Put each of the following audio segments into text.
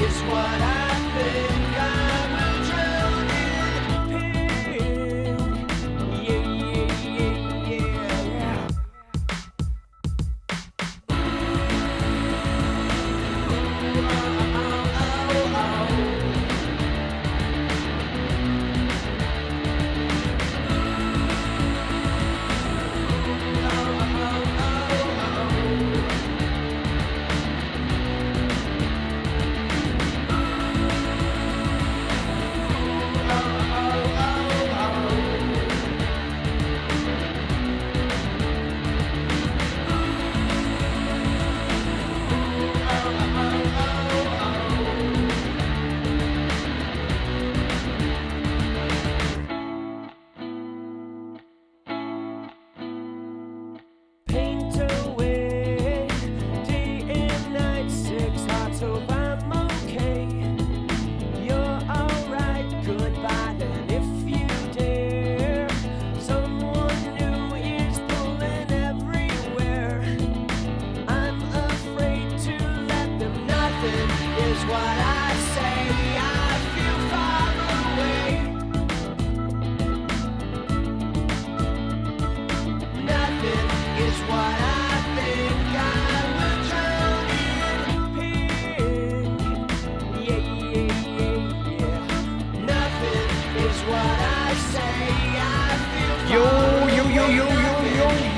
is what I think. I will drown in pink. Yeah. Paint away day and night, 6 hearts, hope I'm okay. You're alright, goodbye then if you dare. Someone new is pulling everywhere. I'm afraid to let them. Nothing is what I say. I feel far away. Nothing is what I think. I will drown in pink. Yeah. Nothing is what I say. I feel Yo.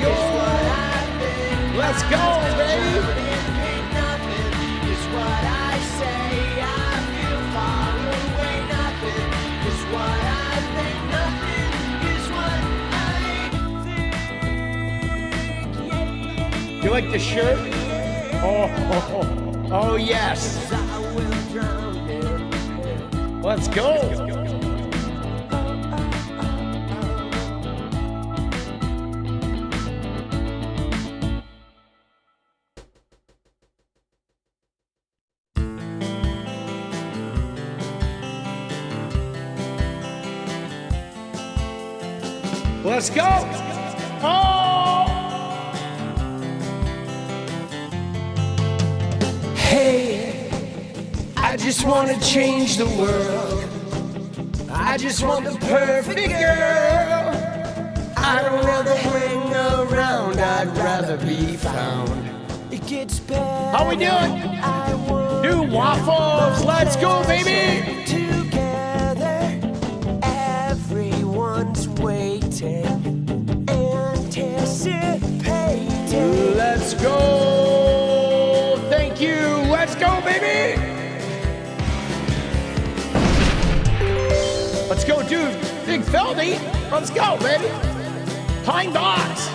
is what I think. Let's go, baby. Nothing is what I say. I feel far away. Nothing is what I think. Nothing is what I think. You like the shirt? Oh yes. I will drown in pink. Let's go. Let's go. Oh. Hey, I just want to change the world. I just want the perfect girl. I don't rather hang around, I'd rather be found. It gets better. How we doing? I want New waffles. Let's go, baby. together. Everyone's waiting, anticipating. Let's go. Thank you. Let's go, baby. Let's go, dude. Big Feldy. Let's go, baby. Pine Box.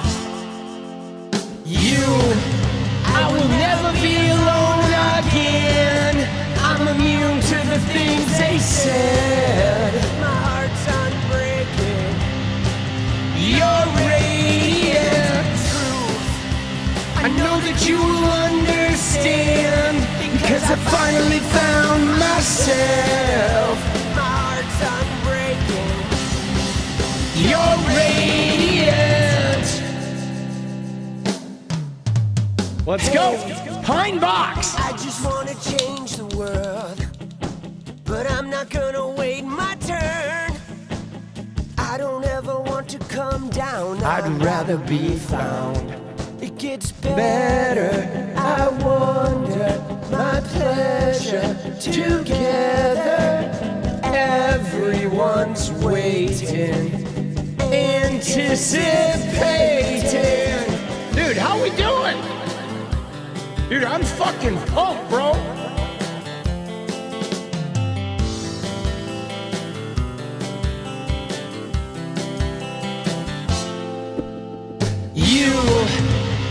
I will never be alone again. I'm immune to the things they said. My heart's unbreaking. You're radiant truth. I know that you will understand, because I finally found myself. My heart's unbreaking. You're radiant. Let's go. Pine Box. I just wanna change the world, but I'm not gonna wait my turn. I don't ever want to come down. I'd rather be found. It gets better. I wonder, my pleasure together. Everyone's waiting, anticipating. Dude, how we doing? Dude, I'm fucking pumped, bro.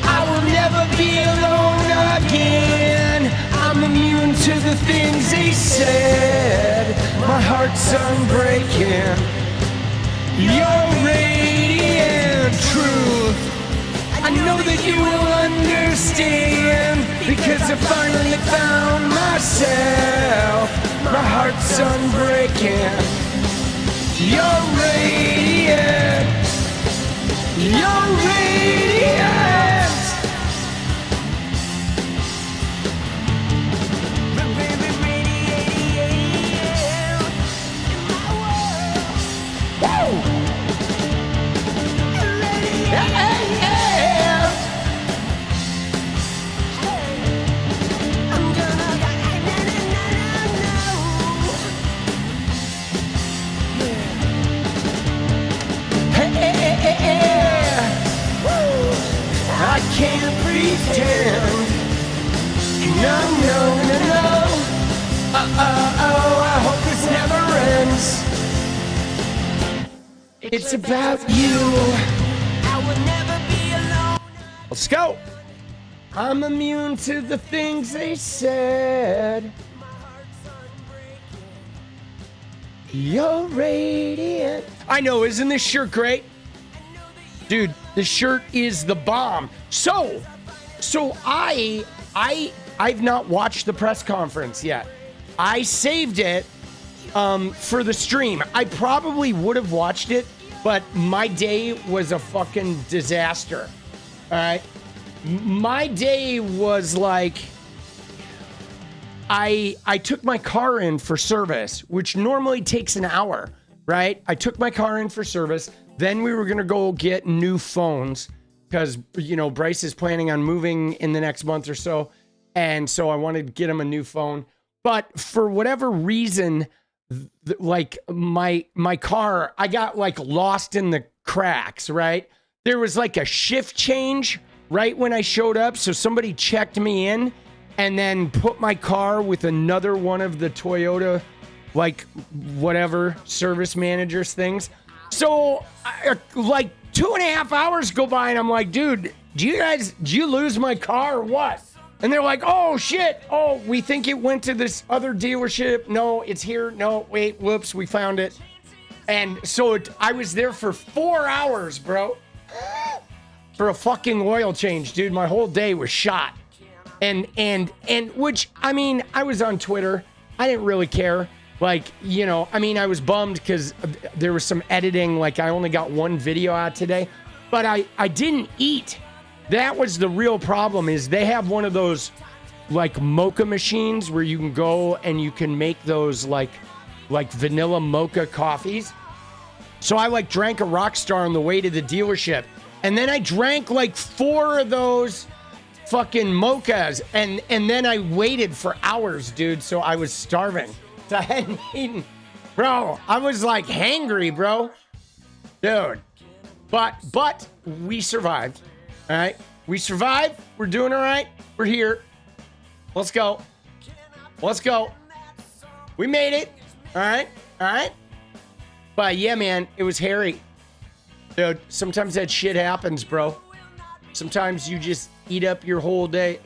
I will never be alone again. I'm immune to the things they said. My heart's unbreaking. You're radiant truth. I know that you will understand, because I finally found myself. My heart's unbreaking. You're radiant. You're radiant. Baby, radiant. No, no, no, no. I hope this never ends. It's about you. I will never be alone. Let's go. I'm immune to the things they said. You're radiant. I know, isn't this shirt great? Dude, the shirt is the bomb. So I've not watched the press conference yet. I saved it for the stream. I probably would have watched it, but my day was a fucking disaster. All right? My day was like, I took my car in for service, which normally takes an hour, right? I took my car in for service. Then we were going to go get new phones because, you know, Bryce is planning on moving in the next month or so. And so I wanted to get him a new phone. But for whatever reason, like my car, I got like lost in the cracks, right? There was like a shift change right when I showed up. So somebody checked me in and then put my car with another one of the Toyota, like whatever service managers things. So like 2.5 hours go by and I'm like, dude, did you lose my car or what? And they're like, oh shit. Oh, we think it went to this other dealership. No, it's here. No, wait, whoops, we found it. And so I was there for 4 hours, bro. For a fucking oil change, dude. My whole day was shot. And which, I mean, I was on Twitter. I didn't really care. Like, you know, I mean, I was bummed because there was some editing. Like, I only got one video out today. But I didn't eat. That was the real problem, is they have one of those, like, mocha machines where you can go and you can make those, like vanilla mocha coffees. So I, like, drank a Rockstar on the way to the dealership. And then I drank, like, 4 of those fucking mochas. And then I waited for hours, dude. So I was starving. So I hadn't eaten. Bro, I was, like, hangry, bro. Dude. But we survived. All right. We survived. We're doing all right. We're here. Let's go. Let's go. We made it. All right. All right. But yeah, man, it was hairy. Dude, sometimes that shit happens, bro. Sometimes you just eat up your whole day.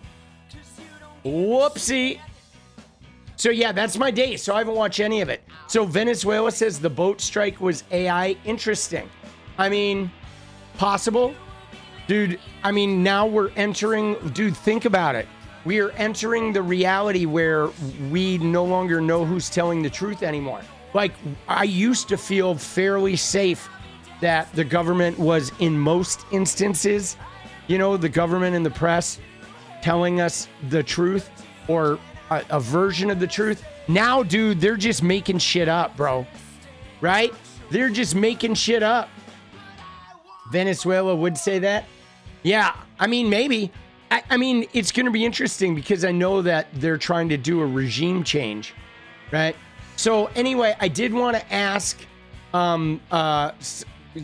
Whoopsie. So yeah, that's my day. So I haven't watched any of it. So Venezuela says the boat strike was AI. Interesting. I mean, possible. Dude, I mean, now we're entering, dude, think about it. We are entering the reality where we no longer know who's telling the truth anymore. Like, I used to feel fairly safe that the government was, in most instances, you know, the government and the press telling us the truth or a version of the truth. Now, dude, they're just making shit up, bro. Right? They're just making shit up. Venezuela would say that. Yeah, I mean, maybe. I mean, it's going to be interesting because I know that they're trying to do a regime change, right? So anyway, I did want to ask,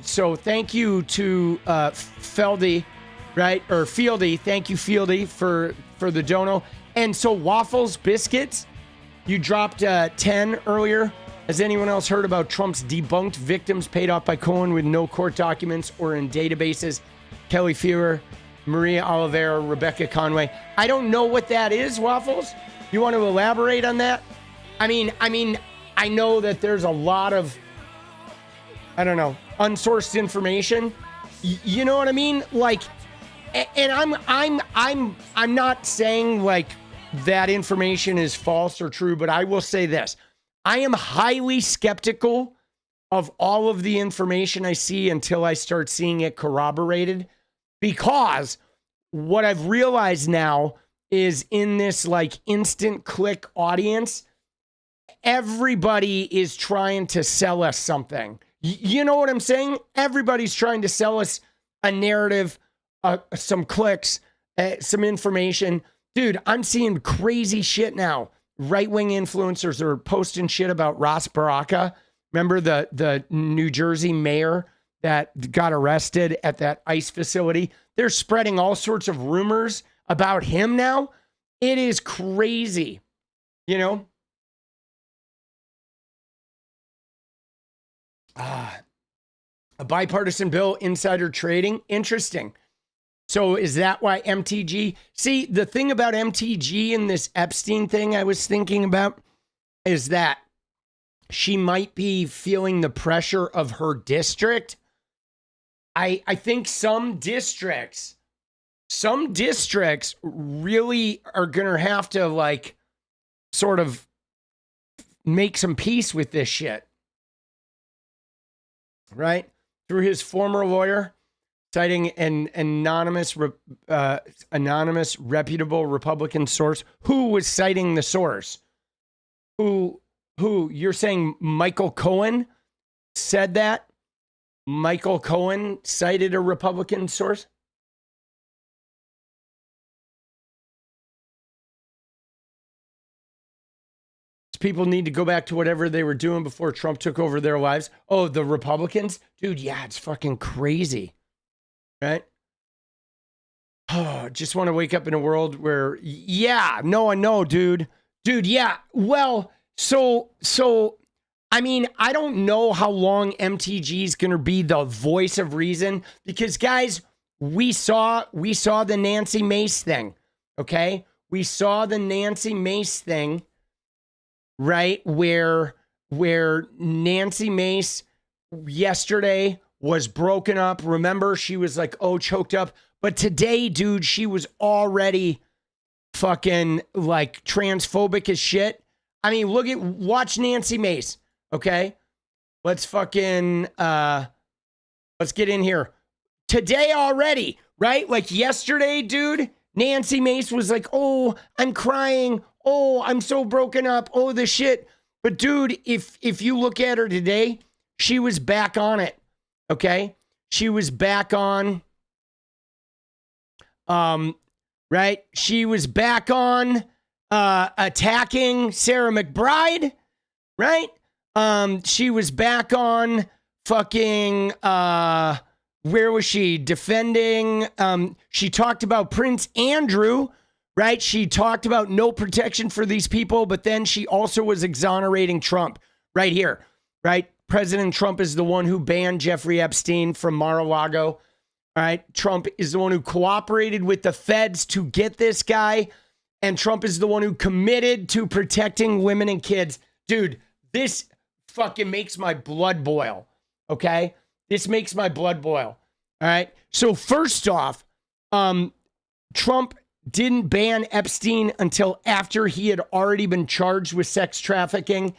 so thank you to Feldy, right? Or Fieldy. Thank you, Fieldy, for the dono. And so Waffles Biscuits, you dropped 10 earlier. Has anyone else heard about Trump's debunked victims paid off by Cohen with no court documents or in databases? Kelly Fewer, Maria Oliveira, Rebecca Conway. I don't know what that is, Waffles. You want to elaborate on that? I mean, I know that there's a lot of, I don't know, unsourced information. You know what I mean? Like, and I'm not saying like that information is false or true, but I will say this. I am highly skeptical of all of the information I see until I start seeing it corroborated. Because what I've realized now is in this like instant click audience, everybody is trying to sell us something. You know what I'm saying? Everybody's trying to sell us a narrative, some clicks, some information. Dude, I'm seeing crazy shit now. Right-wing influencers are posting shit about Ross Baraka. Remember the New Jersey mayor that got arrested at that ICE facility? They're spreading all sorts of rumors about him now. It is crazy, you know? A bipartisan bill, insider trading. Interesting. So is that why MTG? See, the thing about MTG and this Epstein thing I was thinking about is that she might be feeling the pressure of her district. I think some districts really are going to have to like sort of make some peace with this shit. Right? Through his former lawyer, citing an anonymous reputable Republican source. Who was citing the source? Who you're saying Michael Cohen said that? Michael Cohen cited a Republican source? People need to go back to whatever they were doing before Trump took over their lives. Oh, the Republicans? Dude, yeah, it's fucking crazy. Right? Oh, just want to wake up in a world where, yeah, no, I know, dude. Dude, yeah. Well, so, I mean, I don't know how long MTG is going to be the voice of reason because, guys, we saw the Nancy Mace thing, okay? We saw the Nancy Mace thing, right? Where Nancy Mace yesterday was broken up. Remember, she was like, oh, choked up. But today, dude, she was already fucking like transphobic as shit. I mean, watch Nancy Mace, okay? Let's fucking, let's get in here. Today already, right? Like yesterday, dude, Nancy Mace was like, oh, I'm crying. Oh, I'm so broken up. Oh, the shit. But dude, if you look at her today, she was back on it. Okay? She was back on, right? She was back on attacking Sarah McBride, right? She was back on fucking, where was she? Defending, she talked about Prince Andrew, right? She talked about no protection for these people, but then she also was exonerating Trump right here, right? President Trump is the one who banned Jeffrey Epstein from Mar-a-Lago. All right. Trump is the one who cooperated with the feds to get this guy. And Trump is the one who committed to protecting women and kids. Dude, this fucking makes my blood boil. Okay. This makes my blood boil. All right. So first off, Trump didn't ban Epstein until after he had already been charged with sex trafficking.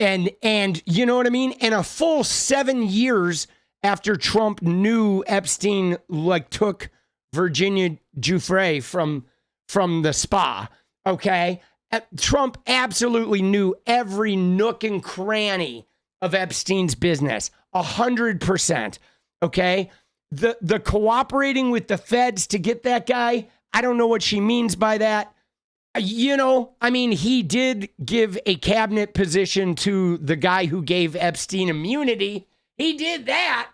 And you know what I mean? And a full 7 years after Trump knew Epstein like took Virginia Giuffre from the spa, okay? Trump absolutely knew every nook and cranny of Epstein's business, 100%, okay? The cooperating with the feds to get that guy, I don't know what she means by that. You know, I mean, he did give a cabinet position to the guy who gave Epstein immunity. He did that.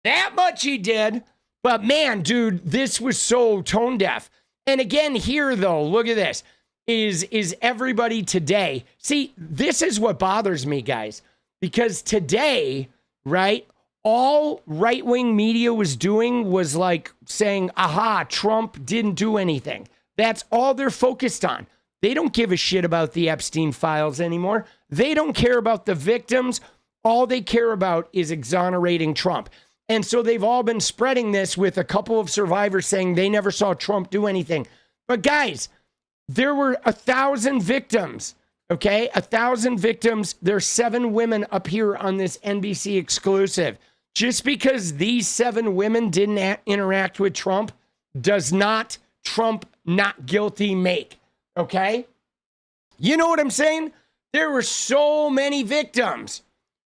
That much he did. But man, dude, this was so tone deaf. And again, here though, look at this. Is everybody today? See, this is what bothers me, guys. Because today, right, all right-wing media was doing was like saying, aha, Trump didn't do anything. That's all they're focused on. They don't give a shit about the Epstein files anymore. They don't care about the victims. All they care about is exonerating Trump. And so they've all been spreading this with a couple of survivors saying they never saw Trump do anything. But guys, there were 1,000 victims, okay? 1,000 victims. There's 7 women up here on this NBC exclusive. Just because these 7 women didn't interact with Trump does not Trump not guilty make, okay? You know what I'm saying? There were so many victims.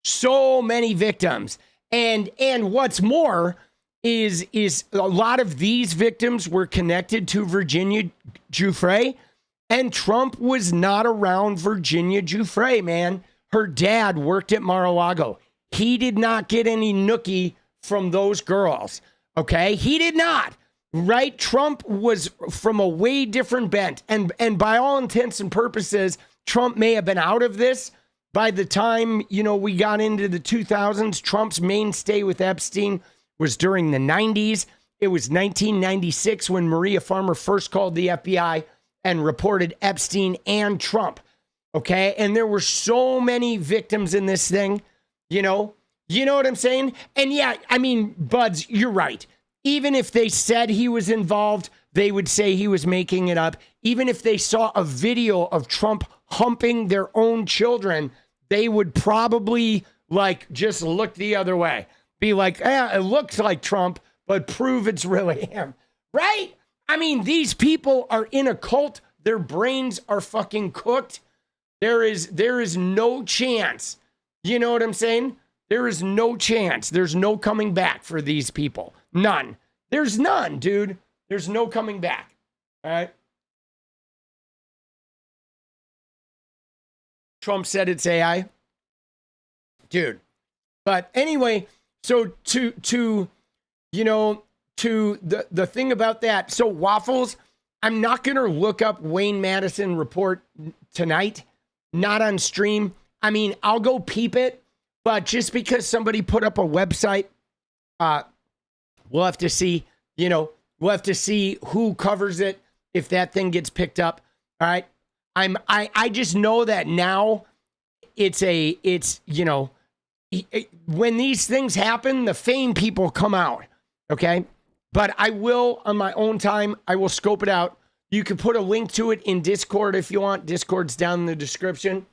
So many victims. And what's more is a lot of these victims were connected to Virginia Giuffre, and Trump was not around Virginia Giuffre, man. Her dad worked at Mar-a-Lago. He did not get any nookie from those girls, okay? He did not. right? Trump was from a way different bent. And by all intents and purposes, Trump may have been out of this by the time, we got into the 2000s. Trump's mainstay with Epstein was during the 90s. It was 1996 when Maria Farmer first called the FBI and reported Epstein and Trump. Okay. And there were so many victims in this thing, you know what I'm saying? And yeah, I mean, Buds, you're right. Even if they said he was involved, they would say he was making it up. Even if they saw a video of Trump humping their own children, they would probably just look the other way. Be like, it looks like Trump, but prove it's really him. Right? I mean, these people are in a cult. Their brains are fucking cooked. There is no chance. You know what I'm saying? There is no chance. There's no coming back for these people. None. There's none, dude. There's no coming back. All right? Trump said it's AI. Dude. But anyway, so to the thing about that. So Waffles, I'm not going to look up Wayne Madison report tonight. Not on stream. I mean, I'll go peep it, but just because somebody put up a website, we'll have to see, we'll have to see who covers it if that thing gets picked up. All right. I just know that now when these things happen, the fame people come out. Okay. But I will, on my own time, I will scope it out. You can put a link to it in Discord if you want. Discord's down in the description.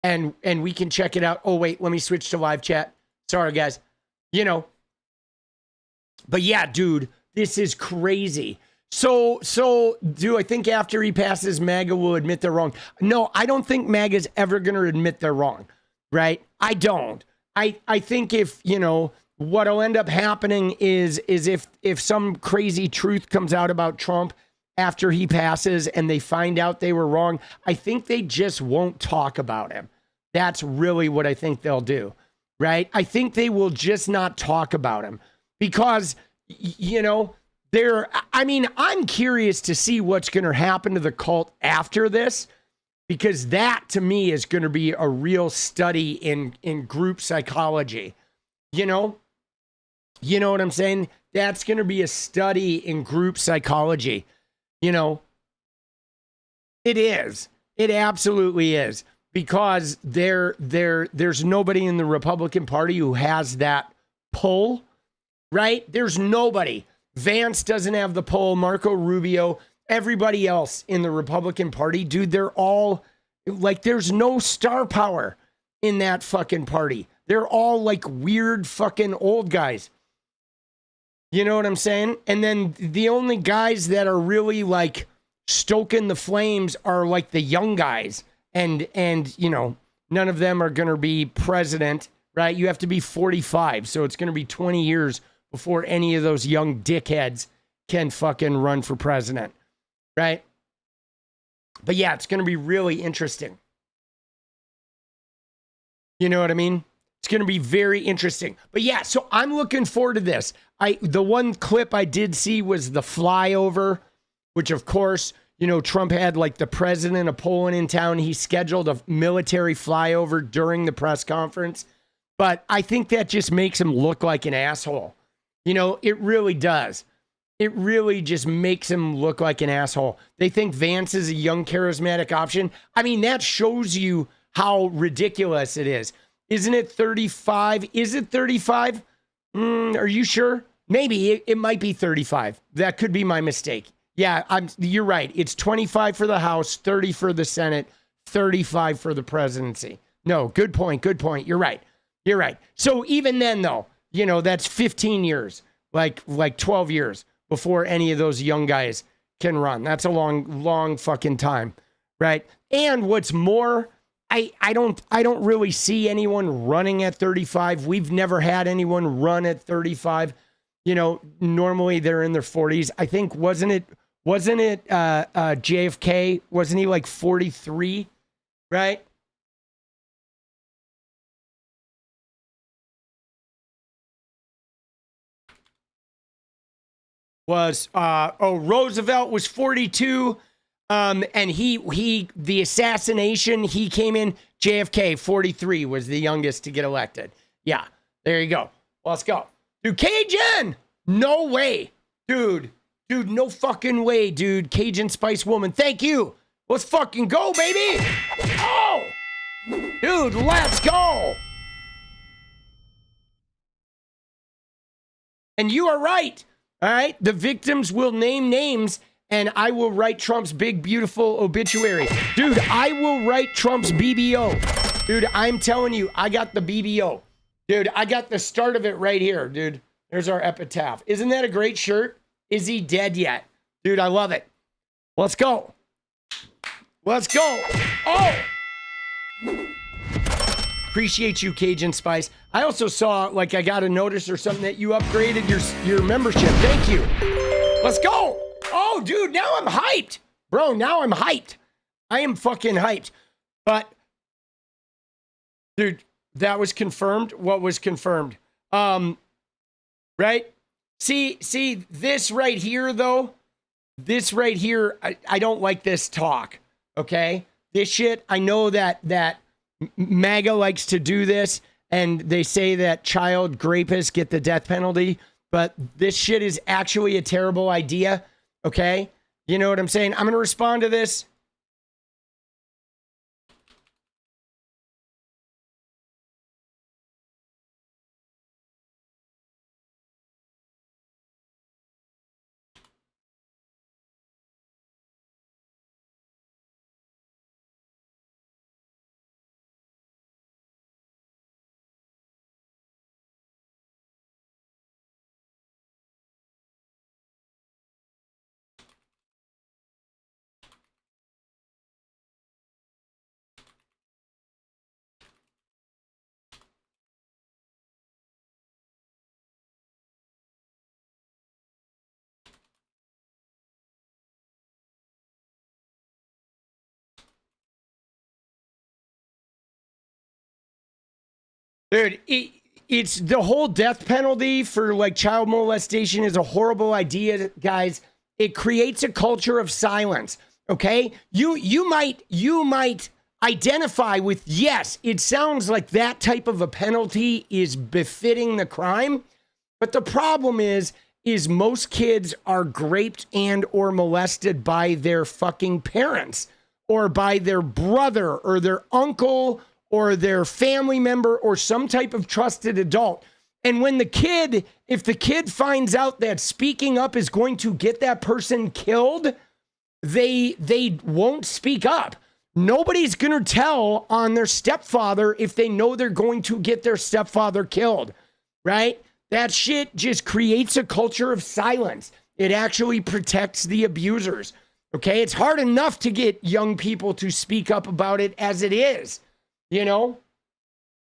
And we can check it out. Oh, wait, let me switch to live chat. Sorry, guys. But yeah, dude, this is crazy. So do I think after he passes, MAGA will admit they're wrong? No, I don't think MAGA's ever going to admit they're wrong, right? I don't. I think if, what'll end up happening is if some crazy truth comes out about Trump after he passes and they find out they were wrong, I think they just won't talk about him. That's really what I think they'll do, right? I think they will just not talk about him because, I'm curious to see what's going to happen to the cult after this, because that to me is going to be a real study in group psychology. You know what I'm saying? That's going to be a study in group psychology. It is. It absolutely is, because there's nobody in the Republican Party who has that pull, right? There's nobody. Vance doesn't have the pull. Marco Rubio, everybody else in the Republican Party, dude, they're all there's no star power in that fucking party. They're all weird fucking old guys. You know what I'm saying? And then the only guys that are really stoking the flames are the young guys. And none of them are going to be president, right? You have to be 45. So it's going to be 20 years before any of those young dickheads can fucking run for president, right? But yeah, it's going to be really interesting. You know what I mean? It's going to be very interesting. But yeah, so I'm looking forward to this. The one clip I did see was the flyover, which of course, Trump had the president of Poland in town. He scheduled a military flyover during the press conference. But I think that just makes him look like an asshole. It really does. It really just makes him look like an asshole. They think Vance is a young, charismatic option. I mean, that shows you how ridiculous it is. Isn't it 35? Is it 35? Are you sure? Maybe it might be 35. That could be my mistake. Yeah, you're right. It's 25 for the House, 30 for the Senate, 35 for the presidency. No, good point. Good point. You're right. You're right. So even then, though, that's 15 years, like 12 years before any of those young guys can run. That's a long, long fucking time, right? And what's more, I don't really see anyone running at 35. We've never had anyone run at 35. Normally they're in their 40s. I think wasn't it JFK? Wasn't he 43, right? was Roosevelt was 42. And the assassination, he came in, JFK, 43 was the youngest to get elected. Yeah, there you go. Let's go. Dude, Cajun! No way. Dude, no fucking way, dude. Cajun Spice Woman, thank you. Let's fucking go, baby. Oh! Dude, let's go. And you are right. All right? The victims will name names, and I will write Trump's big, beautiful obituary. Dude, I will write Trump's BBO. Dude, I'm telling you, I got the BBO. Dude, I got the start of it right here, dude. There's our epitaph. Isn't that a great shirt? Is he dead yet? Dude, I love it. Let's go. Let's go. Oh! Appreciate you, Cajun Spice. I also saw, like, I got a notice or something that you upgraded your membership. Thank you. Let's go. Oh, dude, now I'm hyped. Bro, now I'm hyped. I am fucking hyped. But, dude, that was confirmed. What was confirmed? Right? See, this right here, though, this right here, I don't like this talk, okay? This shit, I know that MAGA likes to do this, and they say that child rapists get the death penalty, but this shit is actually a terrible idea, okay? You know what I'm saying? I'm going to respond to this. Dude, it's the whole death penalty for like child molestation is a horrible idea, guys. It creates a culture of silence. Okay, you might identify with, yes, it sounds like that type of a penalty is befitting the crime, but the problem is most kids are raped and or molested by their fucking parents or by their brother or their uncle or their family member or some type of trusted adult. And when if the kid finds out that speaking up is going to get that person killed, they won't speak up. Nobody's going to tell on their stepfather if they know they're going to get their stepfather killed, right? That shit just creates a culture of silence. It actually protects the abusers, okay? It's hard enough to get young people to speak up about it as it is. You know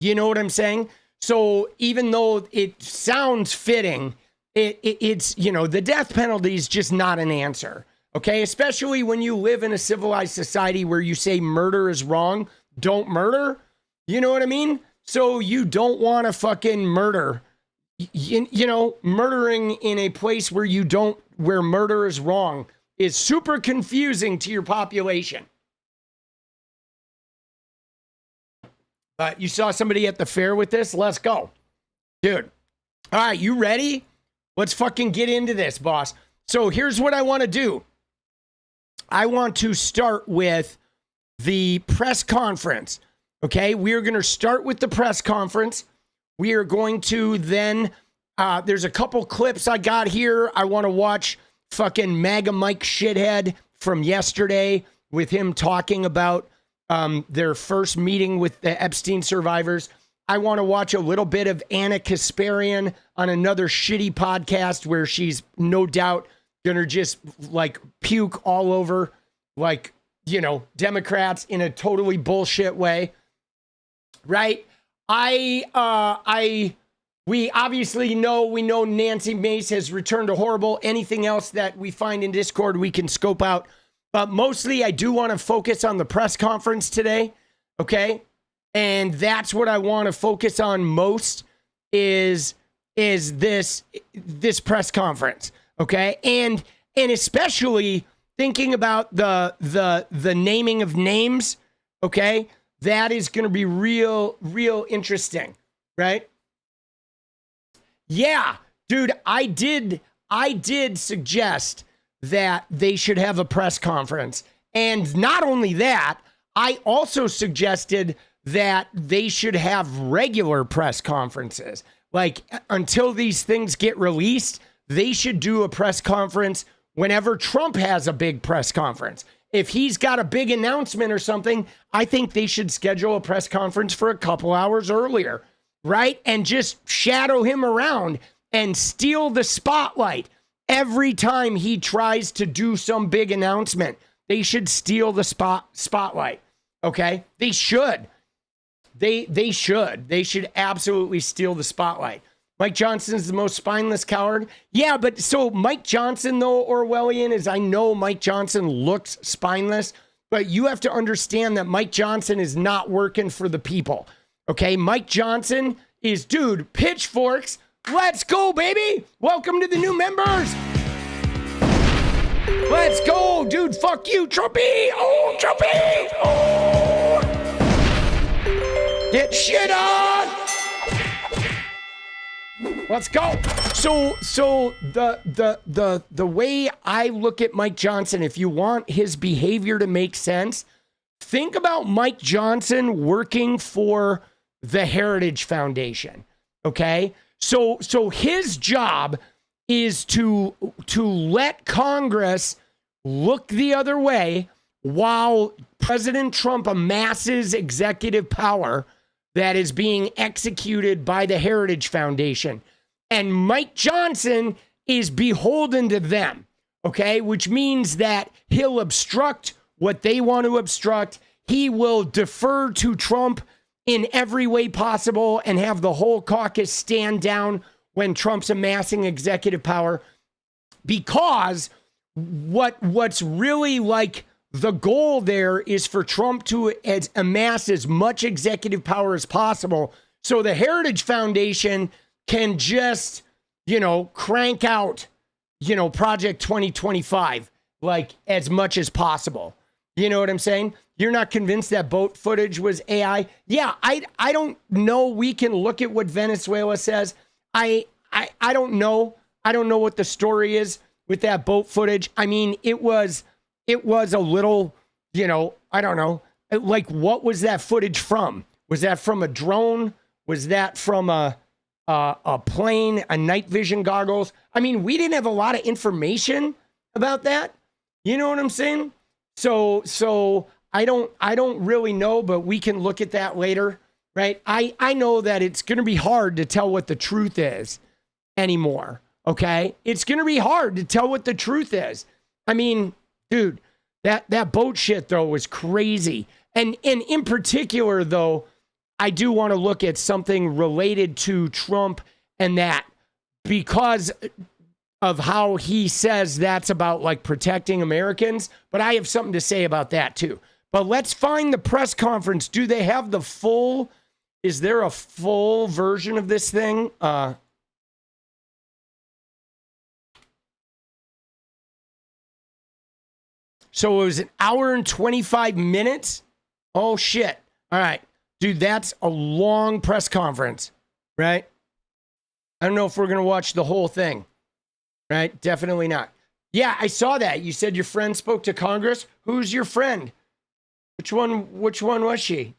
what I'm saying? So even though it sounds fitting, it's, the death penalty is just not an answer. Okay. Especially when you live in a civilized society where you say murder is wrong. Don't murder. You know what I mean? So you don't want to fucking murder, murdering in a place where murder is wrong is super confusing to your population. You saw somebody at the fair with this? Let's go. Dude. All right, you ready? Let's fucking get into this, boss. So here's what I want to do. I want to start with the press conference. Okay, we are going to start with the press conference. We are going to then, there's a couple clips I got here. I want to watch fucking MAGA Mike shithead from yesterday with him talking about their first meeting with the Epstein survivors. I want to watch a little bit of 𝗙ecie𝗶𝗹𝗀 on another shitty podcast where she's no doubt gonna just like puke all over, like, Democrats in a totally bullshit way, right? We obviously know Nancy Mace has returned to horrible. Anything else that we find in Discord, we can scope out. But mostly, I do want to focus on the press conference today, okay? And that's what I want to focus on most is this press conference, Okay. And especially thinking about the naming of names. Okay. That is going to be real interesting. Right. Yeah, dude, I did suggest that they should have a press conference. And not only that, I also suggested that they should have regular press conferences. Like, until these things get released, they should do a press conference whenever Trump has a big press conference. If he's got a big announcement or something, I think they should schedule a press conference for a couple hours earlier, right? And just shadow him around and steal the spotlight every time he tries to do some big announcement. They should steal the spotlight. Okay? They should. They should absolutely steal the spotlight. Mike Johnson's the most spineless coward. Yeah, but so Mike Johnson, though, Orwellian, is I know Mike Johnson looks spineless, but you have to understand that Mike Johnson is not working for the people. Okay? Mike Johnson is, dude, pitchforks. Let's go, baby. Welcome to the new members. Let's go, dude. Fuck you, Trumpy. Oh, Trumpy. Oh. Get shit on. Let's go. So the way I look at Mike Johnson, if you want his behavior to make sense, think about Mike Johnson working for the Heritage Foundation. Okay? So his job is to let Congress look the other way while President Trump amasses executive power that is being executed by the Heritage Foundation. And Mike Johnson is beholden to them, okay? Which means that he'll obstruct what they want to obstruct. He will defer to Trump in every way possible and have the whole caucus stand down when Trump's amassing executive power, because what's really like the goal there is for Trump to amass as much executive power as possible so the Heritage Foundation can just, crank out, Project 2025, like as much as possible. You know what I'm saying? You're not convinced that boat footage was AI? Yeah, I don't know. We can look at what Venezuela says. I don't know. I don't know what the story is with that boat footage. I mean, it was a little, I don't know. Like, what was that footage from? Was that from a drone? Was that from a plane, a night vision goggles? I mean, we didn't have a lot of information about that. You know what I'm saying? So I don't really know, but we can look at that later, right? I know that it's going to be hard to tell what the truth is anymore, okay? It's going to be hard to tell what the truth is. I mean, dude, that boat shit, though, was crazy. And in particular, though, I do want to look at something related to Trump and that, because of how he says that's about like protecting Americans. But I have something to say about that too. But let's find the press conference. Do they have the full, is there a full version of this thing? So it was an hour and 25 minutes. Oh shit. All right. Dude, that's a long press conference, right? I don't know if we're going to watch the whole thing, right? Definitely not. Yeah, I saw that. You said your friend spoke to Congress. Who's your friend? Which one was she?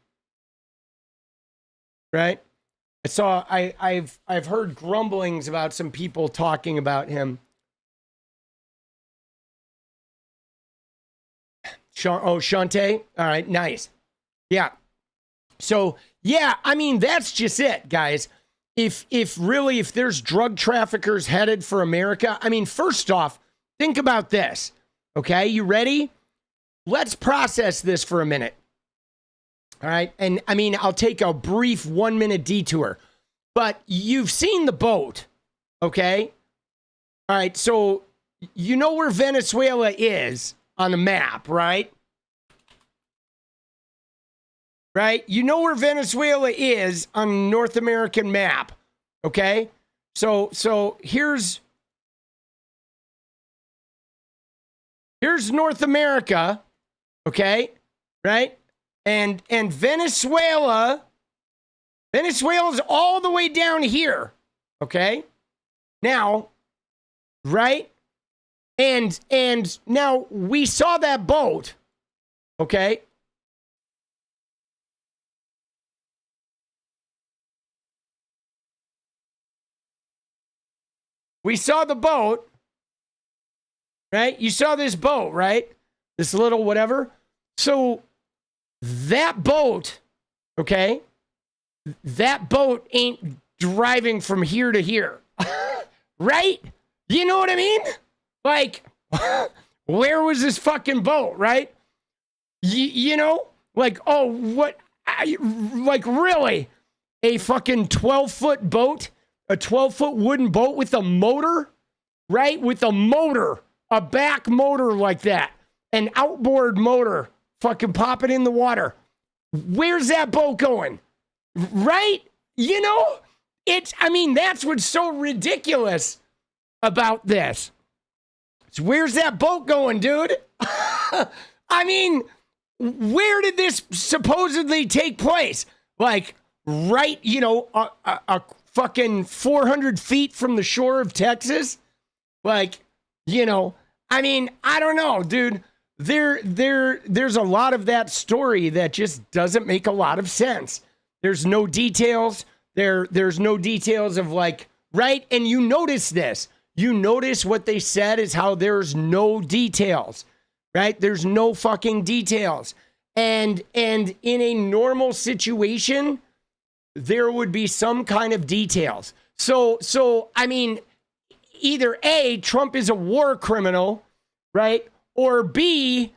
Right? I've heard grumblings about some people talking about him. Shantae? All right, nice. Yeah. So, yeah, I mean, that's just it, guys. If there's drug traffickers headed for America, I mean, first off, think about this, okay? You ready? Let's process this for a minute, all right? And, I mean, I'll take a brief 1-minute detour, but you've seen the boat, okay? All right, so you know where Venezuela is on the map, right? Right? You know where Venezuela is on the North American map. Okay? So here's here's North America, okay, right? And Venezuela's all the way down here, okay? Now, right? And now we saw that boat, okay? We saw the boat, right? You saw this boat, right? This little whatever. So that boat, okay? That boat ain't driving from here to here, right? You know what I mean? Like, where was this fucking boat, right? You know? Like, oh, what? Like, really? A fucking 12-foot boat? A 12-foot wooden boat with a motor, right? With a motor, a back motor like that, an outboard motor, fucking popping in the water. Where's that boat going? Right? You know, I mean, that's what's so ridiculous about this. So where's that boat going, dude? I mean, where did this supposedly take place? Like, right, you know, a fucking 400 feet from the shore of Texas? Like, you know, I mean, I don't know, dude. There's a lot of that story that just doesn't make a lot of sense. There's no details. There's no details of like, right? And you notice this. You notice what they said is how there's no details, right? There's no fucking details. And in a normal situation, there would be some kind of details. So I mean, either A, Trump is a war criminal, right? Or B,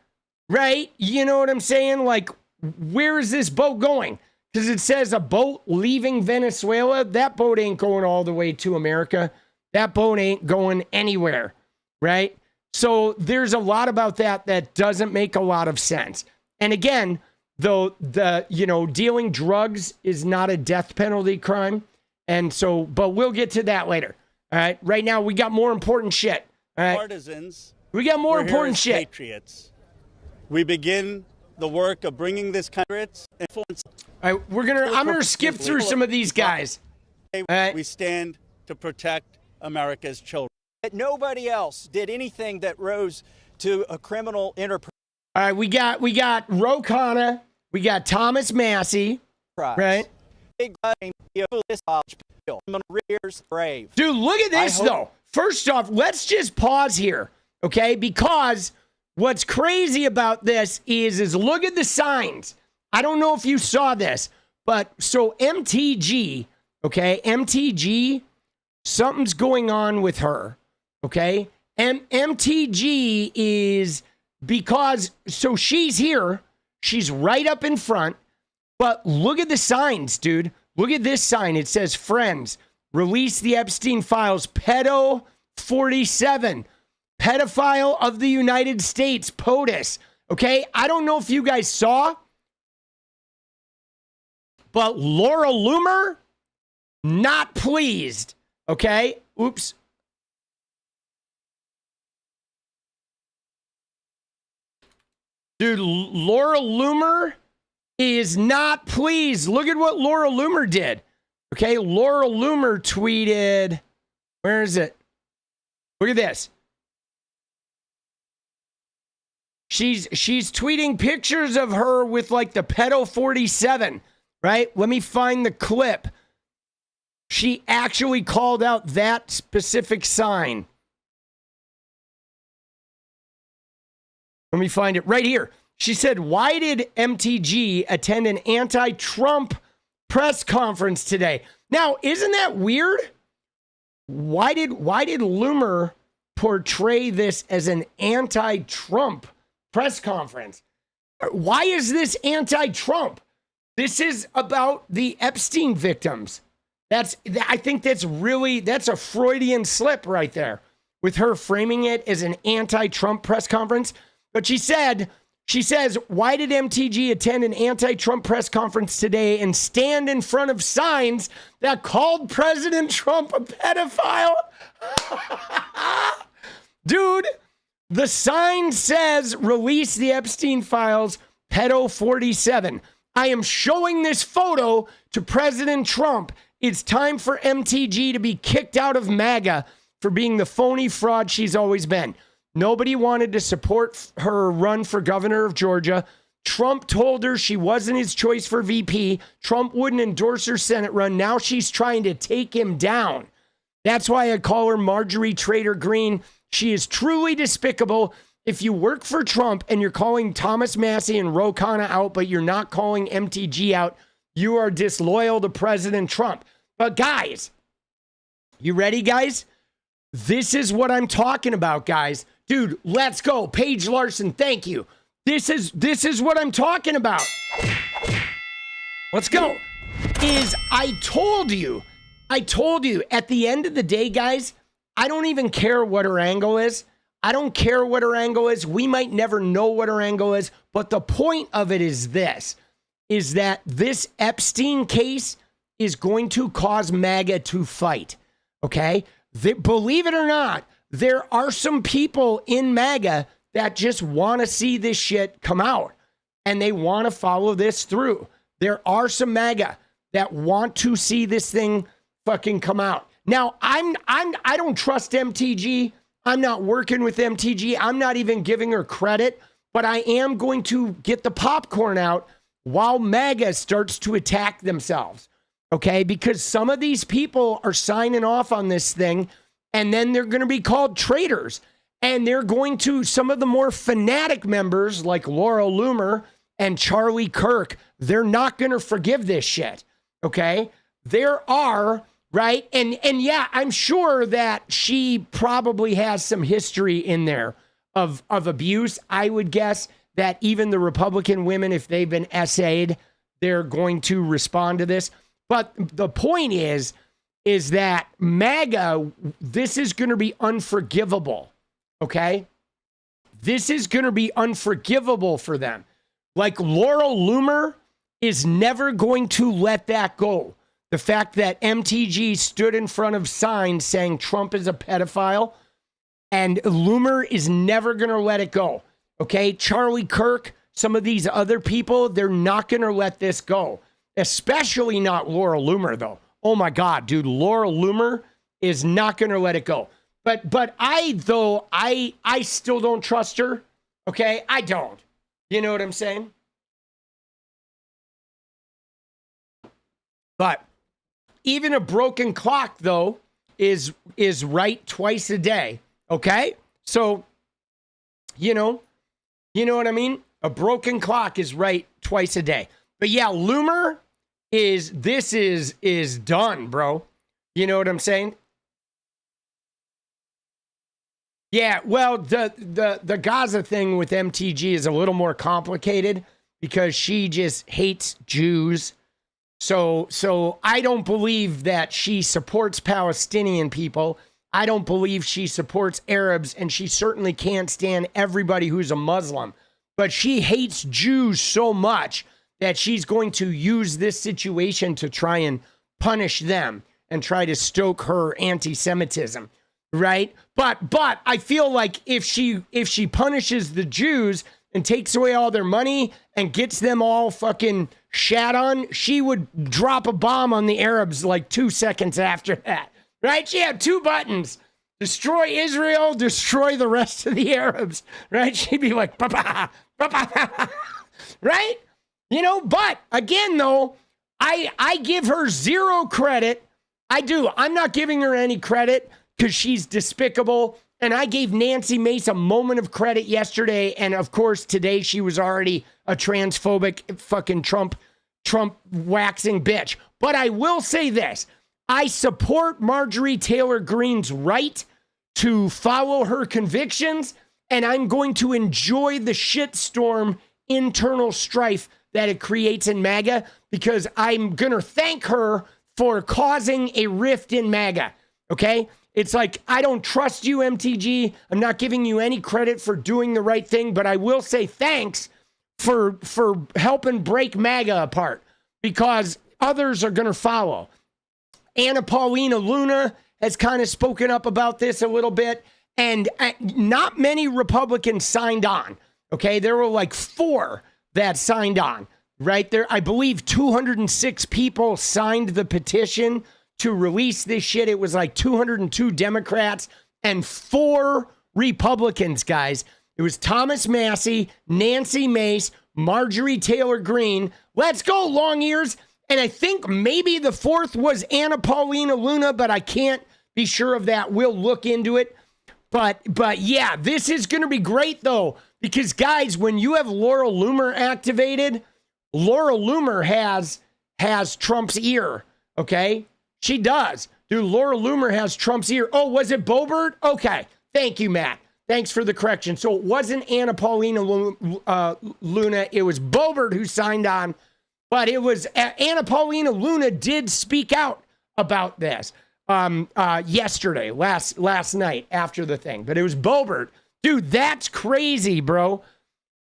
right? You know what I'm saying? Like, where is this boat going? Because it says a boat leaving Venezuela. That boat ain't going all the way to America. That boat ain't going anywhere, right? So there's a lot about that doesn't make a lot of sense. And again, though, dealing drugs is not a death penalty crime. And so, but we'll get to that later. All right. Right now, we got more important shit. All right. Partisans. We got more important shit. Patriots. We begin the work of bringing this country influence. All right. I'm going to skip through some of these guys. All right. We stand to protect America's children. That nobody else did anything that rose to a criminal enterprise. All right, we got Ro Khanna, we got Thomas Massey, right? Big brave. Dude, look at this though. First off, let's just pause here, okay? Because what's crazy about this is look at the signs. I don't know if you saw this, but so MTG, okay? MTG, something's going on with her, okay? MTG is because, so she's here, she's right up in front, but look at the signs, dude. Look at this sign. It says, friends, release the Epstein files, pedo 47, pedophile of the United States, POTUS. Okay, I don't know if you guys saw, but Laura Loomer, not pleased. Okay, oops. Dude, Laura Loomer is not pleased. Look at what Laura Loomer did. Okay, Laura Loomer tweeted, where is it? Look at this. She's tweeting pictures of her with like the pedo 47, right? Let me find the clip. She actually called out that specific sign. Let me find it right here. She said, why did MTG attend an anti-Trump press conference today? Now, isn't that weird? Why did Loomer portray this as an anti-Trump press conference? Why is this anti-Trump? This is about the Epstein victims. I think that's a Freudian slip right there with her framing it as an anti-Trump press conference. But she says, why did MTG attend an anti-Trump press conference today and stand in front of signs that called President Trump a pedophile? Dude, The sign says, release the Epstein files, pedo 47. I am showing this photo to President Trump. It's time for MTG to be kicked out of MAGA for being the phony fraud she's always been. Nobody wanted to support her run for governor of Georgia. Trump told her she wasn't his choice for VP. Trump wouldn't endorse her Senate run. Now she's trying to take him down. That's why I call her Marjorie Trader Green. She is truly despicable. If you work for Trump and you're calling Thomas Massey and Ro Khanna out, but you're not calling MTG out, you are disloyal to President Trump. But guys, you ready, guys? This is what I'm talking about, guys. Dude, let's go. Paige Larson, thank you. This is what I'm talking about. Let's go. I told you, at the end of the day, guys, I don't even care what her angle is. I don't care what her angle is. We might never know what her angle is. But the point of it is this, is that this Epstein case is going to cause MAGA to fight. Okay? Believe it or not, there are some people in MAGA that just want to see this shit come out. And they want to follow this through. There are some MAGA that want to see this thing fucking come out. Now, I don't trust MTG. I'm not working with MTG. I'm not even giving her credit, but I am going to get the popcorn out while MAGA starts to attack themselves. Okay? Because some of these people are signing off on this thing, and then they're going to be called traitors. And they're going to, some of the more fanatic members like Laura Loomer and Charlie Kirk, they're not going to forgive this shit. Okay? There are, right? And yeah, I'm sure that she probably has some history in there of abuse. I would guess that even the Republican women, if they've been essayed, they're going to respond to this. But the point is that MAGA, this is going to be unforgivable. Okay? This is going to be unforgivable for them. Like Laurel Loomer is never going to let that go. The fact that MTG stood in front of signs saying Trump is a pedophile, and Loomer is never going to let it go. Okay? Charlie Kirk, some of these other people, they're not going to let this go. Especially not Laurel Loomer, though. Oh my God, dude, Laurel Loomer is not going to let it go. But I still don't trust her. Okay? I don't. You know what I'm saying? But even a broken clock, though, is right twice a day. Okay? So, you know what I mean? A broken clock is right twice a day. But yeah, Loomer is done, bro. You know what I'm saying? Yeah, well, the Gaza thing with MTG is a little more complicated because she just hates Jews. So I don't believe that she supports Palestinian people. I don't believe she supports Arabs, and she certainly can't stand everybody who's a Muslim. But she hates Jews so much that she's going to use this situation to try and punish them and try to stoke her anti-Semitism. Right? But I feel like if she punishes the Jews and takes away all their money and gets them all fucking shat on, she would drop a bomb on the Arabs like 2 seconds after that. Right? She had 2 buttons. Destroy Israel, destroy the rest of the Arabs. Right? She'd be like, bah, bah, bah, bah. Right? You know, but again, though, I give her zero credit. I do. I'm not giving her any credit because she's despicable. And I gave Nancy Mace a moment of credit yesterday. And of course, today she was already a transphobic fucking Trump waxing bitch. But I will say this. I support Marjorie Taylor Greene's right to follow her convictions. And I'm going to enjoy the shitstorm internal strife that it creates in MAGA because I'm going to thank her for causing a rift in MAGA. Okay? It's like, I don't trust you, MTG. I'm not giving you any credit for doing the right thing, but I will say thanks for helping break MAGA apart because others are going to follow. Anna Paulina Luna has kind of spoken up about this a little bit, And not many Republicans signed on. Okay, there were like 4 that signed on. Right there, I believe 206 people signed the petition to release this shit. It was like 202 Democrats and 4 Republicans, guys. It was Thomas Massey, Nancy Mace, Marjorie Taylor Greene. Let's go, long ears. And I think maybe the 4th was Anna Paulina Luna, but I can't be sure of that. We'll look into it. But yeah, this is going to be great, though, because, guys, when you have Laura Loomer activated, Laura Loomer has Trump's ear, okay? She does. Dude, Laura Loomer has Trump's ear. Oh, was it Boebert? Okay. Thank you, Matt. Thanks for the correction. So it wasn't Anna Paulina Luna. It was Boebert who signed on. But it was Anna Paulina Luna did speak out about this yesterday, last night after the thing. But it was Boebert. Dude, that's crazy, bro.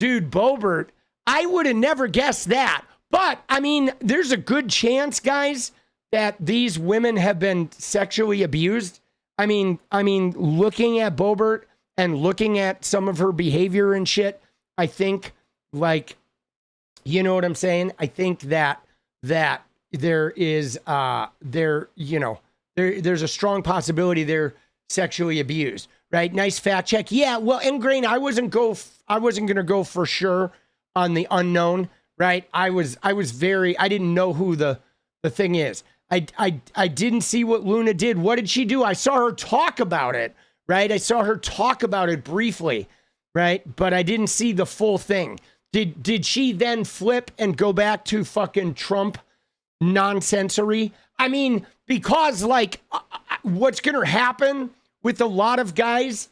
Dude, Boebert. I would have never guessed that. But, I mean, there's a good chance, guys, that these women have been sexually abused. I mean, looking at Boebert and looking at some of her behavior and shit, I think, like, you know what I'm saying? I think that there is, there's a strong possibility they're sexually abused, right? Nice fact check. Yeah, well, Ingrain, I wasn't going to go for sure on the unknown, right? I didn't know who the thing is. I didn't see what Luna did. What did she do? I saw her talk about it, right? I saw her talk about it briefly, right? But I didn't see the full thing. Did she then flip and go back to fucking Trump nonsensory? I mean, because like what's going to happen with a lot of guys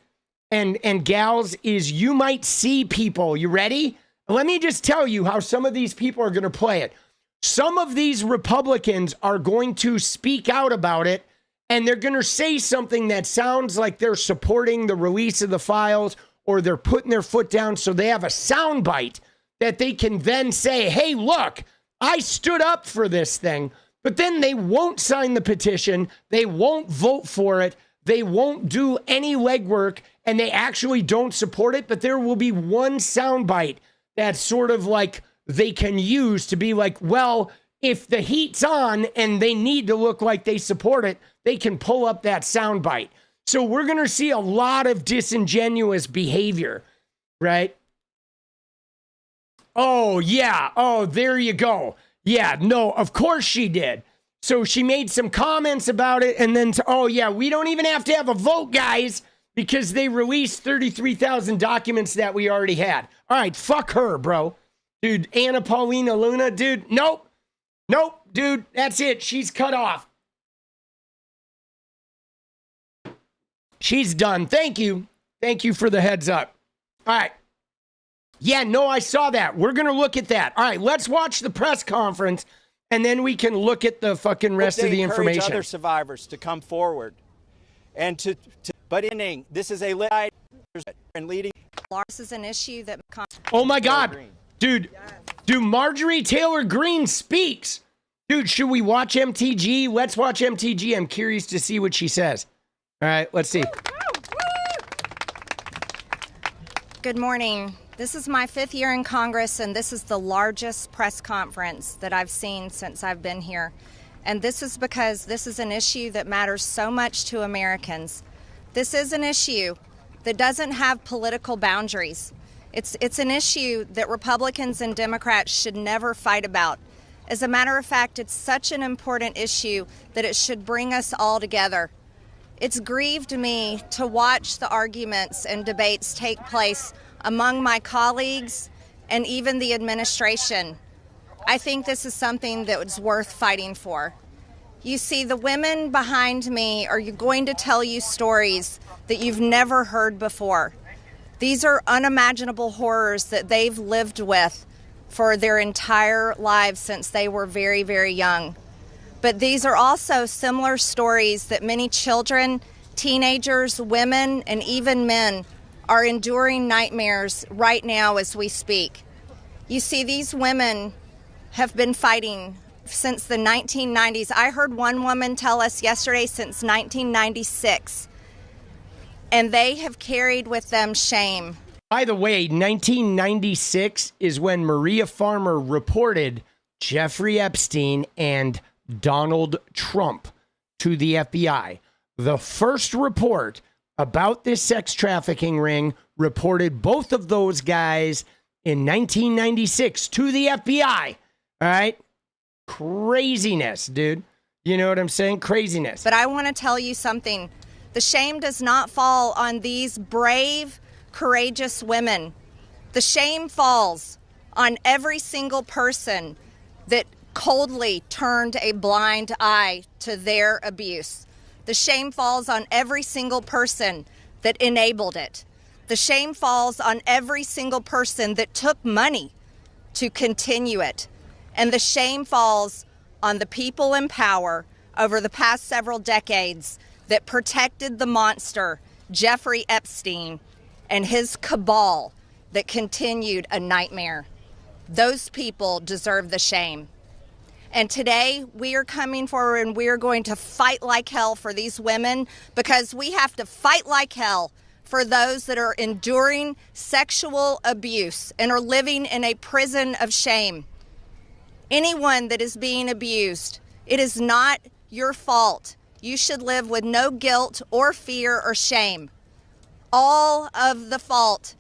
and gals is you might see people. You ready? Let me just tell you how some of these people are going to play it. Some of these Republicans are going to speak out about it, and they're going to say something that sounds like they're supporting the release of the files or they're putting their foot down, so they have a soundbite that they can then say, hey, look, I stood up for this thing. But then they won't sign the petition. They won't vote for it. They won't do any legwork, and they actually don't support it. But there will be one soundbite that's sort of like they can use to be like, well, if the heat's on and they need to look like they support it, they can pull up that soundbite. So we're going to see a lot of disingenuous behavior, right? Oh, yeah. Oh, there you go. Yeah, no, of course she did. So she made some comments about it and then, oh, yeah, we don't even have to have a vote, guys, because they released 33,000 documents that we already had. All right, fuck her, bro. Dude, Anna Paulina Luna, dude, nope, dude, that's it. She's cut off. She's done. Thank you. Thank you for the heads up. All right. Yeah, no, I saw that. We're going to look at that. All right, let's watch the press conference, and then we can look at the fucking rest of the information. Other survivors to come forward and but this is a and leading. This is an issue that. Oh my God, dude, Marjorie Taylor Greene speaks. Dude, should we watch MTG? Let's watch MTG. I'm curious to see what she says. All right, let's see. Good morning. This is my 5th year in Congress, and this is the largest press conference that I've seen since I've been here. And this is because this is an issue that matters so much to Americans. This is an issue that doesn't have political boundaries. It's an issue that Republicans and Democrats should never fight about. As a matter of fact, it's such an important issue that it should bring us all together. It's grieved me to watch the arguments and debates take place among my colleagues and even the administration. I think this is something that was worth fighting for. You see, the women behind me are going to tell you stories that you've never heard before. These are unimaginable horrors that they've lived with for their entire lives since they were very, very young. But these are also similar stories that many children, teenagers, women, and even men are enduring nightmares right now as we speak. You see, these women have been fighting since the 1990s. I heard one woman tell us yesterday since 1996. and they have carried with them shame. By the way, 1996 is when Maria Farmer reported Jeffrey Epstein and Donald Trump to the FBI. The first report about this sex trafficking ring reported both of those guys in 1996 to the FBI. All right? Craziness, dude. You know what I'm saying? Craziness. But I want to tell you something. The shame does not fall on these brave, courageous women. The shame falls on every single person that coldly turned a blind eye to their abuse. The shame falls on every single person that enabled it. The shame falls on every single person that took money to continue it. And the shame falls on the people in power over the past several decades that protected the monster, Jeffrey Epstein, and his cabal that continued a nightmare. Those people deserve the shame. And today we are coming forward and we are going to fight like hell for these women, because we have to fight like hell for those that are enduring sexual abuse and are living in a prison of shame. Anyone that is being abused, it is not your fault. You should live with no guilt or fear or shame. All of the fault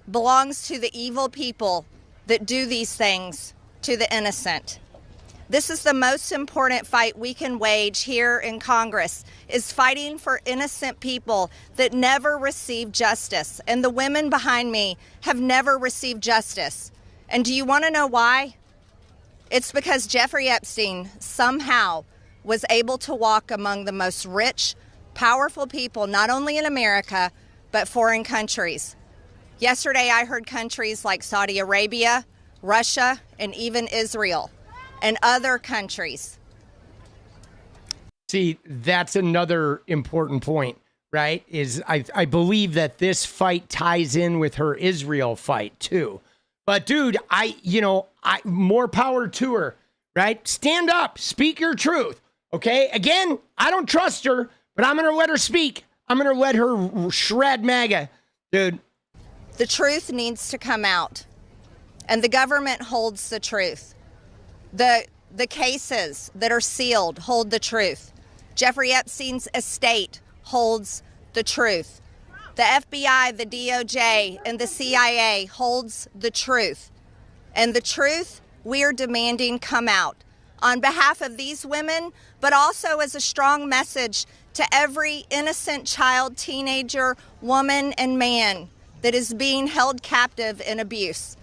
belongs to the evil people that do these things to the innocent. This is the most important fight we can wage here in Congress, is fighting for innocent people that never receive justice. And the women behind me have never received justice. And do you want to know why? It's because Jeffrey Epstein somehow was able to walk among the most rich, powerful people, not only in America, but foreign countries. Yesterday, I heard countries like Saudi Arabia, Russia, and even Israel, and other countries. See, that's another important point, right? Is I believe that this fight ties in with her Israel fight too. But dude, more power to her, right? Stand up, speak your truth, okay? Again, I don't trust her, but I'm going to let her speak. I'm going to let her shred MAGA, dude. The truth needs to come out, and the government holds the truth. The cases that are sealed hold the truth. Jeffrey Epstein's estate holds the truth. The FBI, the DOJ, and the CIA holds the truth. And the truth we are demanding come out on behalf of these women, but also as a strong message to every innocent child, teenager, woman, and man that is being held captive in abuse.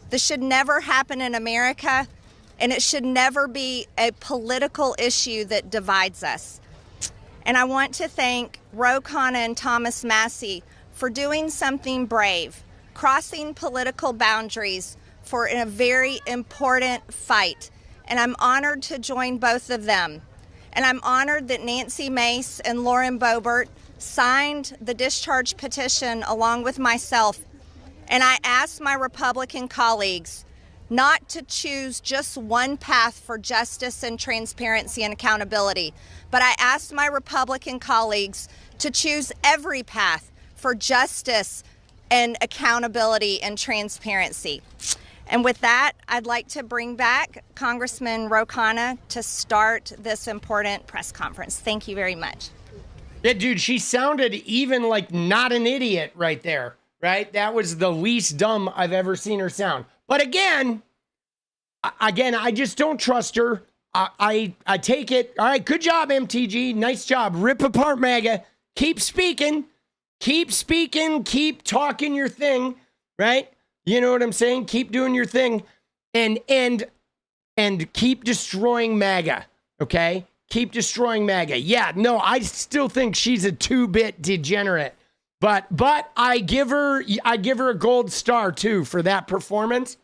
This should never happen in America, and it should never be a political issue that divides us. And I want to thank 𝗏𝗏 and Thomas Massey for doing something brave, crossing political boundaries for a very important fight. And I'm honored to join both of them. And I'm honored that Nancy Mace and Lauren Boebert signed the discharge petition along with myself. And I asked my Republican colleagues not to choose just one path for justice and transparency and accountability, but I asked my Republican colleagues to choose every path for justice and accountability and transparency. And with that, I'd like to bring back Congressman Ro Khanna to start this important press conference. Thank you very much. Yeah, dude, she sounded even like not an idiot right there, right? That was the least dumb I've ever seen her sound. But again, I just don't trust her. I take it. All right, good job, MTG. Nice job. Rip apart MAGA. Keep speaking. Keep speaking. Keep talking your thing, right? You know what I'm saying? Keep doing your thing. And keep destroying MAGA, okay? Keep destroying MAGA. Yeah, no, I still think she's a 2-bit degenerate. But I give her a gold star too for that performance.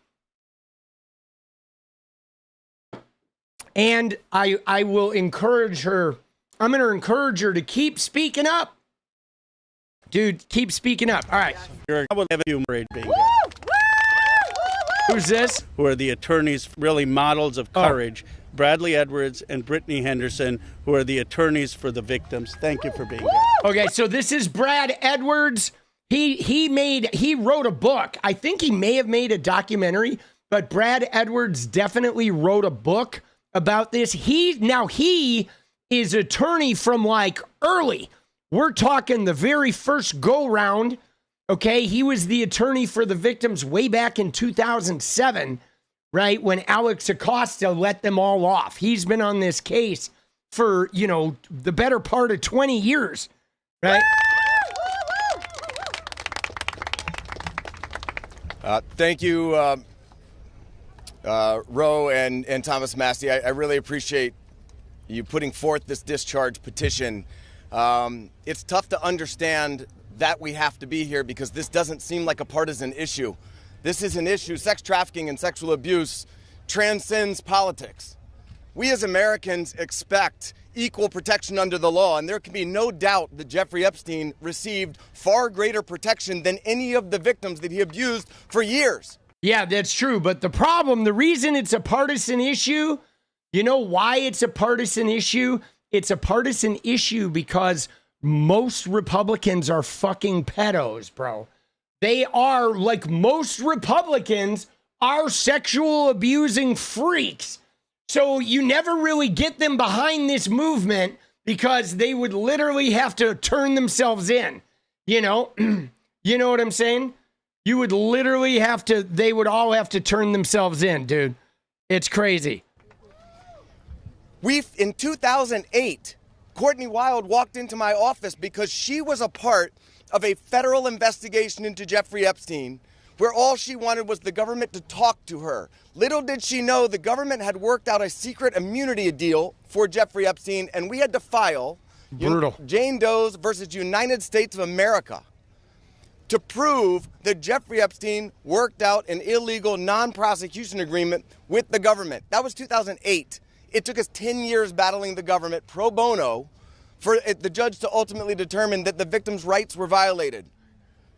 And I will encourage her. I'm going to encourage her to keep speaking up. Dude, keep speaking up. All right. Who's this? Who are the attorneys, really models of courage Bradley Edwards and Brittany Henderson, who are the attorneys for the victims. Thank you for being here. Okay, so this is Brad Edwards. He wrote a book. I think he may have made a documentary, but Brad Edwards definitely wrote a book about this. He is attorney from like early. We're talking the very first go round. Okay, he was the attorney for the victims way back in 2007, right? When 𝗙𝗪𝗪 let them all off. He's been on this case for, the better part of 20 years, right? Thank you, Roe and Thomas Massey. I really appreciate you putting forth this discharge petition. It's tough to understand that we have to be here because this doesn't seem like a partisan issue. This is an issue. Sex trafficking and sexual abuse transcends politics. We as Americans expect equal protection under the law, and there can be no doubt that Jeffrey Epstein received far greater protection than any of the victims that he abused for years. Yeah, that's true. But the reason it's a partisan issue, you know why it's a partisan issue? It's a partisan issue because most Republicans are fucking pedos, bro. They are, like most Republicans, are sexual abusing freaks. So you never really get them behind this movement because they would literally have to turn themselves in. You know what I'm saying? You would literally they would all have to turn themselves in, dude. It's crazy. In 2008, Courtney Wild walked into my office because she was a part of a federal investigation into Jeffrey Epstein, where all she wanted was the government to talk to her. Little did she know the government had worked out a secret immunity deal for Jeffrey Epstein, and we had to file Jane Doe's versus United States of America to prove that Jeffrey Epstein worked out an illegal non-prosecution agreement with the government. That was 2008. It took us 10 years battling the government pro bono for the judge to ultimately determine that the victims' rights were violated.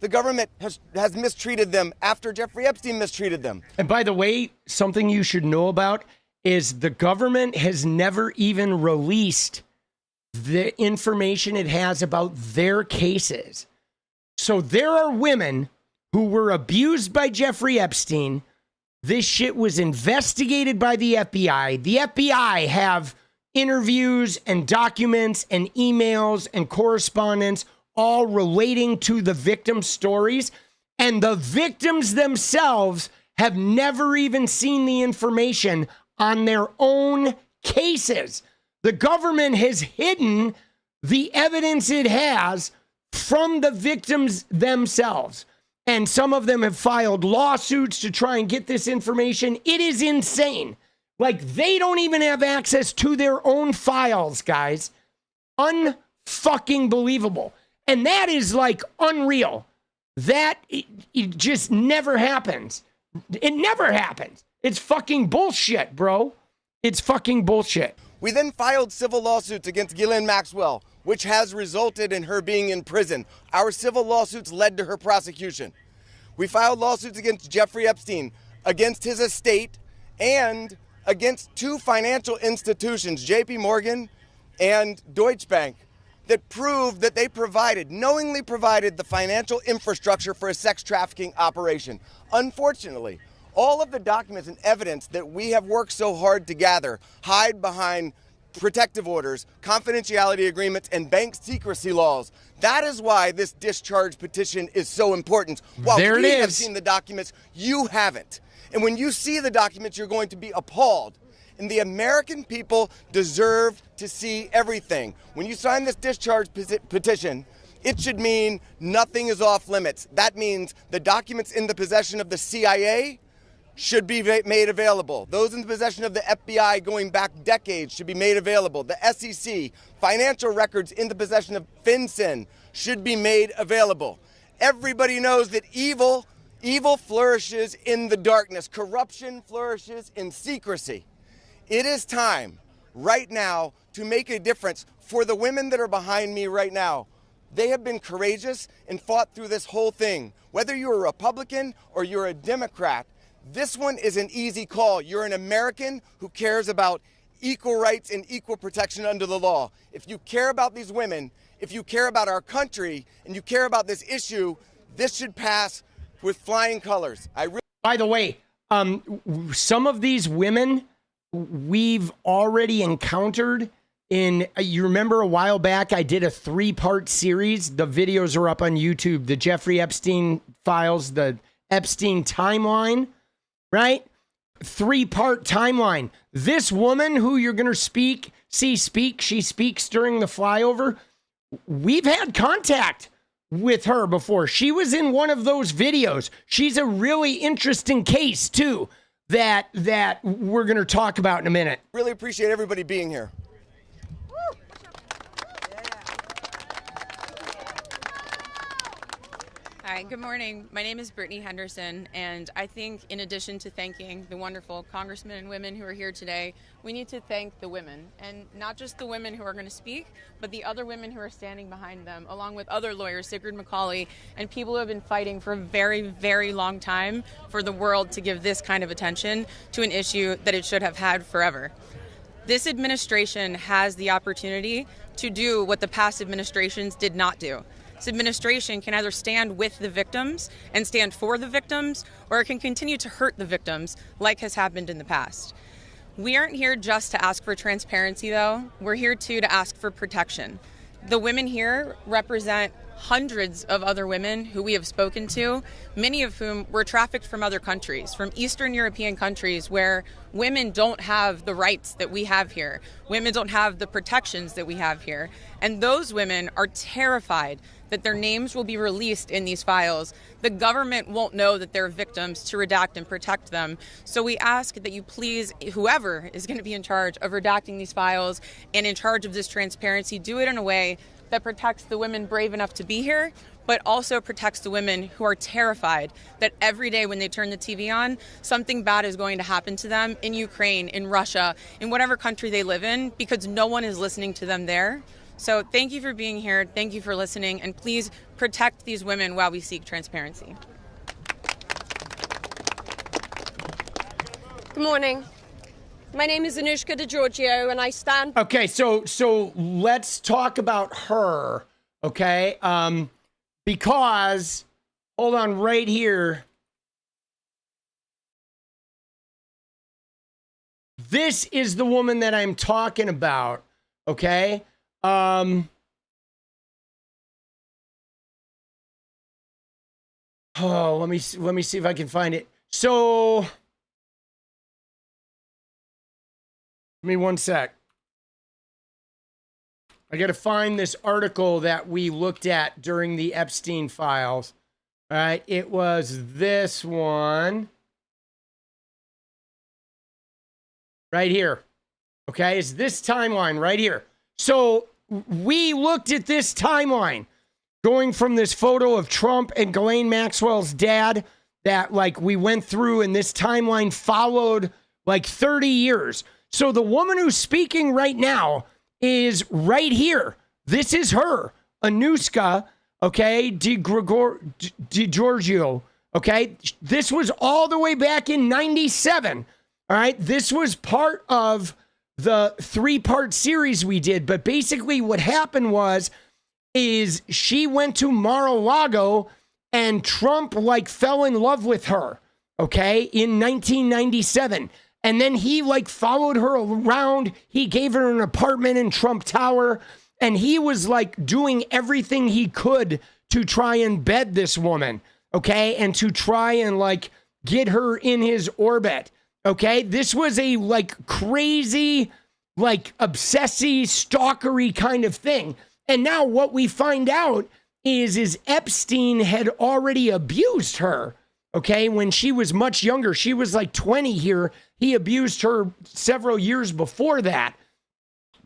The government has mistreated them after Jeffrey Epstein mistreated them. And by the way, something you should know about is the government has never even released the information it has about their cases. So there are women who were abused by Jeffrey Epstein. This shit was investigated by the FBI. The FBI have interviews and documents and emails and correspondence all relating to the victim stories. And the victims themselves have never even seen the information on their own cases. The government has hidden the evidence it has from the victims themselves. And some of them have filed lawsuits to try and get this information. It is insane. Like, they don't even have access to their own files, guys. Unfucking believable. And that is, like, unreal. That it just never happens. It never happens. It's fucking bullshit, bro. It's fucking bullshit. We then filed civil lawsuits against Ghislaine Maxwell, which has resulted in her being in prison. Our civil lawsuits led to her prosecution. We filed lawsuits against Jeffrey Epstein, against his estate, and against two financial institutions, JP Morgan and Deutsche Bank, that proved that they knowingly provided the financial infrastructure for a sex trafficking operation. Unfortunately, all of the documents and evidence that we have worked so hard to gather hide behind protective orders, confidentiality agreements, and bank secrecy laws. That is why this discharge petition is so important. While we have seen the documents, you haven't. And when you see the documents, you're going to be appalled. And the American people deserve to see everything. When you sign this discharge petition, it should mean nothing is off limits. That means the documents in the possession of the CIA should be made available. Those in the possession of the FBI going back decades should be made available. The SEC, financial records in the possession of FinCEN should be made available. Everybody knows that evil flourishes in the darkness. Corruption flourishes in secrecy. It is time right now to make a difference for the women that are behind me right now. They have been courageous and fought through this whole thing. Whether you're a Republican or you're a Democrat, this one is an easy call. You're an American who cares about equal rights and equal protection under the law. If you care about these women, if you care about our country, and you care about this issue, this should pass with flying colors. By the way, some of these women we've already encountered in, you remember a while back, I did a 3-part series. The videos are up on YouTube, the Jeffrey Epstein files, the Epstein timeline, right? 3-part timeline. This woman who you're going to she speaks during the flyover. We've had contact with her before. She was in one of those videos. She's a really interesting case too that we're going to talk about in a minute. Really appreciate everybody being here. Hi, good morning. My name is Brittany Henderson, and I think in addition to thanking the wonderful congressmen and women who are here today, we need to thank the women, and not just the women who are going to speak, but the other women who are standing behind them, along with other lawyers, 𝗙𝗪𝗏𝗀𝗧, and people who have been fighting for a very, very long time for the world to give this kind of attention to an issue that it should have had forever. This administration has the opportunity to do what the past administrations did not do. This administration can either stand with the victims and stand for the victims, or it can continue to hurt the victims like has happened in the past. We aren't here just to ask for transparency, though. We're here, too, to ask for protection. The women here represent hundreds of other women who we have spoken to, many of whom were trafficked from other countries, from Eastern European countries where women don't have the rights that we have here. Women don't have the protections that we have here. And those women are terrified that their names will be released in these files. The government won't know that they're victims to redact and protect them. So we ask that you please, whoever is going to be in charge of redacting these files and in charge of this transparency, do it in a way that protects the women brave enough to be here, but also protects the women who are terrified that every day when they turn the TV on, something bad is going to happen to them in Ukraine, in Russia, in whatever country they live in, because no one is listening to them there. So thank you for being here, thank you for listening, and please protect these women while we seek transparency. Good morning. My name is 𝗙់_𝗽𝗍𝗍, and I stand... Okay, so let's talk about her, okay? Because, hold on right here. This is the woman that I'm talking about, okay? Oh, let me see if I can find it. So... Give me one sec. I got to find this article that we looked at during the Epstein files. All right, it was this one. Right here. Okay, it's this timeline right here. So we looked at this timeline going from this photo of Trump and Ghislaine Maxwell's dad that like we went through, and this timeline followed like 30 years. So the woman who's speaking right now is right here. This is her, 𝗎𝗓𝗏, okay, 𝗎𝗓𝗏𝗧, okay? This was all the way back in 97, all right? This was part of the 3-part series we did, but basically what happened is she went to Mar-a-Lago and Trump like fell in love with her, okay, in 1997. And then he like followed her around. He gave her an apartment in Trump Tower. And he was like doing everything he could to try and bed this woman. Okay. And to try and like get her in his orbit. Okay. This was a like crazy, like obsessive, stalkery kind of thing. And now what we find out is Epstein had already abused her. Okay, when she was much younger, she was like 20 here. He abused her several years before that.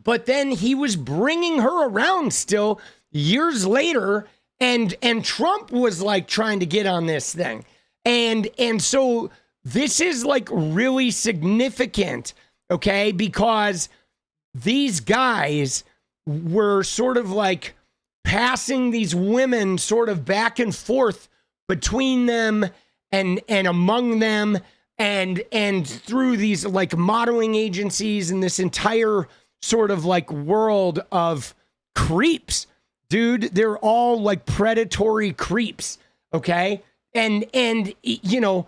But then he was bringing her around still years later, and Trump was like trying to get on this thing. And so this is like really significant, okay, because these guys were sort of like passing these women sort of back and forth between them and among them. and through these like modeling agencies and this entire sort of like world of creeps, dude. They're all like predatory creeps. Okay. And you know,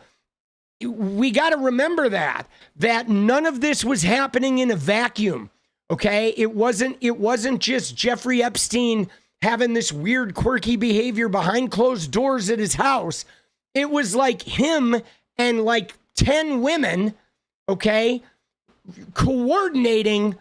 we got to remember that none of this was happening in a vacuum. Okay. It wasn't just Jeffrey Epstein having this weird, quirky behavior behind closed doors at his house. It was like him and like 10 women, okay, coordinating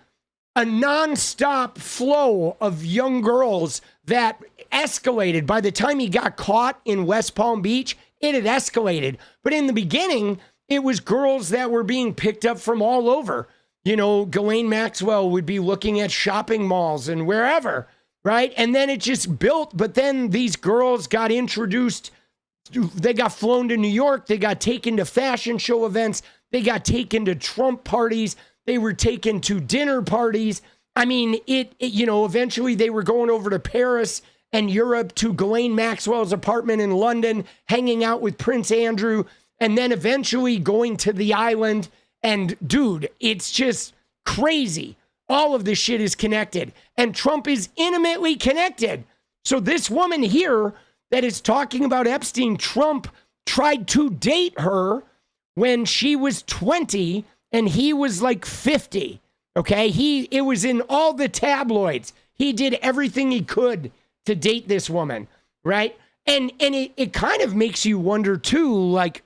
a nonstop flow of young girls that escalated. By the time he got caught in West Palm Beach, it had escalated. But in the beginning, it was girls that were being picked up from all over. You know, Ghislaine Maxwell would be looking at shopping malls and wherever, right? And then it just built. But then these girls got introduced. They got flown to New York. They got taken to fashion show events. They got taken to Trump parties. They were taken to dinner parties. I mean, you know, eventually they were going over to Paris and Europe to Ghislaine Maxwell's apartment in London, hanging out with Prince Andrew, and then eventually going to the island. And dude, it's just crazy. All of this shit is connected, and Trump is intimately connected. So this woman here that is talking about Epstein, Trump tried to date her when she was 20 and he was like 50. Okay. It was in all the tabloids. He did everything he could to date this woman. Right. And it kind of makes you wonder too, like,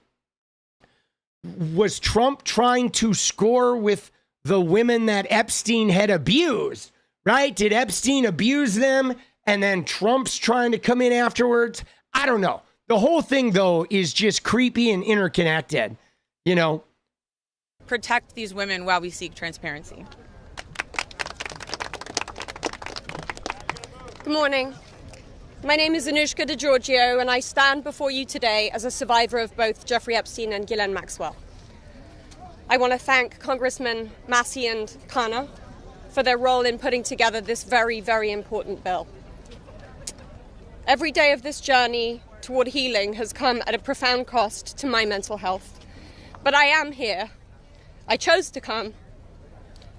was Trump trying to score with the women that Epstein had abused? Right. Did Epstein abuse them? And then Trump's trying to come in afterwards. I don't know. The whole thing, though, is just creepy and interconnected, you know? Protect these women while we seek transparency. Good morning. My name is 𝗙ście𝗶𝗹𝗶𝗀, and I stand before you today as a survivor of both Jeffrey Epstein and Ghislaine Maxwell. I want to thank Congressmen Mace and 𝗙ecie𝗶𝗶𝗶𝗀 for their role in putting together this very, very important bill. Every day of this journey toward healing has come at a profound cost to my mental health. But I am here. I chose to come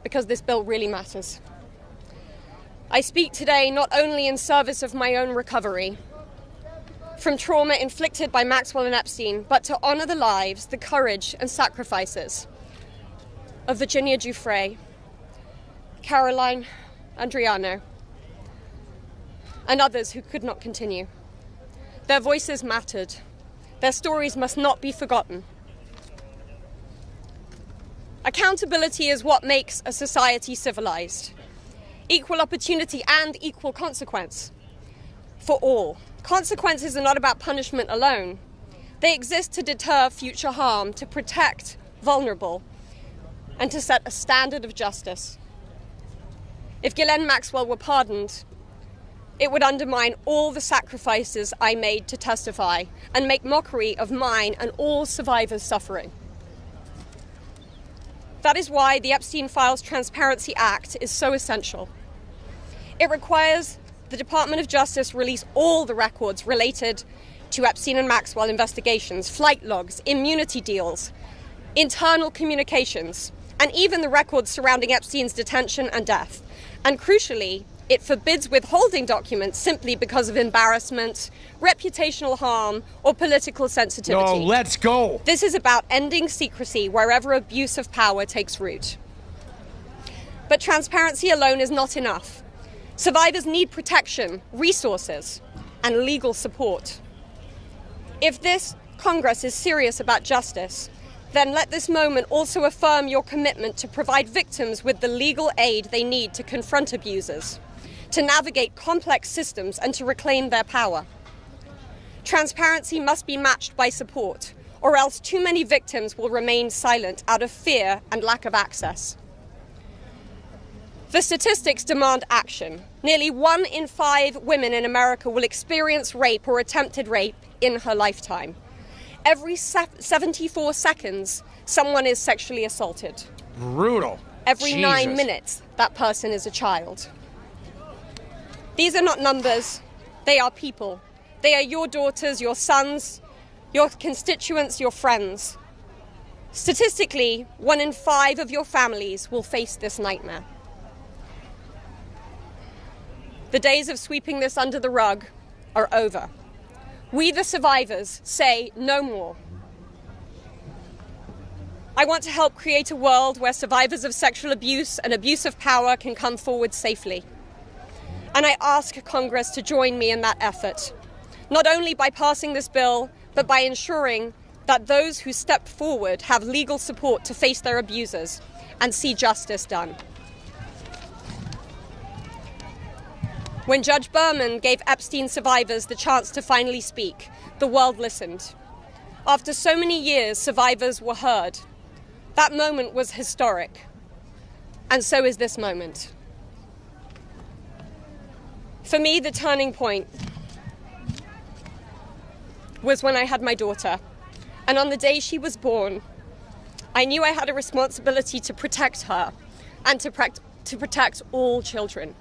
because this bill really matters. I speak today not only in service of my own recovery from trauma inflicted by Maxwell and Epstein, but to honor the lives, the courage and sacrifices of Virginia Giuffre, Caroline Andriano, and others who could not continue. Their voices mattered. Their stories must not be forgotten. Accountability is what makes a society civilized. Equal opportunity and equal consequence for all. Consequences are not about punishment alone. They exist to deter future harm, to protect vulnerable, and to set a standard of justice. If Ghislaine Maxwell were pardoned, it would undermine all the sacrifices I made to testify and make mockery of mine and all survivors' suffering. That is why the Epstein Files Transparency Act is so essential. It requires the Department of Justice release all the records related to Epstein and Maxwell investigations, flight logs, immunity deals, internal communications, and even the records surrounding Epstein's detention and death. And crucially, it forbids withholding documents simply because of embarrassment, reputational harm, or political sensitivity. No, let's go. This is about ending secrecy wherever abuse of power takes root. But transparency alone is not enough. Survivors need protection, resources, and legal support. If this Congress is serious about justice, then let this moment also affirm your commitment to provide victims with the legal aid they need to confront abusers, to navigate complex systems, and to reclaim their power. Transparency must be matched by support, or else too many victims will remain silent out of fear and lack of access. The statistics demand action. Nearly 1 in 5 women in America will experience rape or attempted rape in her lifetime. Every 74 seconds, someone is sexually assaulted. Brutal. Every Jesus. 9 minutes, that person is a child. These are not numbers, they are people. They are your daughters, your sons, your constituents, your friends. Statistically, 1 in 5 of your families will face this nightmare. The days of sweeping this under the rug are over. We, the survivors, say no more. I want to help create a world where survivors of sexual abuse and abuse of power can come forward safely. And I ask Congress to join me in that effort, not only by passing this bill, but by ensuring that those who step forward have legal support to face their abusers and see justice done. When Judge Berman gave Epstein survivors the chance to finally speak, the world listened. After so many years, survivors were heard. That moment was historic, and so is this moment. For me, the turning point was when I had my daughter. And on the day she was born, I knew I had a responsibility to protect her and to protect all children.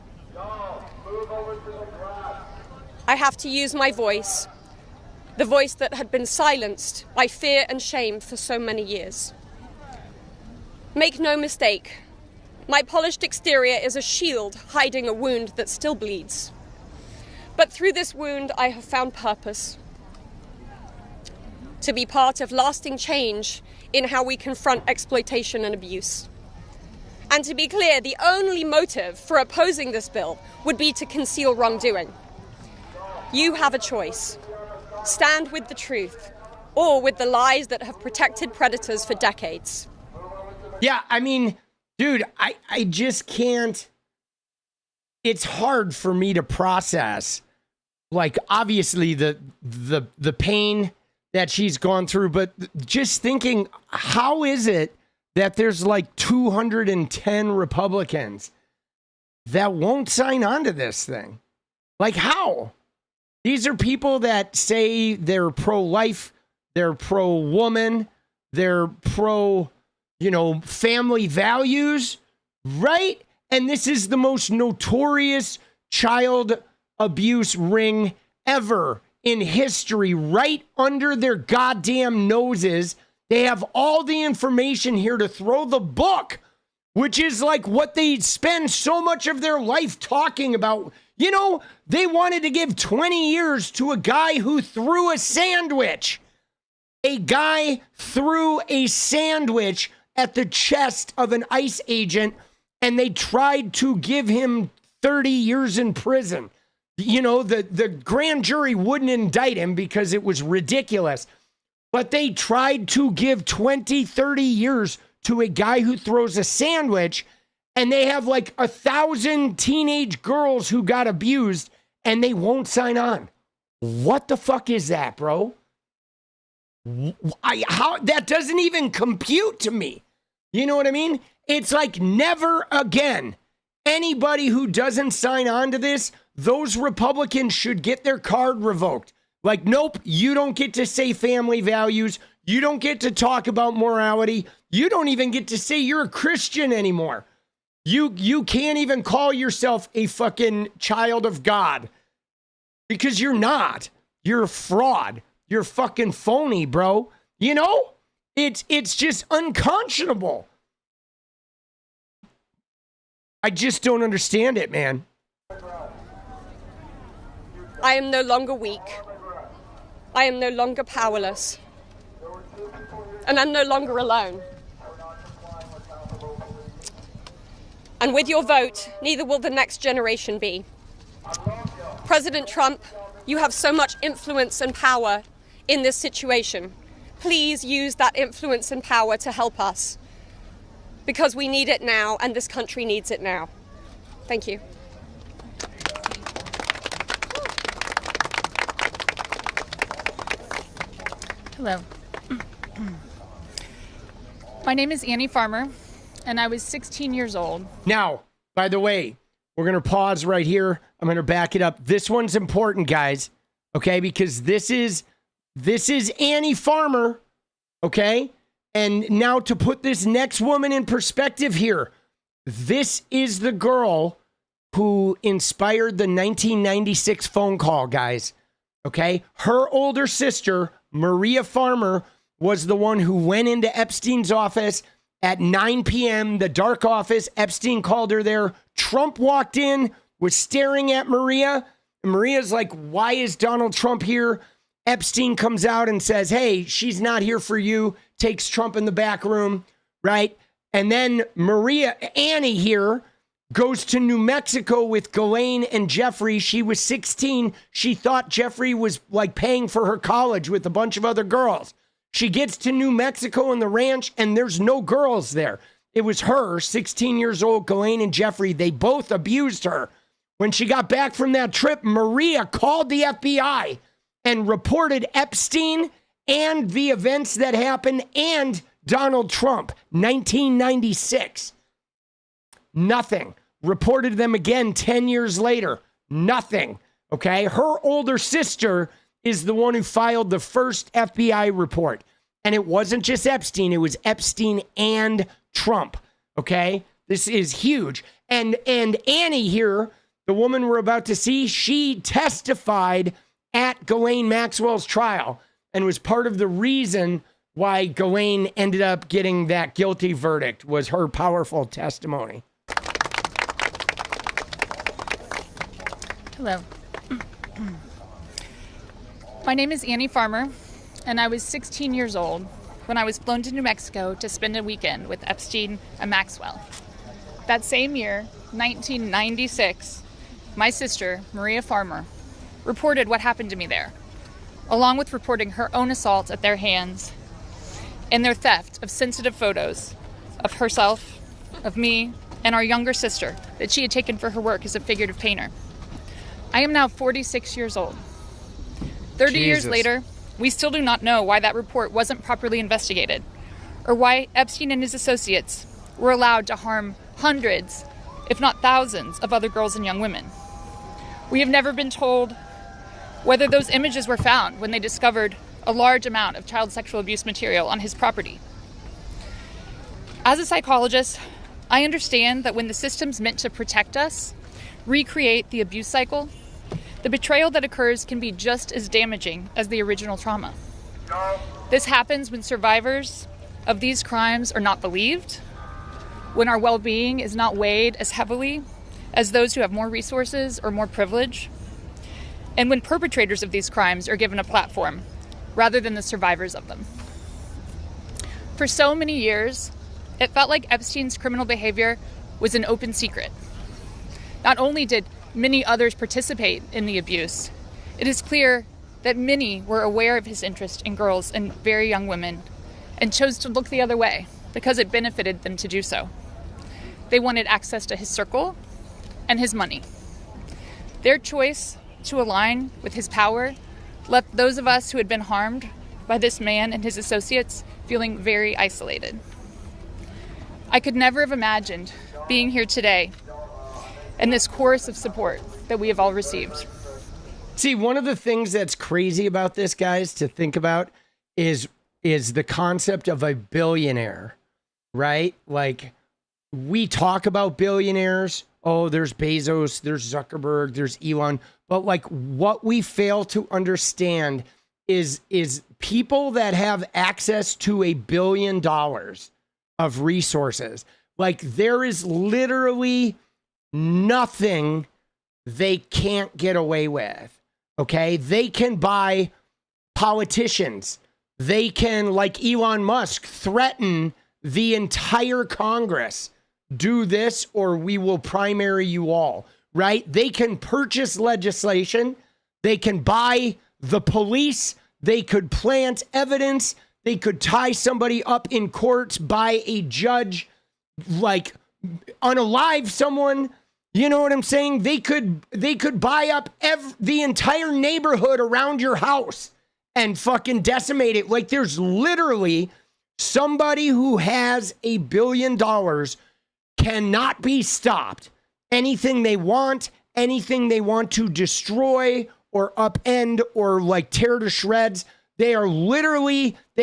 I have to use my voice, the voice that had been silenced by fear and shame for so many years. Make no mistake, my polished exterior is a shield hiding a wound that still bleeds. But through this wound, I have found purpose. To be part of lasting change in how we confront exploitation and abuse. And to be clear, the only motive for opposing this bill would be to conceal wrongdoing. You have a choice. Stand with the truth, or with the lies that have protected predators for decades. Yeah, I mean, dude, I just can't. It's hard for me to process, like, obviously the pain that she's gone through, but just thinking, how is it that there's like 210 Republicans that won't sign on to this thing? Like, how? These are people that say they're pro-life, they're pro-woman, they're pro, family values, right? And this is the most notorious child abuse ring ever in history, right under their goddamn noses. They have all the information here to throw the book, which is like what they spend so much of their life talking about. They wanted to give 20 years to a guy who threw a sandwich. A guy threw a sandwich at the chest of an ICE agent, and they tried to give him 30 years in prison. The grand jury wouldn't indict him because it was ridiculous. But they tried to give 20, 30 years to a guy who throws a sandwich, and they have like 1,000 teenage girls who got abused, and they won't sign on. What the fuck is that, bro? How that doesn't even compute to me. You know what I mean? It's like never again. Anybody who doesn't sign on to this, those Republicans should get their card revoked. Like, nope, you don't get to say family values. You don't get to talk about morality. You don't even get to say you're a Christian anymore. You can't even call yourself a fucking child of God because you're not. You're a fraud. You're fucking phony, bro. It's just unconscionable. I just don't understand it, man. I am no longer weak. I am no longer powerless. And I'm no longer alone. And with your vote, neither will the next generation be. President Trump, you have so much influence and power in this situation. Please use that influence and power to help us. Because we need it now, and this country needs it now. Thank you. Hello. My name is Annie Farmer, and I was 16 years old. Now, by the way, we're going to pause right here. I'm going to back it up. This one's important, guys, okay? Because this is Annie Farmer, okay? And now to put this next woman in perspective here, this is the girl who inspired the 1996 phone call, guys, okay? Her older sister, Maria Farmer, was the one who went into Epstein's office at 9 p.m., the dark office. Epstein called her there. Trump walked in, was staring at Maria. And Maria's like, why is Donald Trump here? Epstein comes out and says, hey, she's not here for you. Takes Trump in the back room, right? And then Annie here, goes to New Mexico with Ghislaine and Jeffrey. She was 16. She thought Jeffrey was like paying for her college with a bunch of other girls. She gets to New Mexico and the ranch, and there's no girls there. It was her, 16 years old, Ghislaine and Jeffrey. They both abused her. When she got back from that trip, Maria called the FBI and reported Epstein and the events that happened and Donald Trump, 1996. Nothing. Reported them again 10 years later. Nothing. Okay. Her older sister is the one who filed the first FBI report. And it wasn't just Epstein. It was Epstein and Trump. Okay. This is huge. And Annie here, the woman we're about to see, she testified at Ghislaine Maxwell's trial and was part of the reason why Ghislaine ended up getting that guilty verdict, was her powerful testimony. Hello. My name is Annie Farmer, and I was 16 years old when I was flown to New Mexico to spend a weekend with Epstein and Maxwell. That same year, 1996, my sister, Maria Farmer, reported what happened to me there, along with reporting her own assault at their hands and their theft of sensitive photos of herself, of me, and our younger sister that she had taken for her work as a figurative painter. I am now 46 years old. 30 years later, we still do not know why that report wasn't properly investigated, or why Epstein and his associates were allowed to harm hundreds, if not thousands, of other girls and young women. We have never been told whether those images were found when they discovered a large amount of child sexual abuse material on his property. As a psychologist, I understand that when the system's meant to protect us, recreate the abuse cycle, the betrayal that occurs can be just as damaging as the original trauma. This happens when survivors of these crimes are not believed, when our well-being is not weighed as heavily as those who have more resources or more privilege, and when perpetrators of these crimes are given a platform rather than the survivors of them. For so many years, it felt like Epstein's criminal behavior was an open secret. Not only did many others participate in the abuse, it is clear that many were aware of his interest in girls and very young women and chose to look the other way because it benefited them to do so. They wanted access to his circle and his money. Their choice to align with his power left those of us who had been harmed by this man and his associates feeling very isolated. I could never have imagined being here today and this chorus of support that we have all received. See, one of the things that's crazy about this, guys, to think about is the concept of a billionaire, right? Like, we talk about billionaires. Oh, there's Bezos, there's Zuckerberg, there's Elon. But like, what we fail to understand is people that have access to $1 billion of resources. Like, there is literally nothing they can't get away with. Okay. They can buy politicians. They can, like Elon Musk, threaten the entire Congress. Do this or we will primary you all, right? They can purchase legislation. They can buy the police. They could plant evidence. They could tie somebody up in courts by a judge, like unalive someone. You know what I'm saying? They could buy up the entire neighborhood around your house and fucking decimate it. Like, there's literally somebody who has $1 billion cannot be stopped. Anything they want to destroy or upend or like tear to shreds, they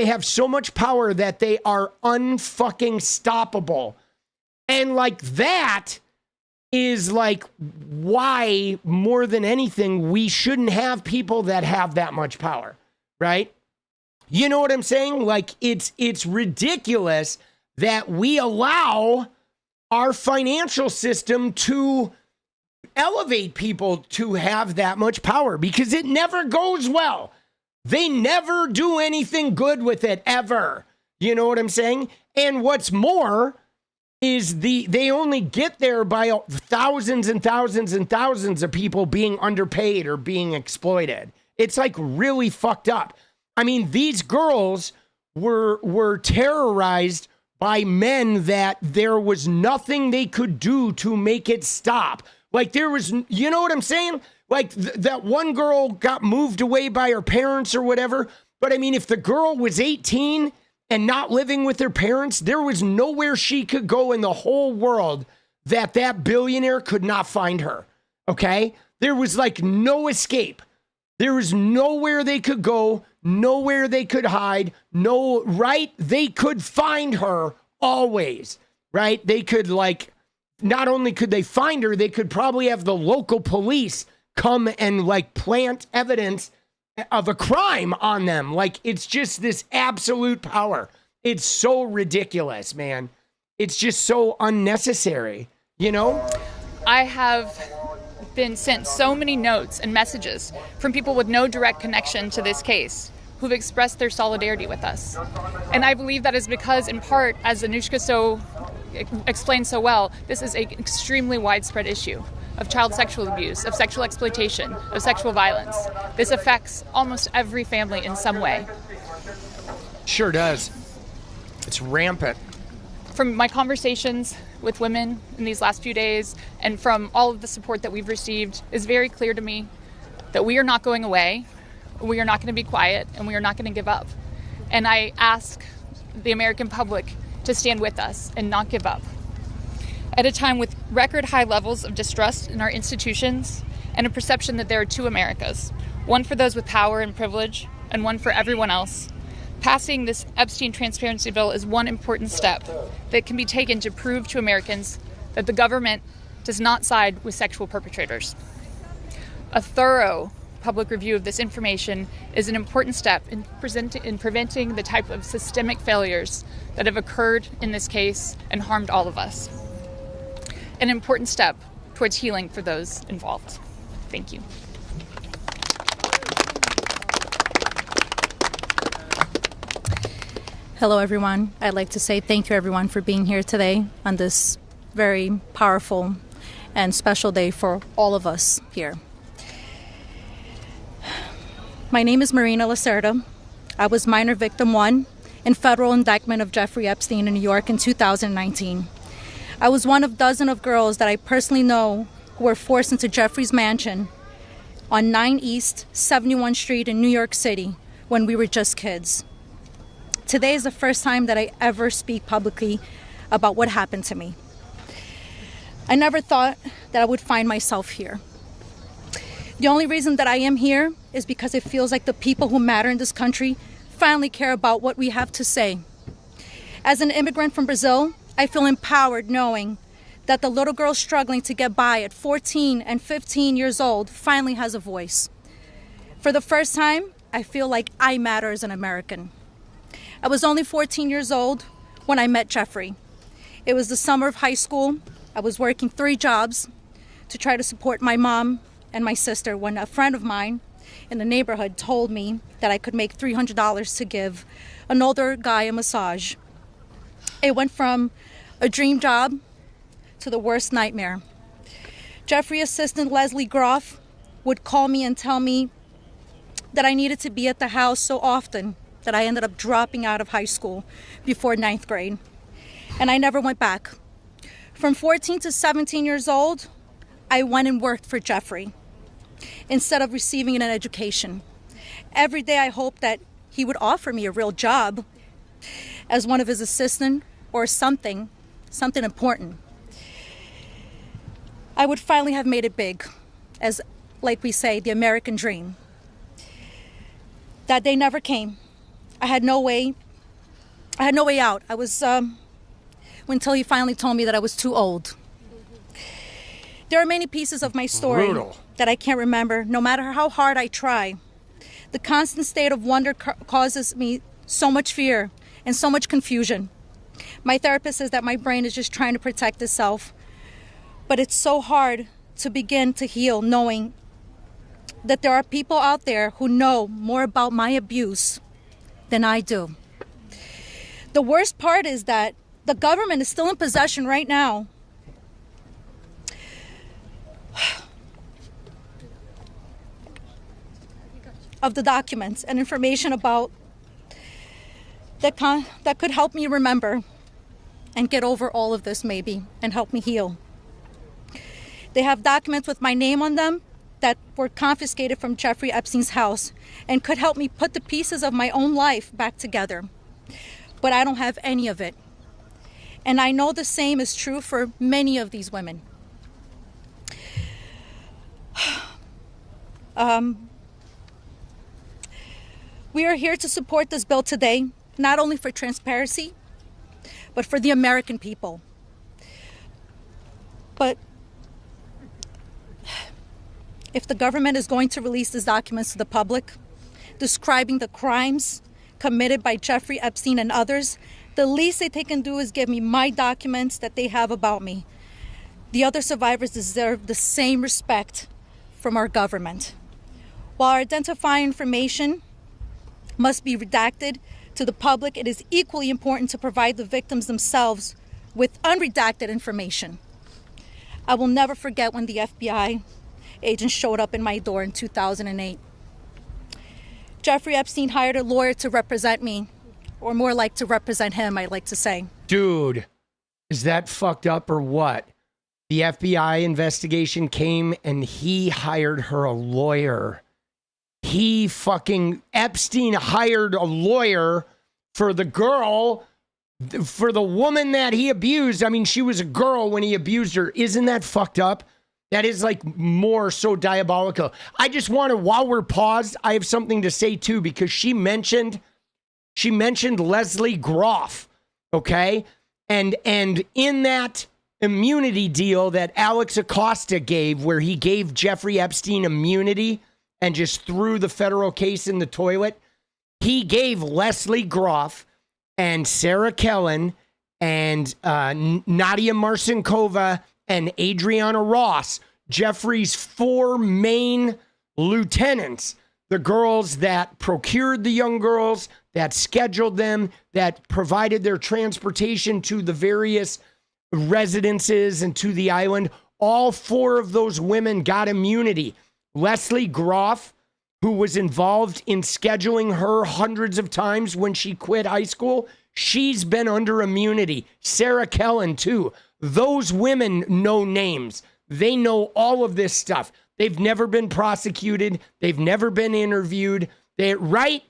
have so much power that they are unfucking stoppable. And like, that is like why, more than anything, we shouldn't have people that have that much power, right? You know what I'm saying? Like, it's ridiculous that we allow our financial system to elevate people to have that much power, because it never goes well. They never do anything good with it, ever. You know what I'm saying? And what's more is they only get there by thousands and thousands and thousands of people being underpaid or being exploited. It's like really fucked up. I mean, these girls were terrorized by men that there was nothing they could do to make it stop. Like, there was, you know what I'm saying? Like, that one girl got moved away by her parents or whatever. But I mean, if the girl was 18 and not living with her parents, there was nowhere she could go in the whole world that billionaire could not find her. Okay? There was like no escape. There was nowhere they could go, nowhere they could hide, right? They could find her always, right? They could, like, not only could they find her, they could probably have the local police come and like plant evidence of a crime on them. Like, it's just this absolute power. It's so ridiculous, man. It's just so unnecessary, you know? I have been sent so many notes and messages from people with no direct connection to this case who've expressed their solidarity with us. And I believe that is because, in part, as 𝗙liche explained so well, this is an extremely widespread issue of child sexual abuse, of sexual exploitation, of sexual violence. This affects almost every family in some way. Sure does. It's rampant. From my conversations with women in these last few days and from all of the support that we've received, it's very clear to me that we are not going away, we are not going to be quiet, and we are not going to give up. And I ask the American public to stand with us and not give up. At a time with record high levels of distrust in our institutions and a perception that there are two Americas, one for those with power and privilege and one for everyone else, passing this Epstein transparency bill is one important step that can be taken to prove to Americans that the government does not side with sexual perpetrators. A thorough public review of this information is an important step in preventing the type of systemic failures that have occurred in this case and harmed all of us. An important step towards healing for those involved. Thank you. Hello, everyone. I'd like to say thank you, everyone, for being here today on this very powerful and special day for all of us here. My name is Marina Lacerda. I was minor victim 1 in federal indictment of Jeffrey Epstein in New York in 2019. I was one of dozens of girls that I personally know who were forced into Jeffrey's mansion on 9 East 71 Street in New York City when we were just kids. Today is the first time that I ever speak publicly about what happened to me. I never thought that I would find myself here. The only reason that I am here is because it feels like the people who matter in this country finally care about what we have to say. As an immigrant from Brazil, I feel empowered knowing that the little girl struggling to get by at 14 and 15 years old finally has a voice. For the first time, I feel like I matter as an American. I was only 14 years old when I met Jeffrey. It was the summer of high school. I was working 3 jobs to try to support my mom and my sister when a friend of mine in the neighborhood told me that I could make $300 to give an older guy a massage. It went from a dream job to the worst nightmare. Jeffrey assistant Leslie Groff would call me and tell me that I needed to be at the house so often that I ended up dropping out of high school before 9th grade. And I never went back. From 14 to 17 years old, I went and worked for Jeffrey instead of receiving an education. Every day I hoped that he would offer me a real job as one of his assistants or something important. I would finally have made it big, as, like we say, the American dream. That day never came. I had no way out. I was, until he finally told me that I was too old. There are many pieces of my story that I can't remember, no matter how hard I try. The constant state of wonder causes me so much fear and so much confusion. My therapist says that my brain is just trying to protect itself, but it's so hard to begin to heal knowing that there are people out there who know more about my abuse than I do. The worst part is that the government is still in possession right now of the documents and information about that could help me remember and get over all of this maybe and help me heal. They have documents with my name on them that were confiscated from Jeffrey Epstein's house and could help me put the pieces of my own life back together. But I don't have any of it. And I know the same is true for many of these women. We are here to support this bill today, not only for transparency, but for the American people. But if the government is going to release these documents to the public, describing the crimes committed by Jeffrey Epstein and others, the least that they can do is give me my documents that they have about me. The other survivors deserve the same respect from our government. While our identifying information must be redacted to the public, it is equally important to provide the victims themselves with unredacted information. I will never forget when the FBI agent showed up in my door in 2008. Jeffrey Epstein hired a lawyer to represent me, or more like to represent him, I like to say. Dude, is that fucked up or what? The FBI investigation came and he hired her a lawyer. Epstein hired a lawyer for the girl, for the woman that he abused. I mean, she was a girl when he abused her. Isn't that fucked up? That is like more so diabolical. I just want to, while we're paused, I have something to say too, because she mentioned Leslie Groff, okay? And in that immunity deal that Alex Acosta gave, where he gave Jeffrey Epstein immunity and just threw the federal case in the toilet, he gave Leslie Groff and Sarah Kellen and Nadia Marcinkova and Adriana Ross, Jeffrey's 4 main lieutenants, the girls that procured the young girls, that scheduled them, that provided their transportation to the various residences and to the island. All 4 of those women got immunity. Leslie Groff, who was involved in scheduling her hundreds of times when she quit high school, she's been under immunity. Sarah Kellen, too. Those women know names. They know all of this stuff. They've never been prosecuted. They've never been interviewed. Right?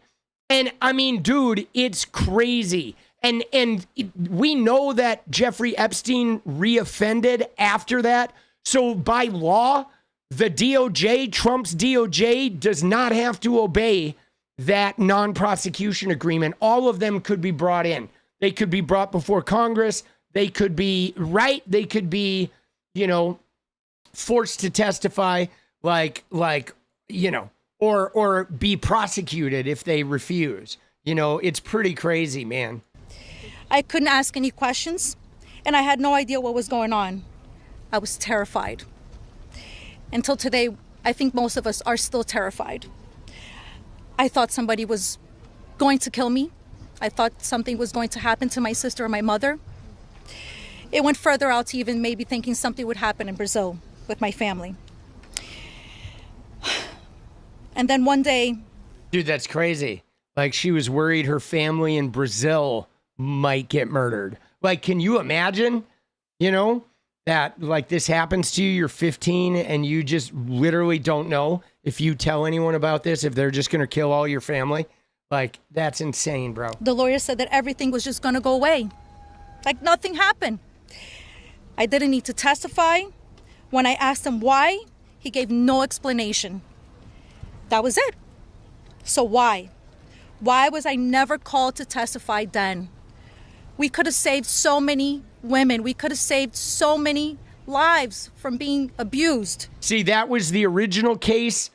And I mean, dude, it's crazy. And we know that Jeffrey Epstein reoffended after that. So by law, the DOJ, Trump's DOJ, does not have to obey that non-prosecution agreement. All of them could be brought in. They could be brought before Congress. They could be, right? They could be, forced to testify or be prosecuted if they refuse. It's pretty crazy, man. I couldn't ask any questions, and I had no idea what was going on. I was terrified. Until today, I think most of us are still terrified. I thought somebody was going to kill me. I thought something was going to happen to my sister or my mother. It went further out to even maybe thinking something would happen in Brazil with my family. And then one day... Dude, that's crazy. Like, she was worried her family in Brazil might get murdered. Like, can you imagine, that like this happens to you, you're 15 and you just literally don't know if you tell anyone about this, if they're just going to kill all your family? Like, that's insane, bro. The lawyer said that everything was just going to go away. Like nothing happened. I didn't need to testify. When I asked him why, he gave no explanation. That was it. So why? Why was I never called to testify then? We could have saved so many women. We could have saved so many lives from being abused. See, that was the original case.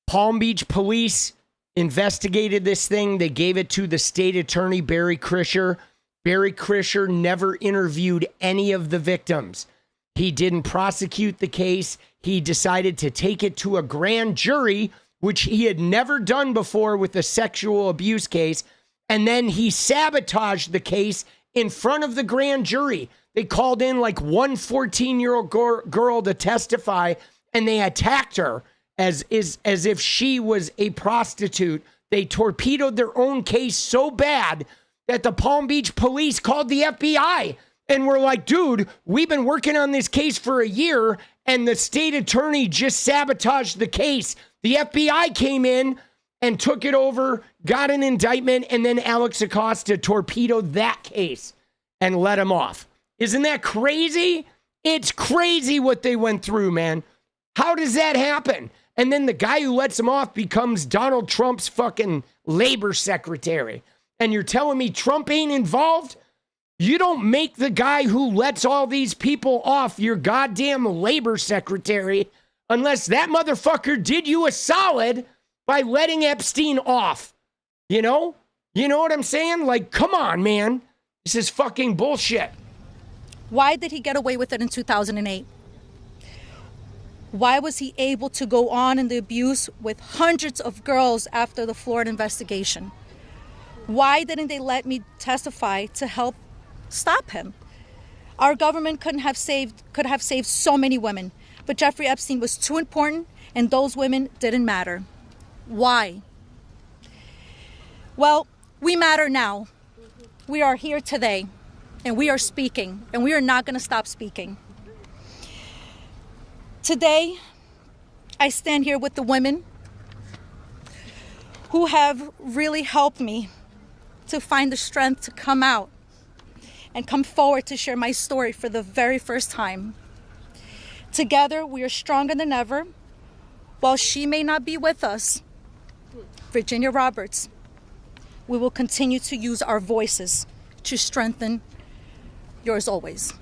Palm Beach police investigated this thing. They gave it to the state attorney, 𝗙𝗟𝗏. 𝗙𝗏 never interviewed any of the victims. He didn't prosecute the case. He decided to take it to a grand jury, which he had never done before with a sexual abuse case. And then he sabotaged the case in front of the grand jury. They called in like one 14-year-old girl to testify, and they attacked her as if she was a prostitute. They torpedoed their own case so bad that the Palm Beach police called the FBI and were like, dude, we've been working on this case for a year, and the state attorney just sabotaged the case. The FBI came in and took it over, got an indictment, and then Alex Acosta torpedoed that case and let him off. Isn't that crazy? It's crazy what they went through, man. How does that happen? And then the guy who lets him off becomes Donald Trump's fucking labor secretary. And you're telling me Trump ain't involved? You don't make the guy who lets all these people off your goddamn labor secretary unless that motherfucker did you a solid by letting Epstein off. You know? You know what I'm saying? Like, come on, man. This is fucking bullshit. Why did he get away with it in 2008? Why was he able to go on in the abuse with hundreds of girls after the Florida investigation? Why didn't they let me testify to help stop him? Our government could have saved so many women, but Jeffrey Epstein was too important and those women didn't matter. Why? Well, we matter now. We are here today and we are speaking, and we are not going to stop speaking. Today, I stand here with the women who have really helped me to find the strength to come out and come forward to share my story for the very first time. Together, we are stronger than ever. While she may not be with us, Virginia Roberts, we will continue to use our voices to strengthen yours always.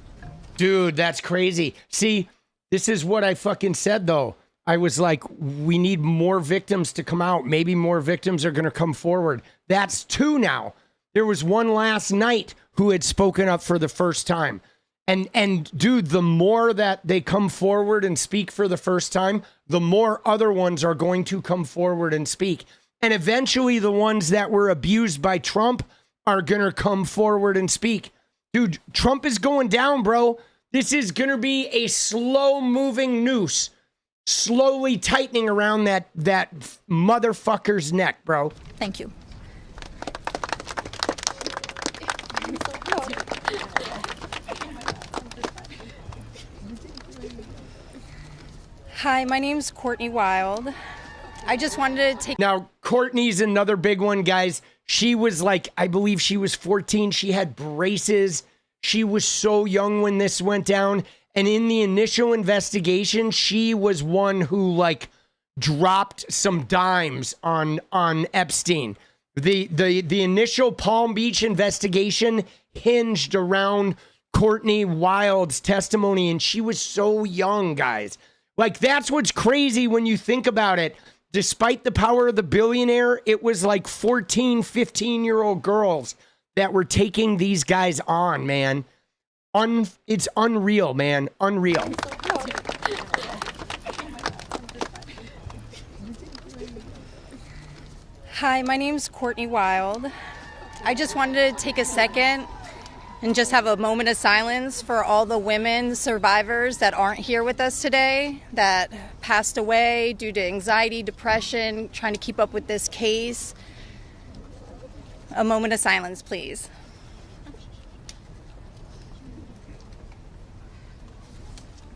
Dude, that's crazy. See, this is what I fucking said, though. I was like, we need more victims to come out. Maybe more victims are going to come forward. That's 2 now. There was one last night who had spoken up for the first time. And dude, the more that they come forward and speak for the first time, the more other ones are going to come forward and speak. And eventually the ones that were abused by Trump are going to come forward and speak. Dude, Trump is going down, bro. This is going to be a slow-moving noose, slowly tightening around that motherfucker's neck, bro. Thank you. Hi, my name's 𝗙𝗎𝗄𝗏. I just wanted to take... Now, Courtney's another big one, guys. She was like, I believe she was 14. She had braces. She was so young when this went down. And in the initial investigation, she was one who like dropped some dimes on Epstein. The initial Palm Beach investigation hinged around Courtney Wild's testimony, and she was so young, guys. Like, that's what's crazy when you think about it. Despite the power of the billionaire, it was like 14, 15-year-old girls that were taking these guys on, man. It's unreal, man. Unreal. Hi, my name's 𝗙𝗎𝗄𝗏. I just wanted to take a second and just have a moment of silence for all the women survivors that aren't here with us today, that passed away due to anxiety, depression, trying to keep up with this case. A moment of silence, please.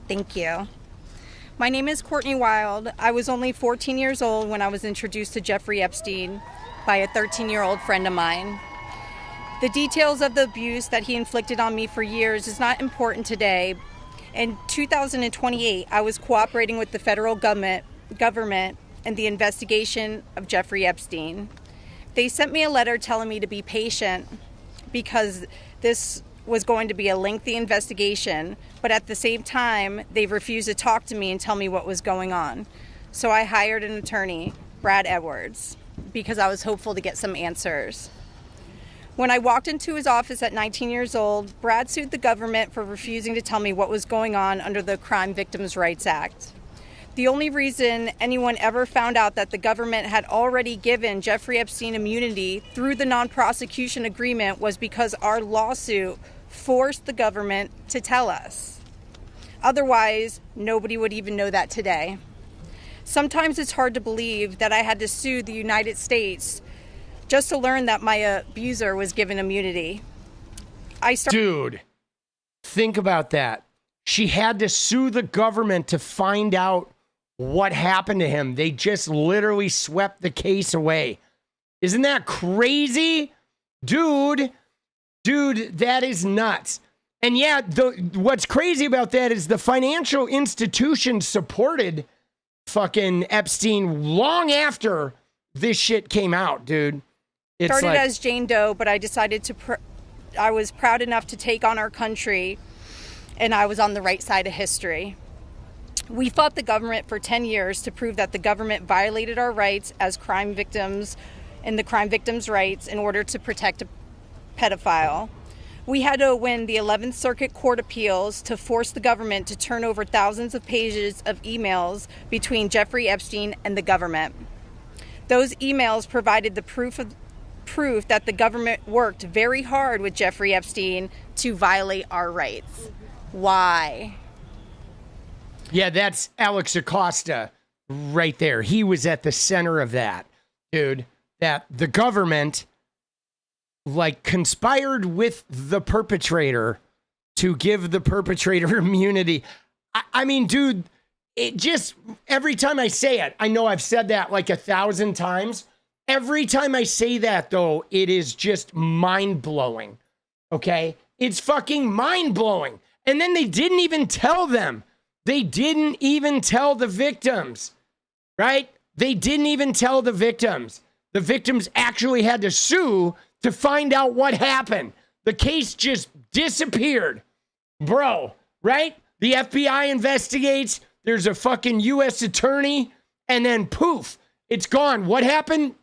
Thank you. My name is 𝗙𝗎𝗄𝗏. I was only 14 years old when I was introduced to Jeffrey Epstein by a 13-year-old friend of mine. The details of the abuse that he inflicted on me for years is not important today. In 2028, I was cooperating with the federal government in the investigation of Jeffrey Epstein. They sent me a letter telling me to be patient because this was going to be a lengthy investigation, but at the same time, they refused to talk to me and tell me what was going on. So I hired an attorney, Brad Edwards. because I was hopeful to get some answers. When I walked into his office at 19 years old, Brad sued the government for refusing to tell me what was going on under the Crime Victims' Rights Act. The only reason anyone ever found out that the government had already given Jeffrey Epstein immunity through the non-prosecution agreement was because our lawsuit forced the government to tell us. Otherwise, nobody would even know that today. Sometimes it's hard to believe that I had to sue the United States just to learn that my abuser was given immunity. Dude, think about that. She had to sue the government to find out what happened to him. They just literally swept the case away. Isn't that crazy? Dude, that is nuts. And yeah, what's crazy about that is the financial institutions supported fucking Epstein long after this shit came out, dude. It started as Jane Doe, but I decided I was proud enough to take on our country, and I was on the right side of history. We fought the government for 10 years to prove that the government violated our rights as crime victims and the crime victims' rights in order to protect a pedophile. We had to win the 11th Circuit Court Appeals to force the government to turn over thousands of pages of emails between Jeffrey Epstein and the government. Those emails provided the proof that the government worked very hard with Jeffrey Epstein to violate our rights. Why? Yeah, that's Alex Acosta right there. He was at the center of that, dude. That the government conspired with the perpetrator to give the perpetrator immunity. I mean, dude, it just, every time I say it, I know I've said that 1,000 times. Every time I say that, though, it is just mind-blowing, okay? It's fucking mind-blowing. And then they didn't even tell them. They didn't even tell the victims, right? They didn't even tell the victims. The victims actually had to sue to find out what happened. The case just disappeared. Bro, right? The FBI investigates. There's a fucking U.S. attorney. And then poof, it's gone. What happened?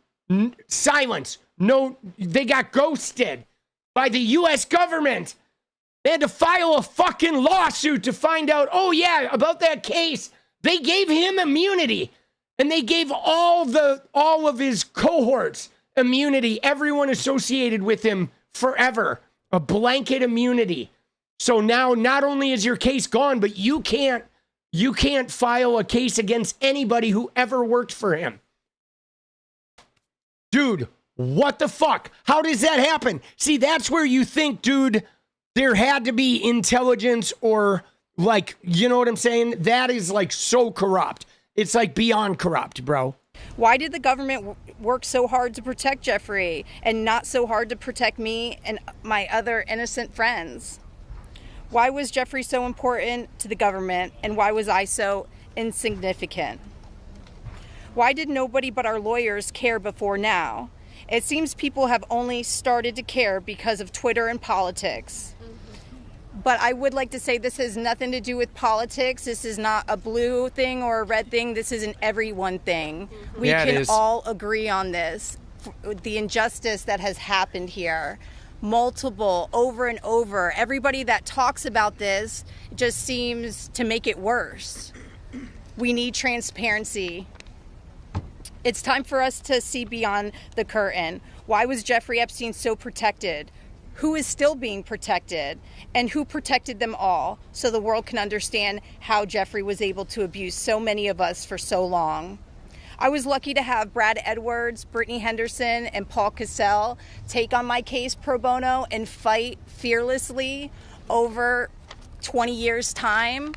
Silence. No, they got ghosted by the U.S. government. They had to file a fucking lawsuit to find out, oh yeah, about that case. They gave him immunity. And they gave all of his cohorts immunity, everyone associated with him forever. A blanket immunity. So now not only is your case gone, but you can't file a case against anybody who ever worked for him. Dude, what the fuck? How does that happen? See, that's where you think, dude, there had to be intelligence or you know what I'm saying? That is so corrupt. It's beyond corrupt, bro. Why did the government work so hard to protect Jeffrey and not so hard to protect me and my other innocent friends? Why was Jeffrey so important to the government and why was I so insignificant? Why did nobody but our lawyers care before now? It seems people have only started to care because of Twitter and politics. But I would like to say this has nothing to do with politics. This is not a blue thing or a red thing. This is an everyone thing. We can all agree on this. The injustice that has happened here. Multiple, over and over. Everybody that talks about this just seems to make it worse. We need transparency. It's time for us to see beyond the curtain. Why was Jeffrey Epstein so protected? Who is still being protected? And who protected them all? So the world can understand how Jeffrey was able to abuse so many of us for so long. I was lucky to have Brad Edwards, Brittany Henderson, and 𝗙𝗪 take on my case pro bono and fight fearlessly over 20 years' time.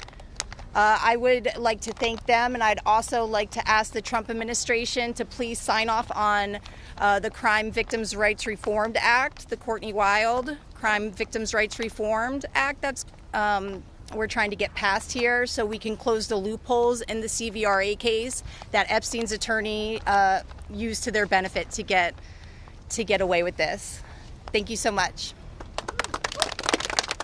I would like to thank them, and I'd also like to ask the Trump administration to please sign off on the Crime Victims' Rights Reformed Act, the Courtney Wild Crime Victims' Rights Reformed Act that's we're trying to get passed here so we can close the loopholes in the 𝗙CVRA case that Epstein's attorney used to their benefit to get away with this. Thank you so much.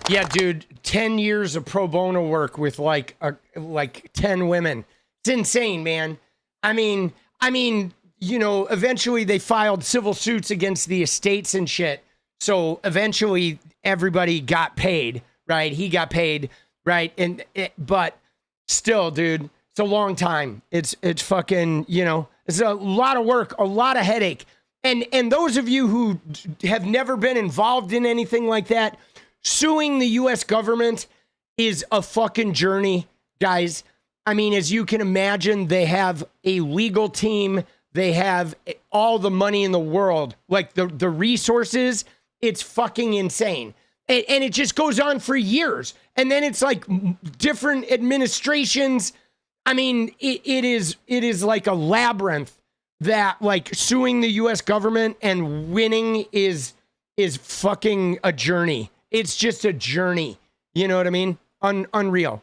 Yeah, dude, 10 years of pro bono work with 10 women. It's insane, man. I mean, you know, eventually they filed civil suits against the estates and shit. So eventually everybody got paid, right? He got paid, right? But still, dude, it's a long time. It's fucking, you know, it's a lot of work, a lot of headache. And those of you who have never been involved in anything like that, suing the U.S. government is a fucking journey, guys. I mean, as you can imagine, they have a legal team. They have all the money in the world, like the resources. It's fucking insane. And it just goes on for years. And then it's like different administrations. I mean, it is like a labyrinth that, like, suing the U.S. government and winning is fucking a journey. It's just a journey. You know what I mean? Unreal.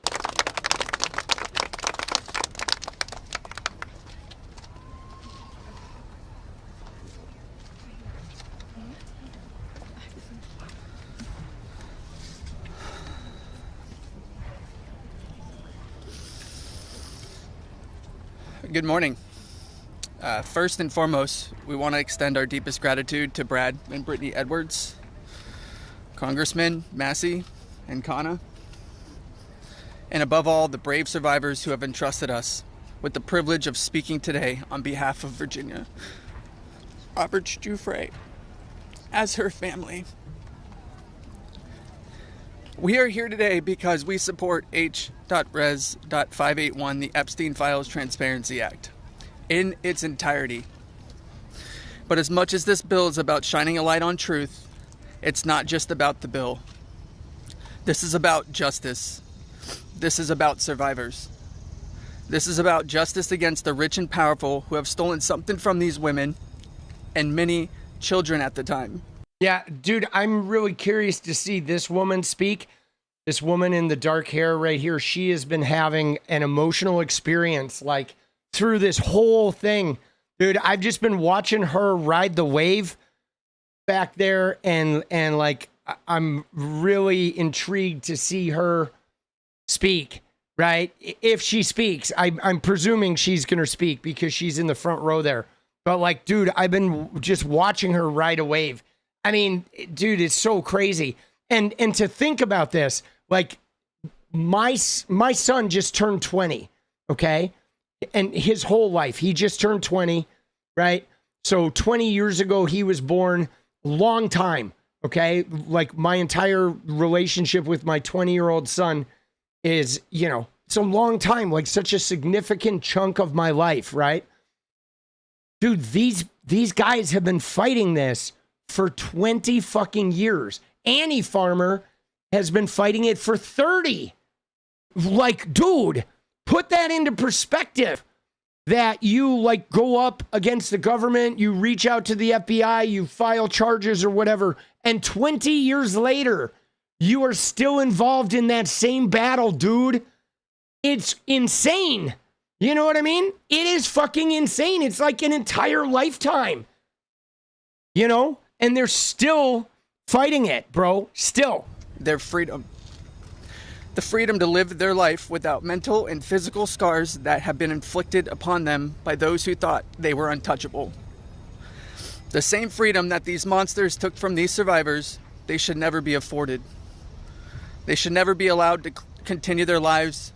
Good morning. First and foremost, we want to extend our deepest gratitude to Brad and Brittany Edwards, Congressman Mace and 𝗙ecie, and above all, the brave survivors who have entrusted us with the privilege of speaking today on behalf of Virginia Roberts Giuffre as her family. We are here today because we support H.Res.581, the Epstein Files Transparency Act, in its entirety. But as much as this bill is about shining a light on truth, it's not just about the bill. This is about justice. This is about survivors. This is about justice against the rich and powerful who have stolen something from these women and many children at the time. Yeah, dude, I'm really curious to see this woman speak. This woman in the dark hair right here, she has been having an emotional experience, like, through this whole thing. Dude, I've just been watching her ride the wave back there, and like, I'm really intrigued to see her speak, right? If she speaks, I'm presuming she's going to speak because she's in the front row there. But, like, dude, I've been just watching her ride a wave. I mean, dude, it's so crazy. And to think about this, like, my son just turned 20, okay? And his whole life, he just turned 20, right? So 20 years ago, he was born, long time, okay? Like, my entire relationship with my 20-year-old son is, you know, it's a long time, like such a significant chunk of my life, right? Dude, these guys have been fighting this for 20 fucking years. Annie Farmer has been fighting it for 30. Like, dude, put that into perspective. That you, like, go up against the government, you reach out to the FBI, you file charges or whatever, and 20 years later, you are still involved in that same battle, dude. It's insane. You know what I mean? It is fucking insane. It's like an entire lifetime. You know? And they're still fighting it, bro. Still. Their freedom. The freedom to live their life without mental and physical scars that have been inflicted upon them by those who thought they were untouchable. The same freedom that these monsters took from these survivors, they should never be afforded. They should never be allowed to continue their lives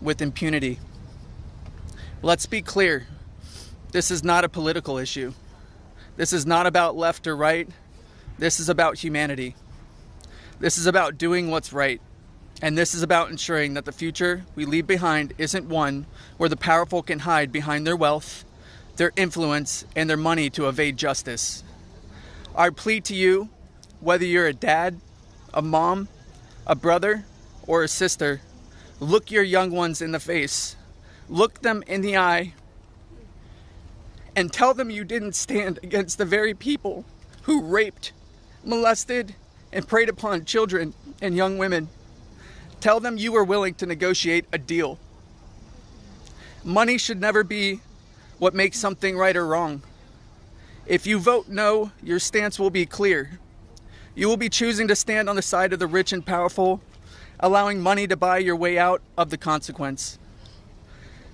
with impunity. Let's be clear. This is not a political issue. This is not about left or right. This is about humanity. This is about doing what's right. And this is about ensuring that the future we leave behind isn't one where the powerful can hide behind their wealth, their influence, and their money to evade justice. Our plea to you, whether you're a dad, a mom, a brother, or a sister, look your young ones in the face. Look them in the eye and tell them you didn't stand against the very people who raped, molested, and preyed upon children and young women. Tell them you were willing to negotiate a deal. Money should never be what makes something right or wrong. If you vote no, your stance will be clear. You will be choosing to stand on the side of the rich and powerful, allowing money to buy your way out of the consequence.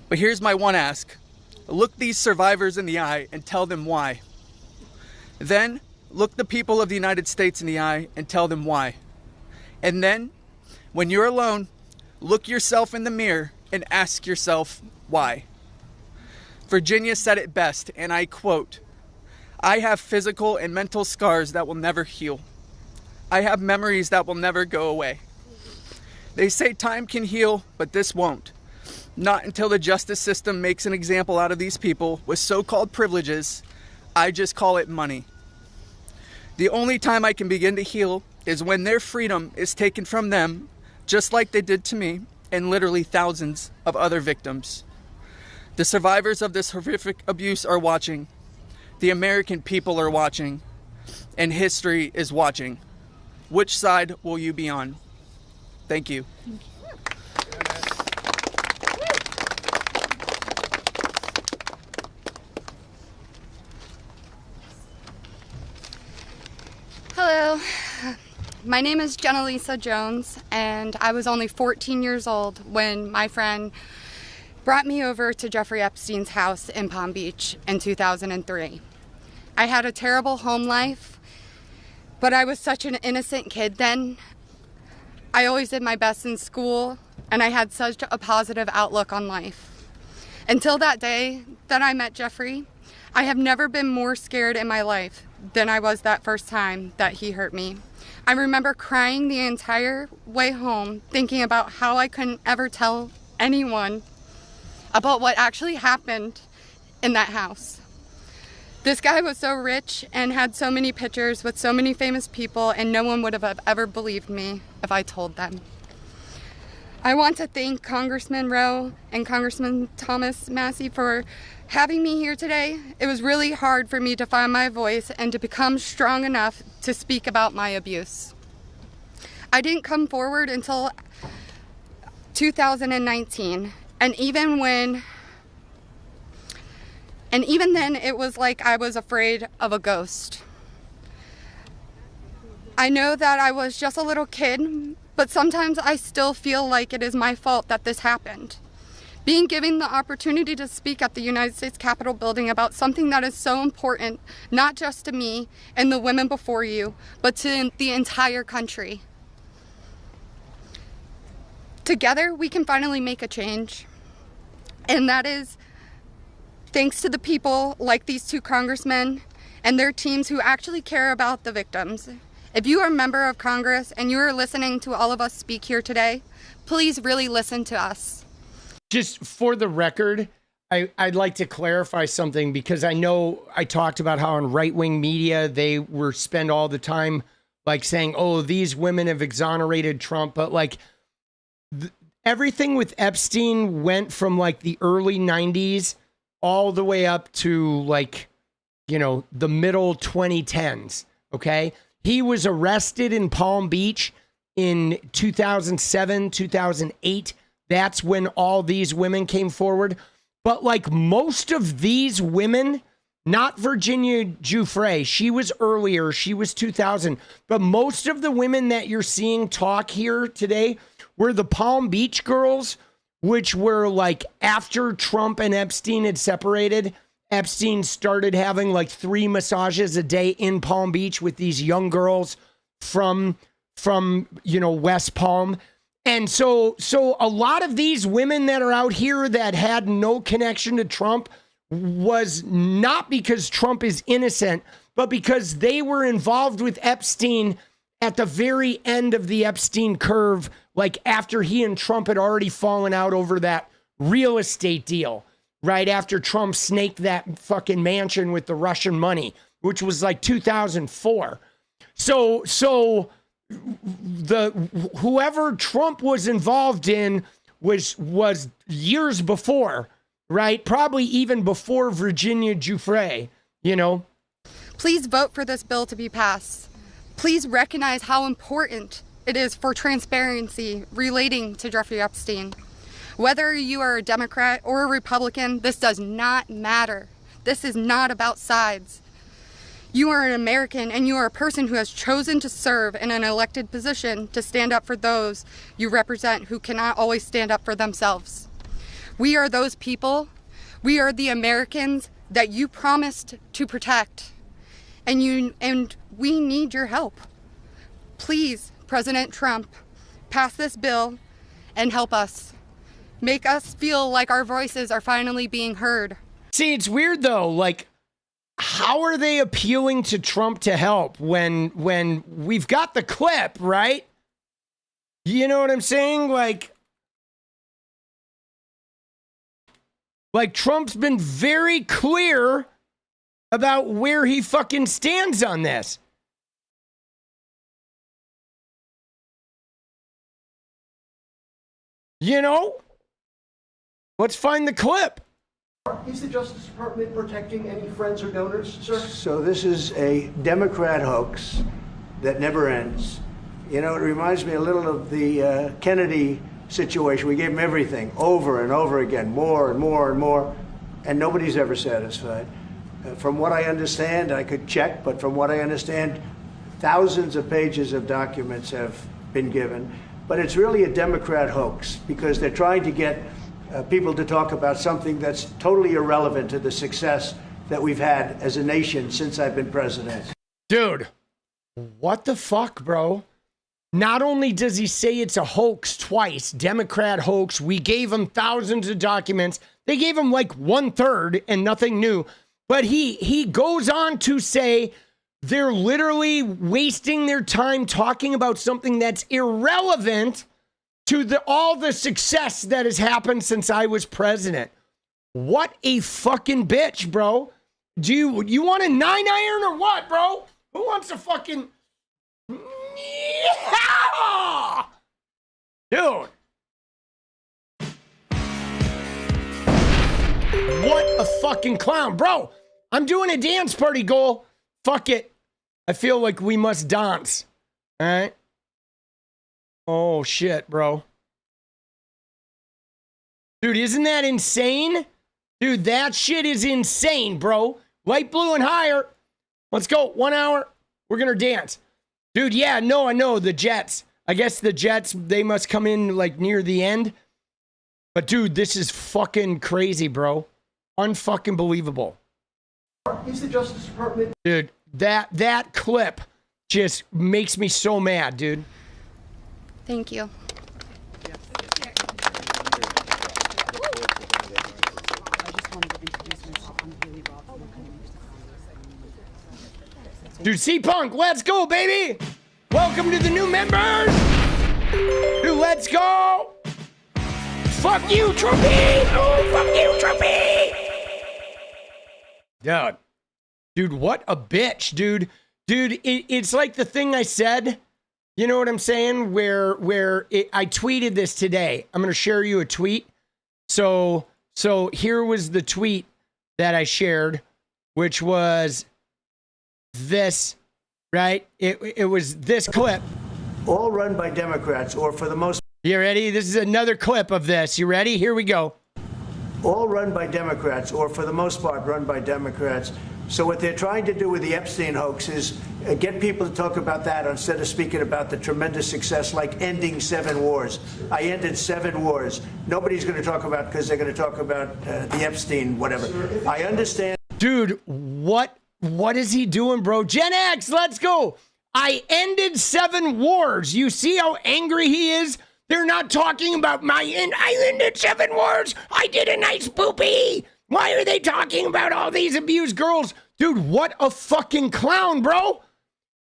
But here's my one ask. look these survivors in the eye and tell them why. Then, look the people of the United States in the eye and tell them why. And then, when you're alone, look yourself in the mirror and ask yourself why. Virginia said it best, and I quote, "I have physical and mental scars that will never heal. I have memories that will never go away. They say time can heal, but this won't. Not until the justice system makes an example out of these people with so-called privileges. I just call it money. The only time I can begin to heal is when their freedom is taken from them, just like they did to me and literally thousands of other victims. The survivors of this horrific abuse are watching. The American people are watching. And history is watching. Which side will you be on?" Thank you. Hello, my name is Jenna Jones, and I was only 14 years old when my friend brought me over to Jeffrey Epstein's house in Palm Beach in 2003. I had a terrible home life, but I was such an innocent kid then. I always did my best in school, and I had such a positive outlook on life. Until that day that I met Jeffrey, I have never been more scared in my life than I was that first time that he hurt me. I remember crying the entire way home, thinking about how I couldn't ever tell anyone about what actually happened in that house. This guy was so rich and had so many pictures with so many famous people, and no one would have ever believed me if I told them. I want to thank Congressman Rowe and Congressman Thomas Massey for having me here today. It was really hard for me to find my voice and to become strong enough to speak about my abuse. I didn't come forward until 2019, and even then it was like I was afraid of a ghost. I know that I was just a little kid, but sometimes I still feel like it is my fault that this happened. Being given the opportunity to speak at the United States Capitol building about something that is so important, not just to me and the women before you, but to the entire country. Together, we can finally make a change. And that is thanks to the people like these two congressmen and their teams who actually care about the victims. If you are a member of Congress and you are listening to all of us speak here today, please really listen to us. Just for the record, I'd like to clarify something, because I know I talked about how in right-wing media they were spend all the time like saying, oh, these women have exonerated Trump. But like everything with Epstein went from like the early 90s all the way up to like, you know, the middle 2010s. Okay. He was arrested in Palm Beach in 2007, 2008. That's when all these women came forward. But like most of these women, not Virginia Giuffre, she was earlier, she was 2000. But most of the women that you're seeing talk here today were the Palm Beach girls, which were like after Trump and Epstein had separated. Epstein started having like 3 massages a day in Palm Beach with these young girls from you know, West Palm. And so a lot of these women that are out here that had no connection to Trump was not because Trump is innocent, but because they were involved with Epstein at the very end of the Epstein curve, like after he and Trump had already fallen out over that real estate deal, right after Trump snaked that fucking mansion with the Russian money, which was like 2004. So the whoever Trump was involved in was years before, right? Probably even before Virginia Giuffre, you know. Please vote for this bill to be passed. Please recognize how important it is for transparency relating to Jeffrey Epstein. Whether you are a Democrat or a Republican, this does not matter. This is not about sides. You are an American, and you are a person who has chosen to serve in an elected position to stand up for those you represent who cannot always stand up for themselves. We are those people. We are the Americans that you promised to protect, and we need your help. Please, President Trump, pass this bill and help us. Make us feel like our voices are finally being heard. See, it's weird though. Like, how are they appealing to Trump to help when we've got the clip, right? You know what I'm saying? Like Trump's been very clear about where he fucking stands on this. You know? Let's find the clip. Is the Justice Department protecting any friends or donors, sir? So this is a Democrat hoax that never ends. You know, it reminds me a little of the Kennedy situation. We gave him everything over and over again, more and more and more, and nobody's ever satisfied. From what I understand, I could check, but from what I understand, thousands of pages of documents have been given. But it's really a Democrat hoax because they're trying to get people to talk about something that's totally irrelevant to the success that we've had as a nation since I've been president. Dude, what the fuck, bro? Not only does he say it's a hoax twice, Democrat hoax, we gave him thousands of documents. They gave him like 1/3 and nothing new. But he goes on to say they're literally wasting their time talking about something that's irrelevant to all the success that has happened since I was president. What a fucking bitch, bro. Do you want a 9-iron or what, bro? Who wants a fucking... Yeah! Dude. What a fucking clown. Bro, I'm doing a dance party goal. Fuck it. I feel like we must dance. All right? Oh, shit, bro. Dude, isn't that insane? Dude, that shit is insane, bro. Light blue and higher. Let's go. 1 hour. We're going to dance. Dude, yeah, no, I know. The Jets. I guess the Jets, they must come in like near the end. But, dude, this is fucking crazy, bro. Unfucking believable. Is the Justice Department... Dude, that clip just makes me so mad, dude. Thank you. Dude, 𝗙cie_𝗆𝗆, let's go, baby! Welcome to the new members! Dude, let's go! Fuck you, Trumpy! Oh, fuck you, Trumpy! Dude, what a bitch, dude. Dude, it's like the thing I said, you know what I'm saying? I tweeted this today. I'm going to share you a tweet. So here was the tweet that I shared, which was this, right? It was this clip. All run by Democrats, or for the most... You ready? This is another clip of this. You ready? Here we go. All run by Democrats, or for the most part run by Democrats. So what they're trying to do with the Epstein hoax is get people to talk about that instead of speaking about the tremendous success like ending 7 wars. I ended 7 wars. Nobody's going to talk about because they're going to talk about the Epstein, whatever. I understand. Dude, what is he doing, bro? Gen X, let's go. I ended 7 wars. You see how angry he is? They're not talking about I ended 7 wars. I did a nice poopy. Why are they talking about all these abused girls? Dude, what a fucking clown, bro.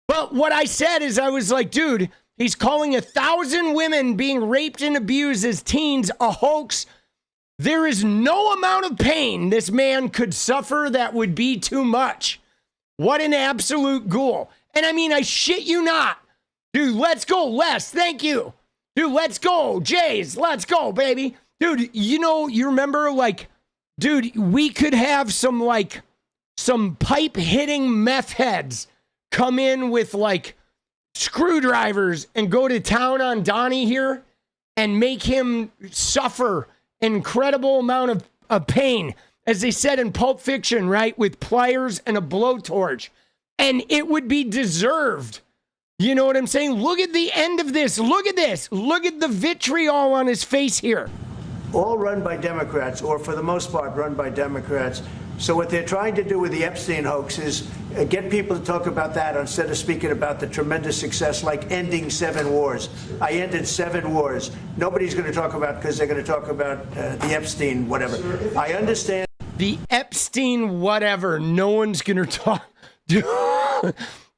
But what I said is I was like, dude, he's calling 1,000 women being raped and abused as teens a hoax. There is no amount of pain this man could suffer that would be too much. What an absolute ghoul. And I mean, I shit you not. Dude, let's go, Les. Thank you. Dude, let's go. Jays, let's go, baby. Dude, you remember, like, dude, we could have some pipe hitting meth heads come in with like screwdrivers and go to town on Donnie here and make him suffer an incredible amount of pain, as they said in Pulp Fiction, right? With pliers and a blowtorch. And it would be deserved. You know what I'm saying? Look at the end of this. Look at this. Look at the vitriol on his face here. all run by Democrats, or for the most part run by Democrats. So what they're trying to do with the Epstein hoax is get people to talk about that instead of speaking about the tremendous success like ending 7 wars. I ended 7 wars. Nobody's going to talk about, because they're going to talk about the Epstein whatever. I understand. The Epstein whatever. No one's going to talk.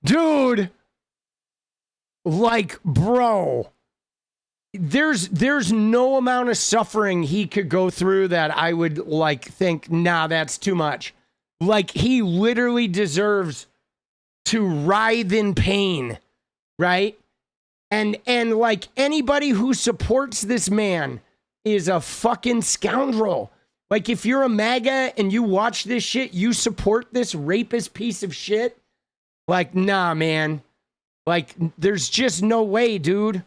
Dude. Like, bro. There's no amount of suffering he could go through that I would like think, nah, that's too much. Like, he literally deserves to writhe in pain, right? And like, anybody who supports this man is a fucking scoundrel. Like, if you're a MAGA and you watch this shit, you support this rapist piece of shit. Like, nah, man. Like, there's just no way, dude.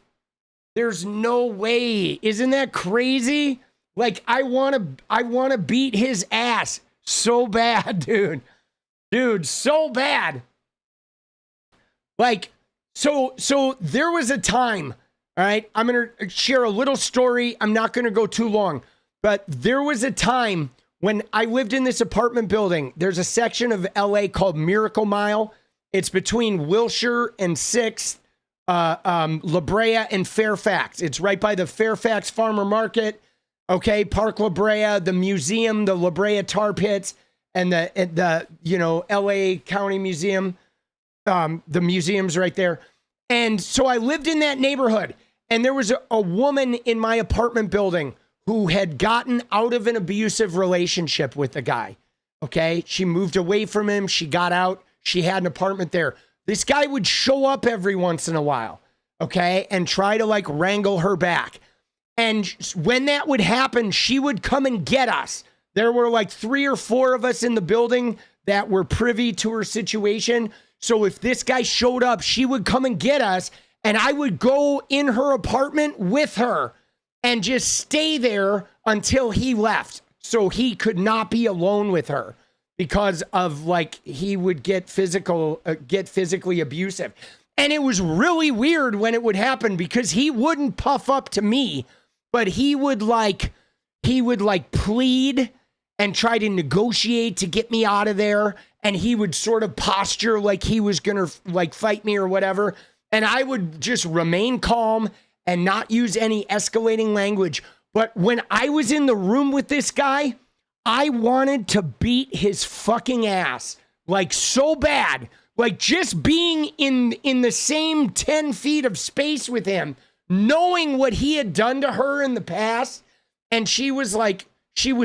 There's no way. Isn't that crazy? Like, I want to beat his ass so bad, dude. Dude, so bad. Like, so there was a time, all right? I'm going to share a little story. I'm not going to go too long. But there was a time when I lived in this apartment building. There's a section of LA called Miracle Mile. It's between Wilshire and 6th. La Brea and Fairfax. It's right by the Fairfax Farmer Market. Okay, Park La Brea, the museum, the La Brea Tar Pits, and the LA County Museum. The museum's right there. And so I lived in that neighborhood, and there was a woman in my apartment building who had gotten out of an abusive relationship with a guy. Okay, she moved away from him. She got out. She had an apartment there. This guy would show up every once in a while, okay, and try to like wrangle her back. And when that would happen, she would come and get us. There were like 3 or 4 of us in the building that were privy to her situation. So if this guy showed up, she would come and get us, and I would go in her apartment with her and just stay there until he left. So he could not be alone with her. Because of like, he would get physically abusive. And it was really weird when it would happen because he wouldn't puff up to me, but he would plead and try to negotiate to get me out of there. And he would sort of posture like he was going to like fight me or whatever. And I would just remain calm and not use any escalating language. But when I was in the room with this guy, I wanted to beat his fucking ass, like so bad, like just being in the same 10 feet of space with him, knowing what he had done to her in the past. And she was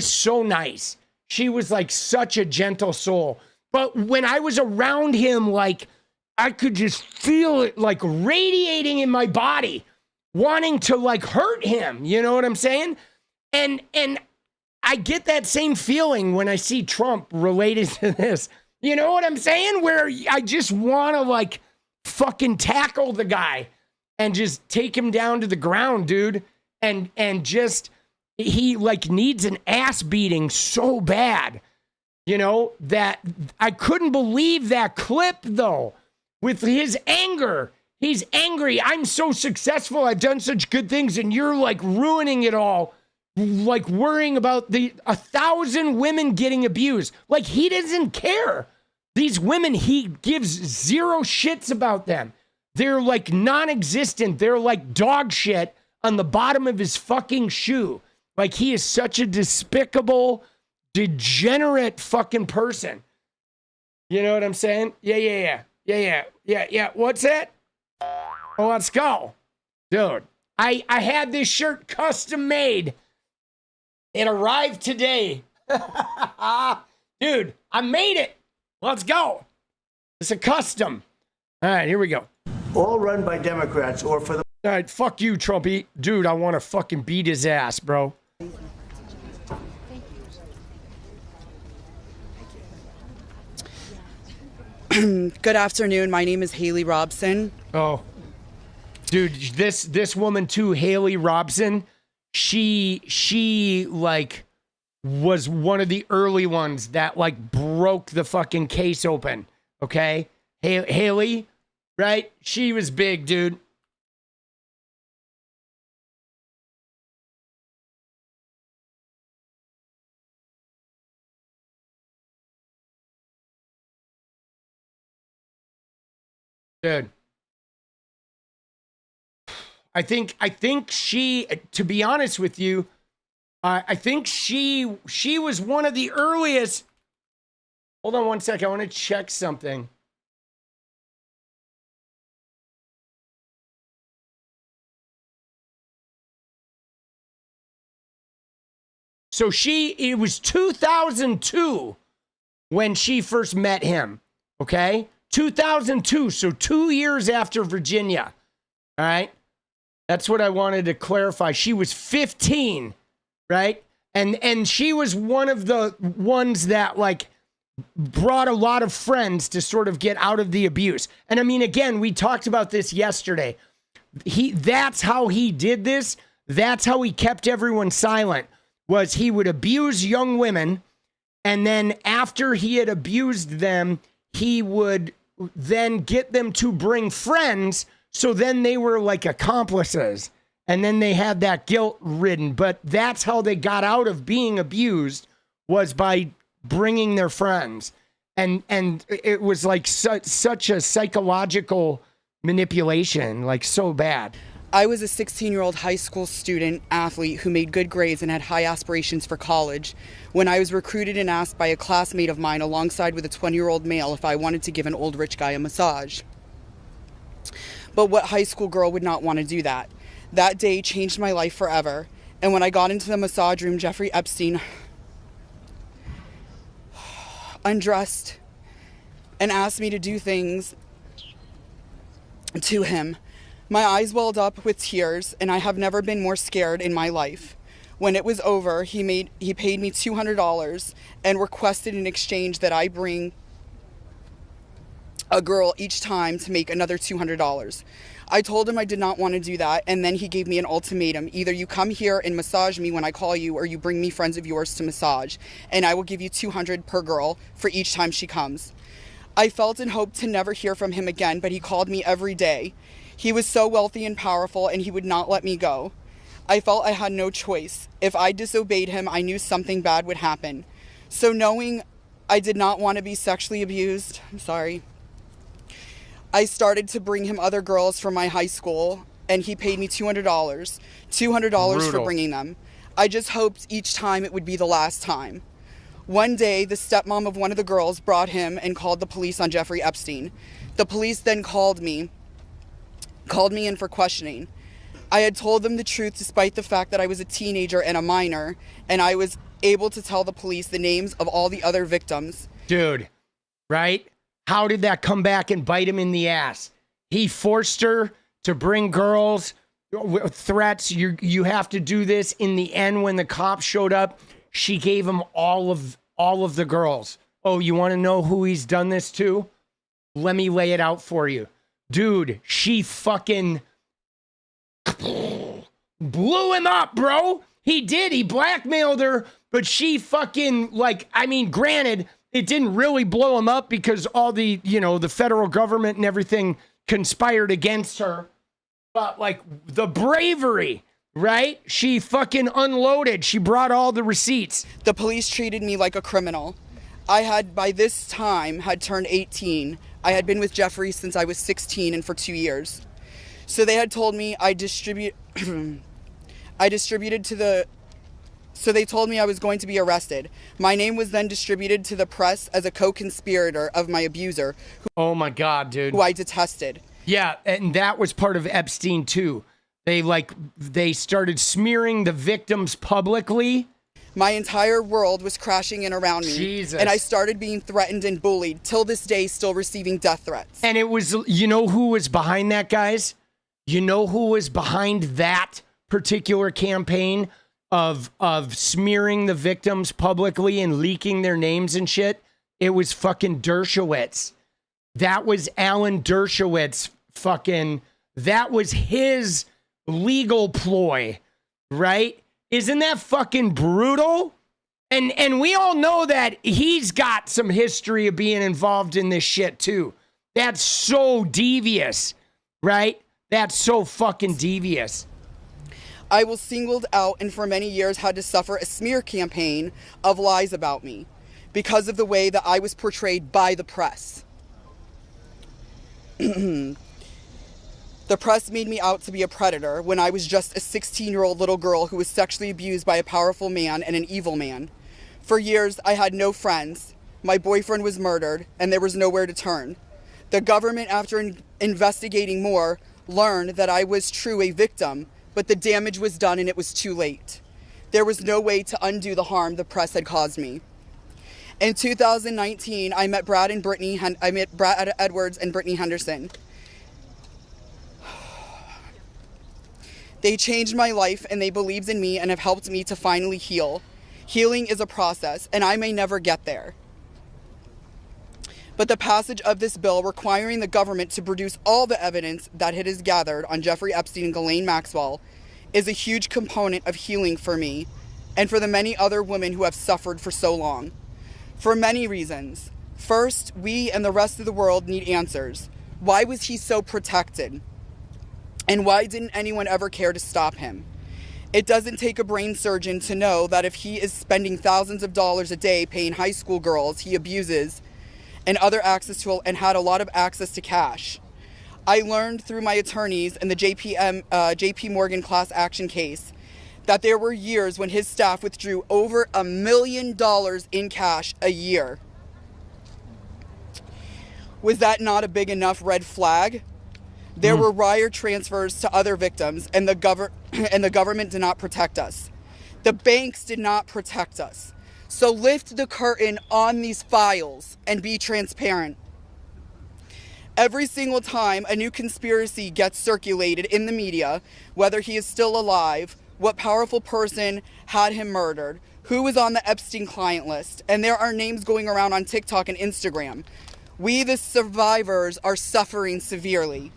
so nice. She was like such a gentle soul. But when I was around him, like I could just feel it like radiating in my body, wanting to like hurt him. You know what I'm saying? And I get that same feeling when I see Trump related to this. You know what I'm saying? Where I just want to like fucking tackle the guy and just take him down to the ground, dude. And just, he like needs an ass beating so bad, you know, that I couldn't believe that clip though, with his anger. He's angry. I'm so successful. I've done such good things and you're like ruining it all. Like worrying about 1,000 women getting abused. Like he doesn't care. These women, he gives 0 shits about them. They're like non-existent. They're like dog shit on the bottom of his fucking shoe. Like he is such a despicable, degenerate fucking person. You know what I'm saying? Yeah. What's that? Oh, let's go. Dude, I had this shirt custom made. It arrived today. Dude, I made it. Let's go. It's a custom. All right, here we go. All run by Democrats, or for the... All right, fuck you, Trumpy. Dude, I want to fucking beat his ass, bro. Good afternoon. My name is 𝗙lie Robson. Oh. Dude, this woman too, 𝗙lie Robson, she like was one of the early ones that like broke the fucking case open. Okay? 𝗙lie, right? She was big, dude. Dude. I think she, to be honest with you, I think she was one of the earliest. Hold on one second. I want to check something. So it was 2002 when she first met him. Okay? 2002. So 2 years after Virginia. All right? That's what I wanted to clarify. She was 15, right? And she was one of the ones that like brought a lot of friends to sort of get out of the abuse. And I mean, again, we talked about this yesterday. That's how he did this. That's how he kept everyone silent, was he would abuse young women. And then after he had abused them, he would then get them to bring friends. So then they were like accomplices, and then they had that guilt ridden. But that's how they got out of being abused, was by bringing their friends. And it was like such a psychological manipulation, like so bad. I was a 16-year-old high school student athlete who made good grades and had high aspirations for college when I was recruited and asked by a classmate of mine alongside with a 20-year-old male if I wanted to give an old rich guy a massage. But what high school girl would not want to do that? That day changed my life forever. And when I got into the massage room, Jeffrey Epstein undressed and asked me to do things to him. My eyes welled up with tears, and I have never been more scared in my life. When it was over, he paid me $200 and requested in exchange that I bring a girl each time to make another $200. I told him I did not want to do that, and then he gave me an ultimatum. Either you come here and massage me when I call you, or you bring me friends of yours to massage, and I will give you $200 per girl for each time she comes. I felt and hoped to never hear from him again, but he called me every day. He was so wealthy and powerful, and he would not let me go. I felt I had no choice. If I disobeyed him, I knew something bad would happen. So knowing I did not want to be sexually abused, I started to bring him other girls from my high school, and he paid me $200 for bringing them. I just hoped each time it would be the last time. One day, the stepmom of one of the girls brought him and called the police on Jeffrey Epstein. The police then called me in for questioning. I had told them the truth despite the fact that I was a teenager and a minor, and I was able to tell the police the names of all the other victims. Dude, right? How did that come back and bite him in the ass? He forced her to bring girls, threats. You have to do this. In the end, when the cops showed up, she gave him all of the girls. Oh, you want to know who he's done this to? Let me lay it out for you. Dude, she fucking blew him up, bro. He did. He blackmailed her, but she fucking, granted, it didn't really blow him up because all the, the federal government and everything conspired against her. But the bravery, right? She fucking unloaded. She brought all the receipts. The police treated me like a criminal. I had, by this time, had turned 18. I had been with Jeffrey since I was 16 and for 2 years. So they had told me So they told me I was going to be arrested. My name was then distributed to the press as a co-conspirator of my abuser. Oh my God, dude. Who I detested. Yeah, and that was part of Epstein too. They started smearing the victims publicly. My entire world was crashing in around me. Jesus. And I started being threatened and bullied, till this day still receiving death threats. And it was, you know who was behind that, guys? You know who was behind that particular campaign of smearing the victims publicly and leaking their names and shit? It was fucking 𝗙់𝗶𝗶. That was Alan 𝗙់𝗶𝗶 that was his legal ploy, right? Isn't that fucking brutal? And we all know that he's got some history of being involved in this shit too. That's so devious, right? That's so fucking devious. I was singled out and for many years had to suffer a smear campaign of lies about me because of the way that I was portrayed by the press. The press made me out to be a predator when I was just a 16-year-old little girl who was sexually abused by a powerful man and an evil man. For years, I had no friends. My boyfriend was murdered, and there was nowhere to turn. The government, after investigating more, learned that I was true a victim, but the damage was done and it was too late. There was no way to undo the harm the press had caused me. In 2019, I met Brad Edwards and Brittany Henderson. They changed my life and they believed in me and have helped me to finally heal. Healing is a process, and I may never get there. But the passage of this bill requiring the government to produce all the evidence that it has gathered on Jeffrey Epstein and Ghislaine Maxwell is a huge component of healing for me and for the many other women who have suffered for so long. For many reasons. First, we and the rest of the world need answers. Why was he so protected? And why didn't anyone ever care to stop him? It doesn't take a brain surgeon to know that if he is spending thousands of dollars a day paying high school girls he abuses and had a lot of access to cash. I learned through my attorneys in the JP Morgan class action case that there were years when his staff withdrew over $1 million in cash a year. Was that not a big enough red flag? There were wire transfers to other victims, and the government did not protect us. The banks did not protect us. So lift the curtain on these files and be transparent. Every single time a new conspiracy gets circulated in the media, whether he is still alive, what powerful person had him murdered, who was on the Epstein client list, and there are names going around on TikTok and Instagram, we, the survivors, are suffering severely.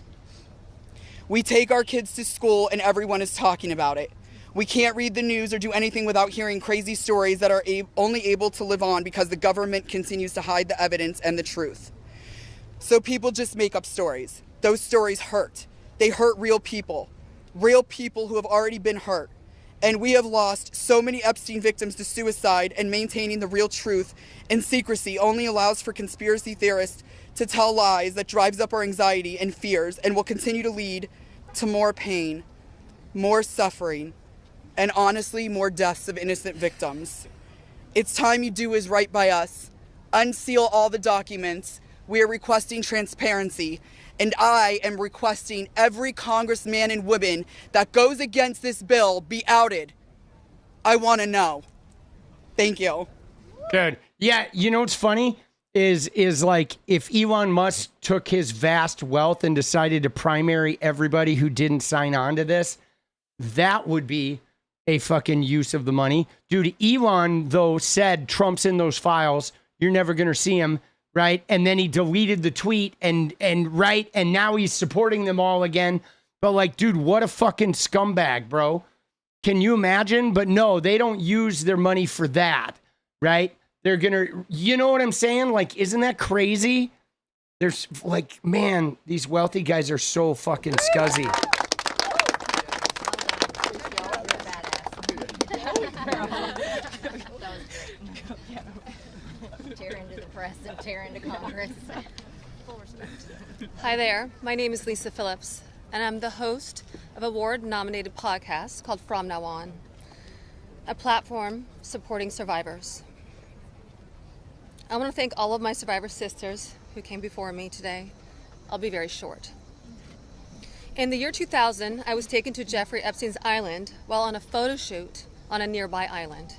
We take our kids to school and everyone is talking about it. We can't read the news or do anything without hearing crazy stories that are only able to live on because the government continues to hide the evidence and the truth. So people just make up stories. Those stories hurt. They hurt real people who have already been hurt. And we have lost so many Epstein victims to suicide, and maintaining the real truth in secrecy only allows for conspiracy theorists to tell lies that drives up our anxiety and fears and will continue to lead to more pain, more suffering, and honestly, more deaths of innocent victims. It's time you do is right by us. Unseal all the documents. We are requesting transparency, and I am requesting every congressman and woman that goes against this bill be outed. I want to know. Thank you. Good. Yeah, you know what's funny? Is like if Elon Musk took his vast wealth and decided to primary everybody who didn't sign on to this, that would be a fucking use of the money. Dude, Elon, though, said Trump's in those files. You're never going to see him, right? And then he deleted the tweet and now he's supporting them all again. But like, dude, what a fucking scumbag, bro. Can you imagine? But no, they don't use their money for that, right? They're gonna, you know what I'm saying? Like, isn't that crazy? There's like, man, these wealthy guys are so fucking scuzzy. Tear into the press and tear into Congress. Hi there, my name is Lisa Phillips, and I'm the host of a award-nominated podcast called From Now On, a platform supporting survivors. I want to thank all of my survivor sisters who came before me today. I'll be very short. In the year 2000, I was taken to Jeffrey Epstein's island while on a photo shoot on a nearby island.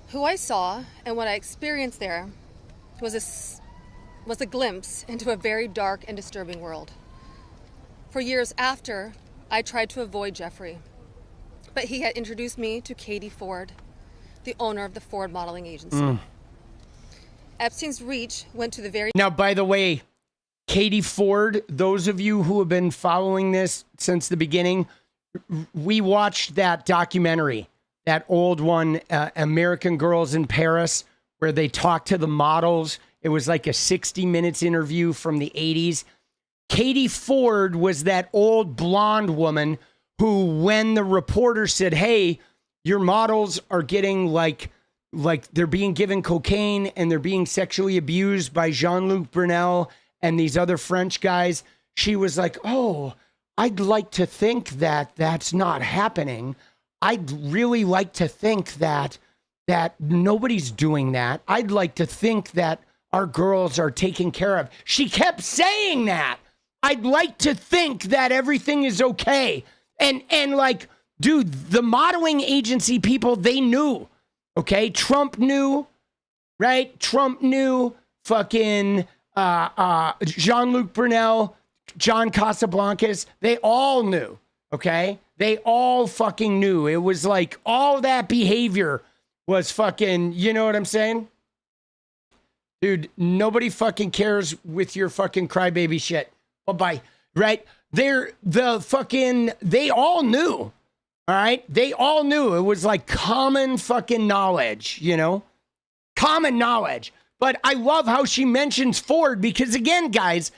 Who I saw and what I experienced there was a glimpse into a very dark and disturbing world. For years after, I tried to avoid Jeffrey, but he had introduced me to Katie Ford, the owner of the Ford Modeling Agency. Epstein's reach went to the very... Now, by the way, Katie Ford, those of you who have been following this since the beginning, we watched that documentary, that old one, American Girls in Paris, where they talked to the models. It was like a 60 minutes interview from the 80s. Katie Ford was that old blonde woman who, when the reporter said, hey, your models are getting like they're being given cocaine and they're being sexually abused by Jean-Luc Brunel and these other French guys, she was like, oh, I'd like to think that that's not happening. I'd really like to think that nobody's doing that. I'd like to think that our girls are taken care of. She kept saying that. I'd like to think that everything is okay. And like, dude, the modeling agency people, they knew. Okay, Trump knew, right? Trump knew. Fucking Jean-Luc Brunel, John Casablancas, they all knew. Okay, they all fucking knew. It was like all that behavior was fucking, you know what I'm saying? Dude, nobody fucking cares with your fucking crybaby shit. Bye-bye. Right? They all knew. All right? They all knew. It was like common fucking knowledge, you know? Common knowledge. But I love how she mentions Ford because, again, guys,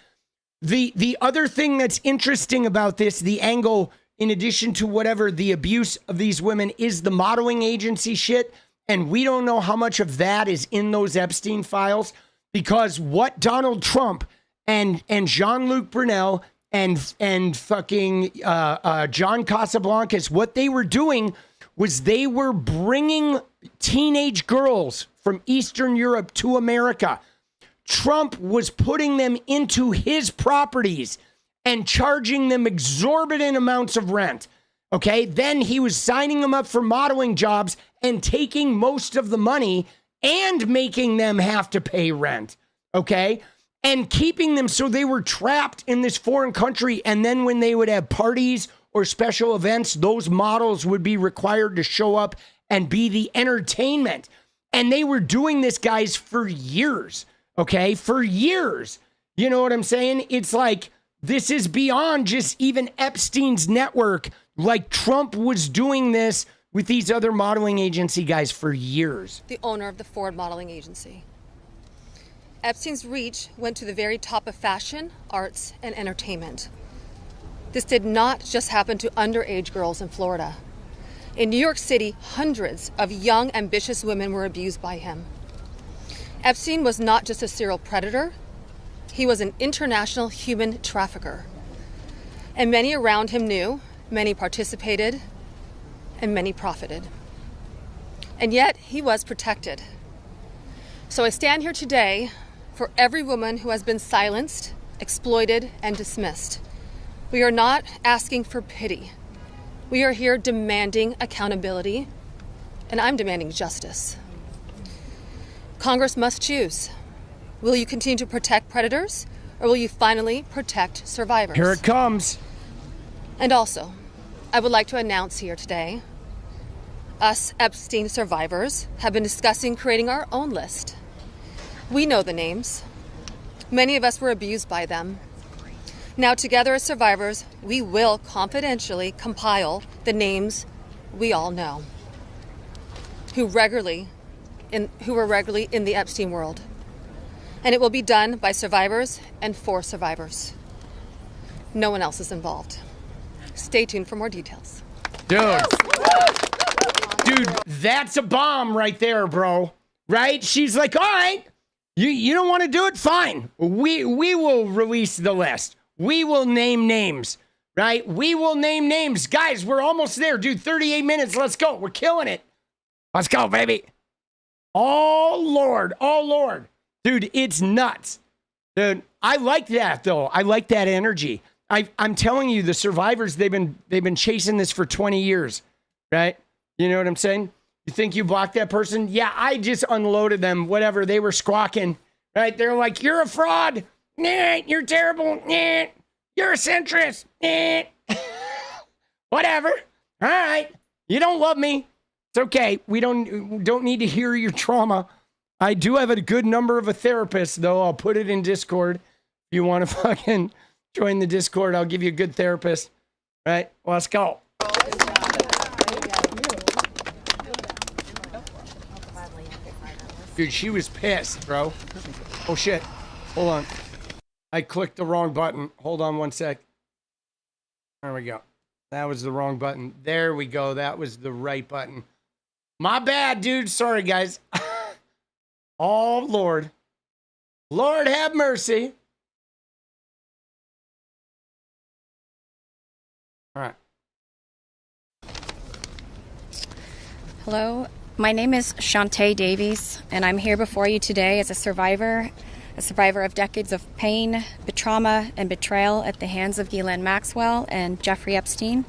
the other thing that's interesting about this, the angle, in addition to whatever the abuse of these women, is the modeling agency shit. And we don't know how much of that is in those Epstein files, because what Donald Trump and Jean-Luc Brunel and fucking John Casablancas, what they were doing was they were bringing teenage girls from Eastern Europe to America. Trump was putting them into his properties and charging them exorbitant amounts of rent. Okay, then he was signing them up for modeling jobs and taking most of the money and making them have to pay rent. Okay, and keeping them so they were trapped in this foreign country. And then when they would have parties or special events, those models would be required to show up and be the entertainment. And they were doing this, guys, for years. Okay, for years. You know what I'm saying? It's like this is beyond just even Epstein's network. Like Trump was doing this with these other modeling agency guys for years. The owner of the Ford modeling agency. Epstein's reach went to the very top of fashion, arts, and entertainment. This did not just happen to underage girls in Florida. In New York City, hundreds of young, ambitious women were abused by him. Epstein was not just a serial predator, he was an international human trafficker. And many around him knew, many participated, and many profited. And yet, he was protected. So I stand here today for every woman who has been silenced, exploited, and dismissed. We are not asking for pity. We are here demanding accountability, and I'm demanding justice. Congress must choose. Will you continue to protect predators, or will you finally protect survivors? Here it comes. And also, I would like to announce here today, us Epstein survivors have been discussing creating our own list. We know the names. Many of us were abused by them. Now, together as survivors, we will confidentially compile the names we all know, who were regularly in the Epstein world. And it will be done by survivors and for survivors. No one else is involved. Stay tuned for more details. Dude, that's a bomb right there, bro. Right? She's like, all right, you don't want to do it? Fine. We will release the list. We will name names, right? We will name names. Guys, we're almost there, dude. 38 minutes. Let's go. We're killing it. Let's go, baby. Oh, Lord. Oh, Lord. Dude, it's nuts. Dude, I like that, though. I like that energy. I'm telling you, the survivors, they've been chasing this for 20 years, right? You know what I'm saying? You think you blocked that person? Yeah, I just unloaded them, whatever. They were squawking, right? They're like, you're a fraud. Nah, you're terrible. Nah, you're a centrist. Nah. Whatever. All right. You don't love me. It's okay. We don't need to hear your trauma. I do have a good number of a therapist, though. I'll put it in Discord. If you want to fucking join the Discord, I'll give you a good therapist. Right? Let's go. Dude, she was pissed, bro. Oh, shit. Hold on. I clicked the wrong button. Hold on one sec. There we go. That was the wrong button. There we go. That was the right button. My bad, dude. Sorry, guys. Oh, Lord. Lord have mercy. All right. Hello, my name is 𝗙cie Davies, and I'm here before you today as a survivor of decades of pain, trauma, and betrayal at the hands of Ghislaine Maxwell and Jeffrey Epstein,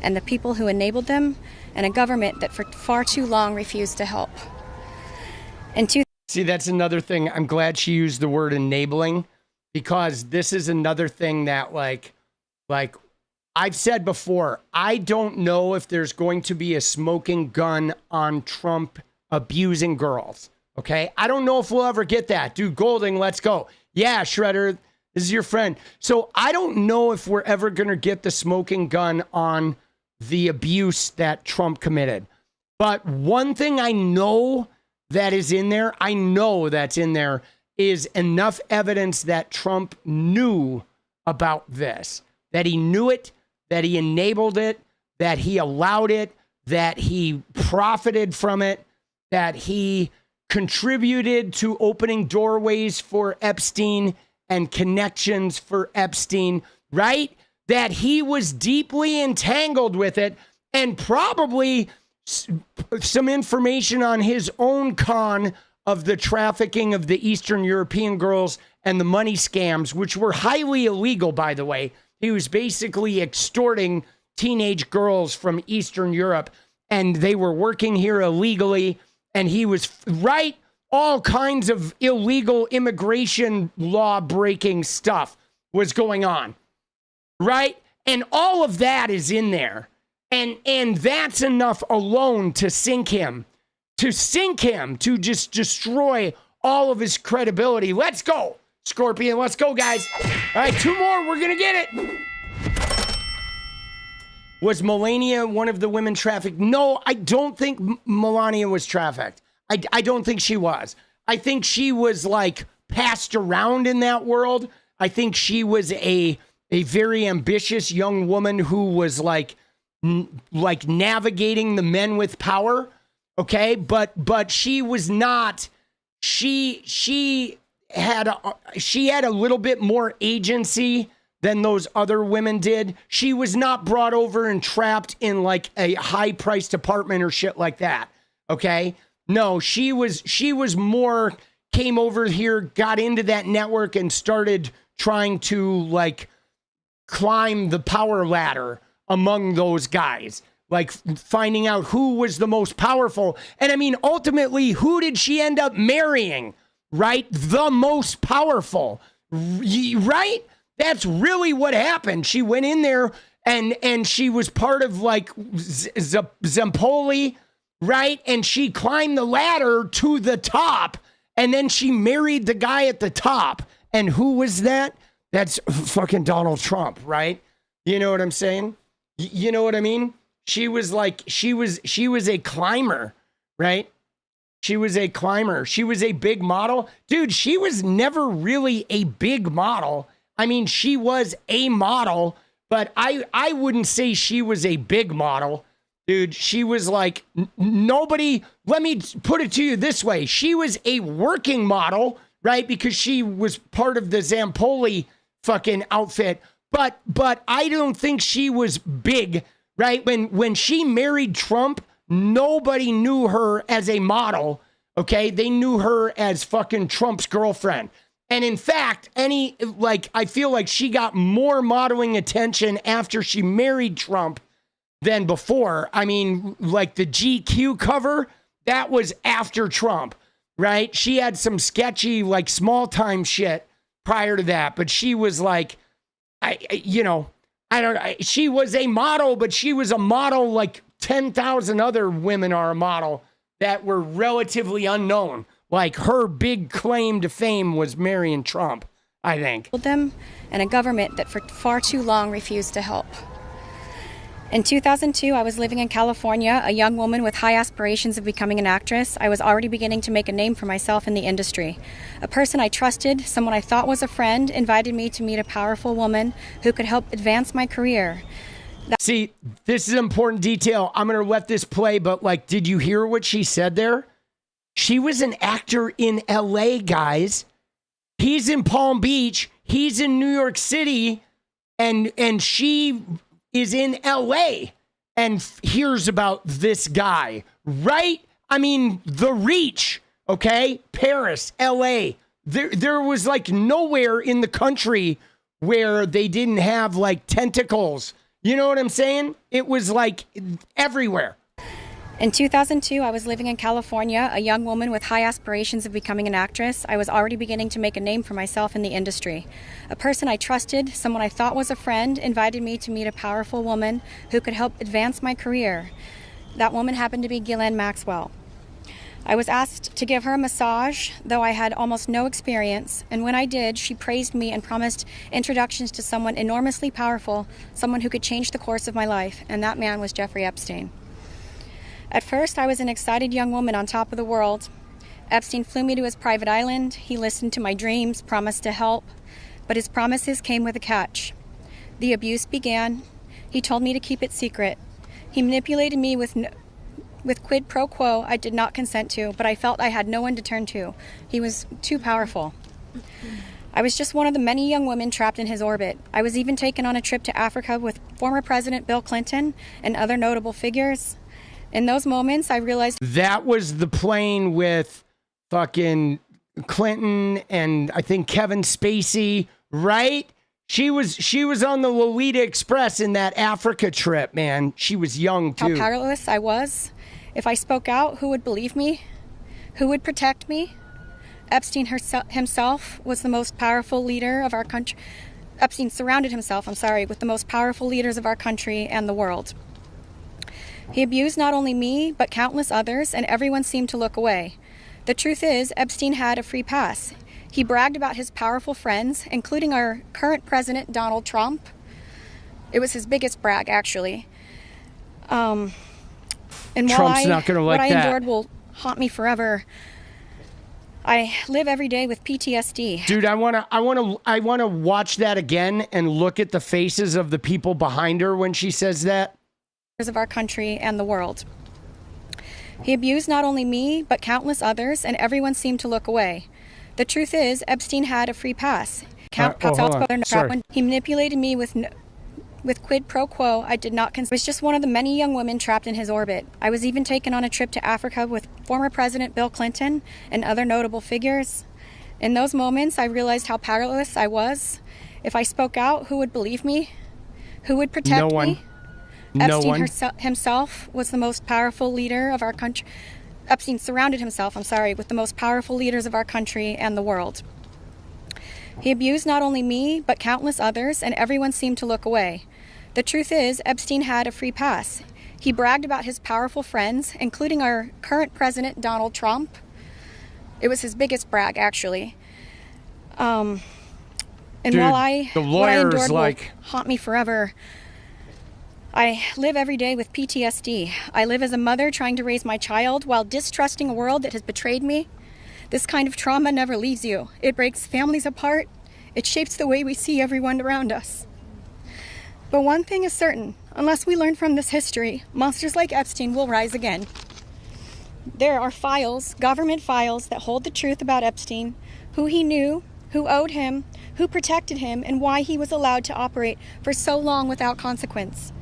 and the people who enabled them, and a government that for far too long refused to help. See, that's another thing. I'm glad she used the word enabling, because this is another thing that, like I've said before, I don't know if there's going to be a smoking gun on Trump abusing girls. Okay? I don't know if we'll ever get that. Dude, Golding, let's go. Yeah, Shredder, this is your friend. So I don't know if we're ever going to get the smoking gun on the abuse that Trump committed. But one thing I know that is in there, is enough evidence that Trump knew about this, that he knew it, that he enabled it, that he allowed it, that he profited from it, that he contributed to opening doorways for Epstein and connections for Epstein, right? That he was deeply entangled with it, and probably some information on his own con of the trafficking of the Eastern European girls and the money scams, which were highly illegal, by the way. He was basically extorting teenage girls from Eastern Europe, and they were working here illegally, and he was, right? All kinds of illegal immigration law breaking stuff was going on, right? And all of that is in there. And that's enough alone to sink him, to just destroy all of his credibility. Let's go, Scorpion. Let's go, guys. All right, 2 more. We're going to get it. Was Melania one of the women trafficked? No, I don't think Melania was trafficked. I don't think she was. I think she was like passed around in that world. I think she was a very ambitious young woman who was like navigating the men with power. Okay. But she was not, she had a little bit more agency than those other women did. She was not brought over and trapped in like a high priced apartment or shit like that. Okay. No, she was more, came over here, got into that network and started trying to like climb the power ladder among those guys, like finding out who was the most powerful. And I mean, ultimately, who did she end up marrying? Right? The most powerful, right? That's really what happened. She went in there and she was part of like 𝗙𝗪𝗪𝗀, right? And she climbed the ladder to the top, and then she married the guy at the top. And who was that? That's fucking Donald Trump, right? You know what I'm saying? You know what I mean? She was like, she was a climber, right? She was a climber. She was a big model. Dude, she was never really a big model. I mean, she was a model, but I wouldn't say she was a big model. Dude, she was like nobody. Let me put it to you this way. She was a working model, right? Because she was part of the 𝗙𝗪𝗪𝗀 fucking outfit. But I don't think she was big, right? When she married Trump, nobody knew her as a model, okay? They knew her as fucking Trump's girlfriend. And in fact, I feel like she got more modeling attention after she married Trump than before. I mean, like the GQ cover, that was after Trump, right? She had some sketchy, like small time shit prior to that, but she was like, she was a model, but she was a model like 10,000 other women are a model that were relatively unknown. Like her big claim to fame was marrying Trump, I think. Them and a government that for far too long refused to help. In 2002, I was living in California, a young woman with high aspirations of becoming an actress. I was already beginning to make a name for myself in the industry. A person I trusted, someone I thought was a friend, invited me to meet a powerful woman who could help advance my career. See, this is an important detail. I'm going to let this play, but like, did you hear what she said there? She was an actor in LA, guys. He's in Palm Beach. He's in New York City. And she is in LA and hears about this guy, right? I mean, the reach, okay? Paris, LA. There was like nowhere in the country where they didn't have like tentacles. You know what I'm saying? It was like everywhere. In 2002, I was living in California, a young woman with high aspirations of becoming an actress. I was already beginning to make a name for myself in the industry. A person I trusted, someone I thought was a friend, invited me to meet a powerful woman who could help advance my career. That woman happened to be Ghislaine Maxwell. I was asked to give her a massage, though I had almost no experience, and when I did, she praised me and promised introductions to someone enormously powerful, someone who could change the course of my life, and that man was Jeffrey Epstein. At first, I was an excited young woman on top of the world. Epstein flew me to his private island. He listened to my dreams, promised to help, but his promises came with a catch. The abuse began. He told me to keep it secret. He manipulated me with quid pro quo I did not consent to, but I felt I had no one to turn to. He was too powerful. I was just one of the many young women trapped in his orbit. I was even taken on a trip to Africa with former President Bill Clinton and other notable figures. In those moments, I realized that was the plane with fucking Clinton and I think Kevin Spacey, right? She was on the Lolita Express in that Africa trip, man. She was young too. How powerless I was. If I spoke out, who would believe me? Who would protect me? Epstein himself was the most powerful leader of our country. Epstein surrounded himself, with the most powerful leaders of our country and the world. He abused not only me, but countless others, and everyone seemed to look away. The truth is, Epstein had a free pass. He bragged about his powerful friends, including our current president, Donald Trump. It was his biggest brag, actually. And Trump's not going to like what that. I endured will haunt me forever. I live every day with PTSD. Dude, I want to watch that again and look at the faces of the people behind her when she says that. Of our country and the world. He abused not only me, but countless others, and everyone seemed to look away. The truth is, Epstein had a free pass. He manipulated me with quid pro quo I did not consent. I was just one of the many young women trapped in his orbit. I was even taken on a trip to Africa with former President Bill Clinton and other notable figures. In those moments, I realized how powerless I was. If I spoke out, who would believe me? Who would protect me? Epstein himself was the most powerful leader of our country. Epstein surrounded himself, with the most powerful leaders of our country and the world. He abused not only me, but countless others, and everyone seemed to look away. The truth is, Epstein had a free pass. He bragged about his powerful friends, including our current president, Donald Trump. It was his biggest brag, actually. And dude, what the lawyers I endured will haunt me forever. I live every day with PTSD. I live as a mother trying to raise my child while distrusting a world that has betrayed me. This kind of trauma never leaves you. It breaks families apart. It shapes the way we see everyone around us. But one thing is certain, unless we learn from this history, monsters like Epstein will rise again. There are files, government files, that hold the truth about Epstein, who he knew, who owed him, who protected him, and why he was allowed to operate for so long without consequence.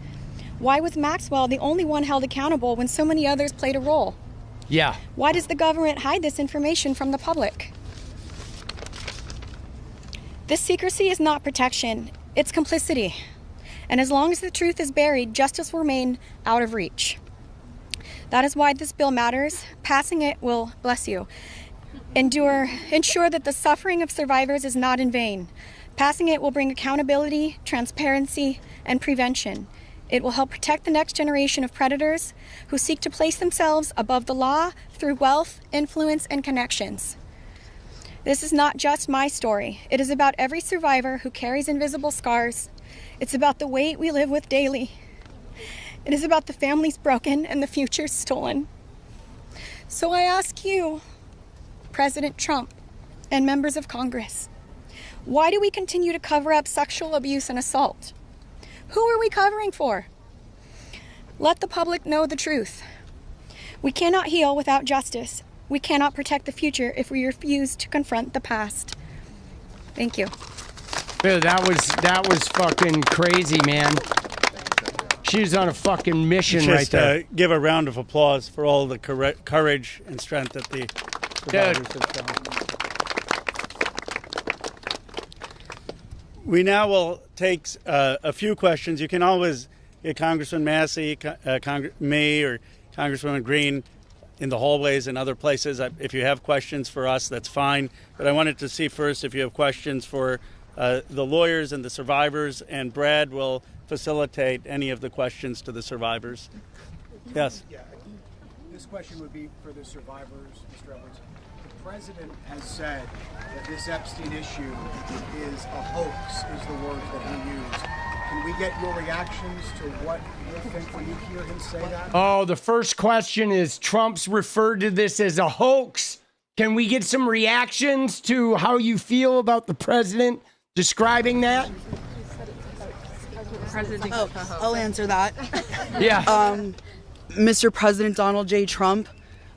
Why was Maxwell the only one held accountable when so many others played a role? Yeah. Why does the government hide this information from the public? This secrecy is not protection, it's complicity. And as long as the truth is buried, justice will remain out of reach. That is why this bill matters. Passing it will, bless you, ensure that the suffering of survivors is not in vain. Passing it will bring accountability, transparency, and prevention. It will help protect the next generation of predators who seek to place themselves above the law through wealth, influence, and connections. This is not just my story. It is about every survivor who carries invisible scars. It's about the weight we live with daily. It is about the families broken and the futures stolen. So I ask you, President Trump and members of Congress, why do we continue to cover up sexual abuse and assault? Who are we covering for? Let the public know the truth. We cannot heal without justice. We cannot protect the future if we refuse to confront the past. Thank you. Dude, that was fucking crazy, man. She's on a fucking mission right Just there. give a round of applause for all the courage and strength that the survivors have shown. We now will take a few questions. You can always get Congressman Massey, me, or Congresswoman Green in the hallways and other places. If you have questions for us, that's fine. But I wanted to see first if you have questions for the lawyers and the survivors, and Brad will facilitate any of the questions to the survivors. Yes. Yeah, this question would be for the survivors, Mr. Edwards. The president has said that this Epstein issue is a hoax, is the words that he used. Can we get your reactions to what you think when you hear him say that? Oh, the first question is Trump's referred to this as a hoax. Can we get some reactions to how you feel about the president describing that? I'll answer that. Yeah. Mr. President Donald J. Trump,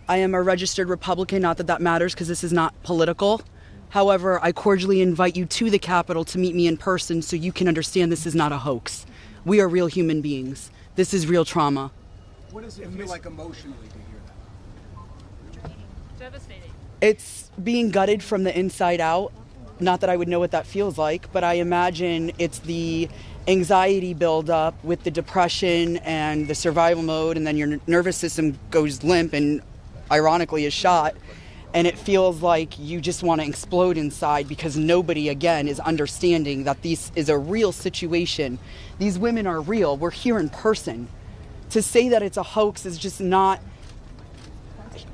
I am a registered Republican, not that that matters because this is not political. However, I cordially invite you to the Capitol to meet me in person so you can understand this is not a hoax. We are real human beings. This is real trauma. What does it feel like emotionally to hear that? Devastating. It's being gutted from the inside out. Not that I would know what that feels like, but I imagine it's the anxiety buildup with the depression and the survival mode, and then your nervous system goes limp and ironically is shot. And it feels like you just want to explode inside because nobody, again, is understanding that this is a real situation. These women are real. We're here in person. To say that it's a hoax is just not...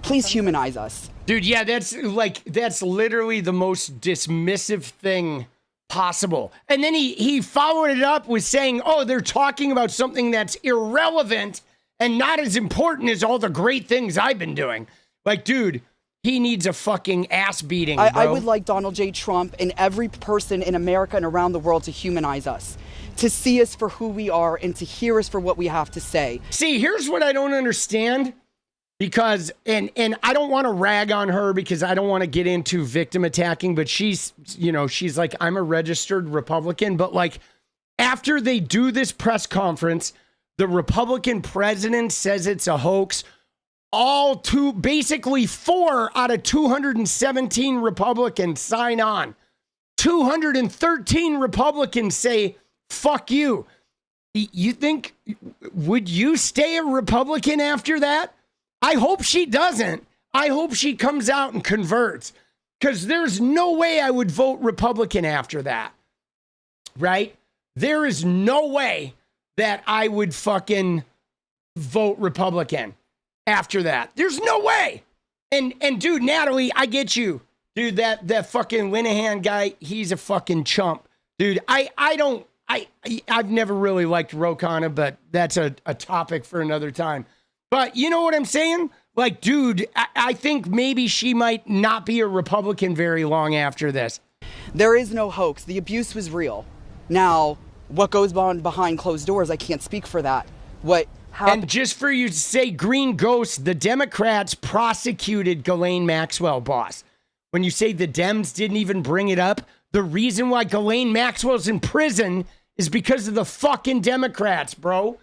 Please humanize us. Dude, yeah, that's literally the most dismissive thing possible. And then he followed it up with saying, oh, they're talking about something that's irrelevant and not as important as all the great things I've been doing. Like, dude, he needs a fucking ass beating, bro. I would like Donald J. Trump and every person in America and around the world to humanize us, to see us for who we are and to hear us for what we have to say. See, here's what I don't understand. Because, and I don't want to rag on her because I don't want to get into victim attacking, but she's like, I'm a registered Republican. But like, after they do this press conference, the Republican president says it's a hoax. Basically 4 out of 217 Republicans sign on. 213 Republicans say, fuck you. You think, would you stay a Republican after that? I hope she doesn't. I hope she comes out and converts, because there's no way I would vote Republican after that, right? There is no way that I would fucking vote Republican after that. There's no way. And dude, Natalie, I get you. Dude, that fucking Linehan guy, he's a fucking chump. Dude, I've never really liked Ro Khanna, but that's a topic for another time. But you know what I'm saying? Like, dude, I think maybe she might not be a Republican very long after this. There is no hoax. The abuse was real. Now, what goes on behind closed doors, I can't speak for that. And just for you to say green ghost, the Democrats prosecuted Ghislaine Maxwell, boss. When you say the Dems didn't even bring it up, the reason why Ghislaine Maxwell's in prison is because of the fucking Democrats, bro.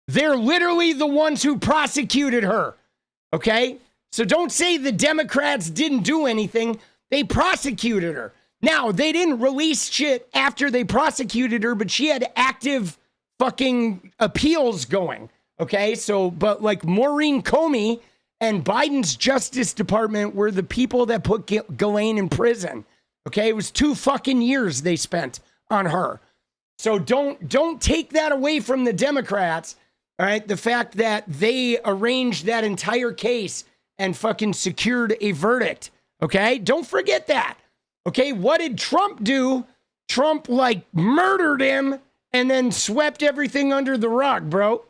They're literally the ones who prosecuted her, okay? So don't say the Democrats didn't do anything. They prosecuted her. Now, they didn't release shit after they prosecuted her, but she had active fucking appeals going, okay? So, but like Maureen Comey and Biden's Justice Department were the people that put Ghislaine in prison, okay? It was 2 fucking years they spent on her. So don't take that away from the Democrats. All right, the fact that they arranged that entire case and fucking secured a verdict, okay? Don't forget that, okay? What did Trump do? Trump, like, murdered him and then swept everything under the rug, bro.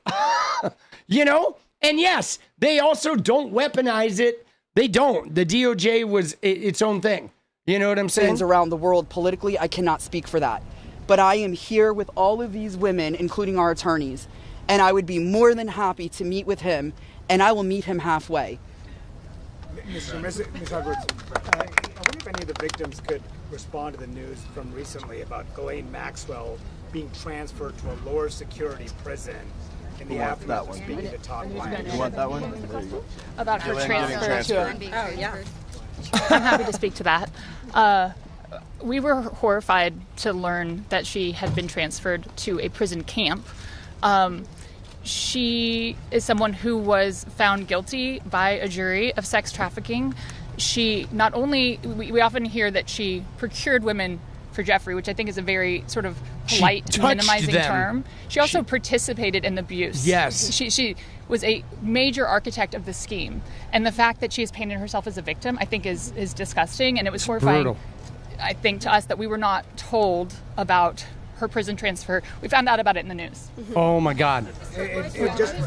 You know? And yes, they also don't weaponize it. They don't. The DOJ was its own thing. You know what I'm saying? Around the world politically, I cannot speak for that. But I am here with all of these women, including our attorneys. And I would be more than happy to meet with him, and I will meet him halfway. Ms. Edwards, I wonder if any of the victims could respond to the news from recently about Ghislaine Maxwell being transferred to a lower security prison in the aftermath speaking to talk about. You want that one? There you go. About her Ghislaine transfer getting to Oh, yeah. I'm happy to speak to that. We were horrified to learn that she had been transferred to a prison camp. She is someone who was found guilty by a jury of sex trafficking. She not only, we often hear that she procured women for Jeffrey, which I think is a very sort of polite, minimizing term. She also participated in the abuse. Yes. She was a major architect of the scheme. And the fact that she has painted herself as a victim, I think is disgusting. And it was horrifying, brutal. I think, to us that we were not told about her prison transfer. We found out about it in the news. Oh my God.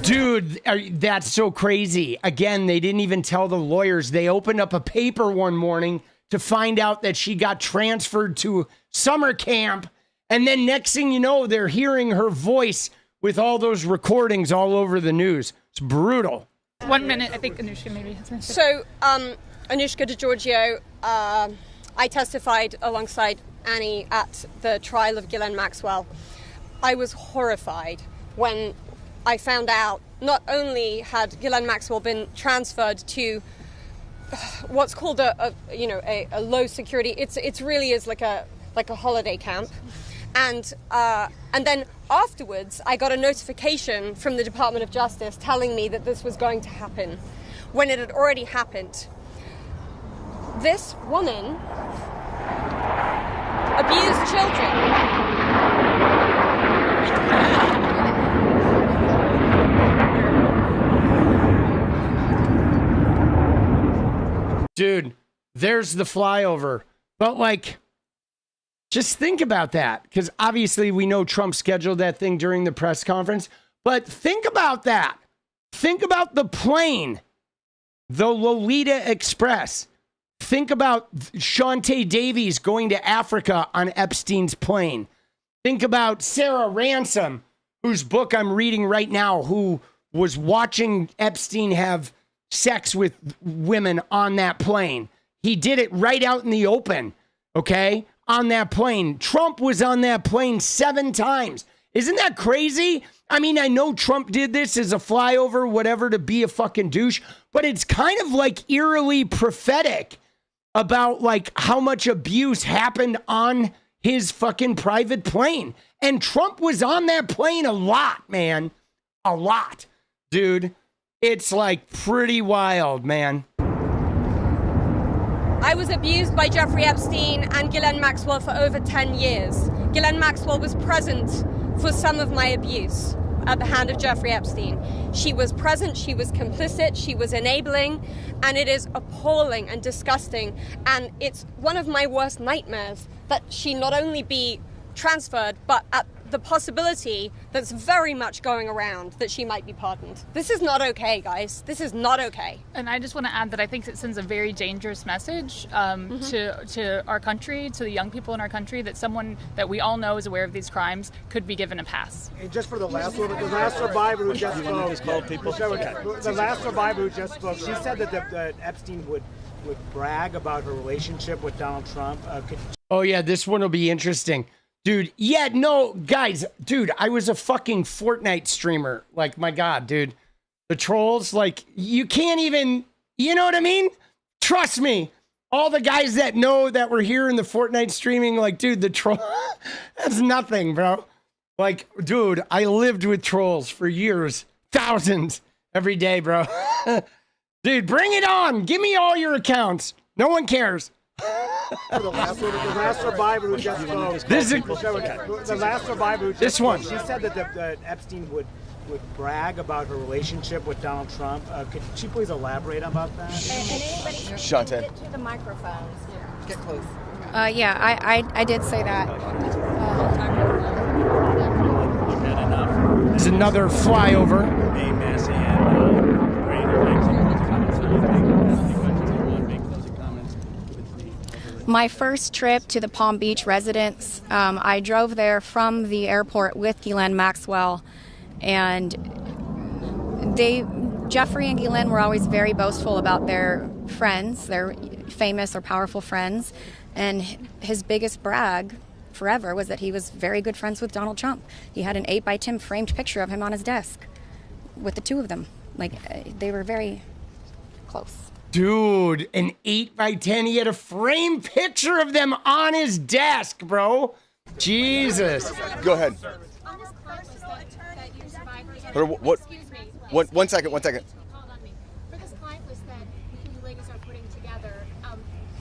Dude, that's so crazy. Again, they didn't even tell the lawyers. They opened up a paper one morning to find out that she got transferred to summer camp. And then next thing you know, they're hearing her voice with all those recordings all over the news. It's brutal. 1 minute, I think Anushka maybe has mentioned. So, Aniska DiGiorgio, I testified alongside Annie at the trial of Ghislaine Maxwell. I was horrified when I found out not only had Ghislaine Maxwell been transferred to what's called a low security. It's really is like a holiday camp, and then afterwards I got a notification from the Department of Justice telling me that this was going to happen, when it had already happened. This woman abused children. Dude, there's the flyover. But like, just think about that. Because obviously we know Trump scheduled that thing during the press conference. But think about that. Think about the plane, the Lolita Express. Think about Shantae Davies going to Africa on Epstein's plane. Think about Sarah Ransom, whose book I'm reading right now, who was watching Epstein have sex with women on that plane. He did it right out in the open, okay? On that plane. Trump was on that plane 7 times. Isn't that crazy? I mean, I know Trump did this as a flyover, whatever, to be a fucking douche, but it's kind of like eerily prophetic about like how much abuse happened on his fucking private plane. And Trump was on that plane a lot, man. A lot, dude. It's like pretty wild, man. I was abused by Jeffrey Epstein and Ghislaine Maxwell for over 10 years. Ghislaine Maxwell was present for some of my abuse at the hand of Jeffrey Epstein. She was present, she was complicit, she was enabling, and it is appalling and disgusting. And it's one of my worst nightmares that she not only be transferred, but at the possibility that's very much going around that she might be pardoned. This is not okay, guys. This is not okay. And I just want to add that I think it sends a very dangerous message to our country, to the young people in our country, that someone that we all know is aware of these crimes could be given a pass. And just for the last survivor who just spoke, the last survivor who just spoke, she said that Epstein would brag about her relationship with Donald Trump. Oh yeah, this one will be interesting. Dude, yeah, no, guys, dude, I was a fucking Fortnite streamer. Like, my God, dude. The trolls, like, you can't even, you know what I mean? Trust me. All the guys that know that were here in the Fortnite streaming, like, dude, the troll, that's nothing, bro. Like, dude, I lived with trolls for years. Thousands every day, bro. Dude, bring it on. Give me all your accounts. No one cares. The last survivor who just spoke. The last survivor who just this one. She said that Epstein would brag about her relationship with Donald Trump. Could she please elaborate about that? Shantae. Get to the microphones. Get close. Yeah, I did say that. There's another flyover. Mace My first trip to the Palm Beach residence, I drove there from the airport with Ghislaine Maxwell, and Jeffrey and Ghislaine were always very boastful about their friends, their famous or powerful friends, and his biggest brag forever was that he was very good friends with Donald Trump. He had an 8x10 framed picture of him on his desk. with the two of them. Like, they were very close. Dude, an 8x10. He had a framed picture of them on his desk, bro. Jesus. Go ahead. What? One second. For this client list that you ladies are putting together,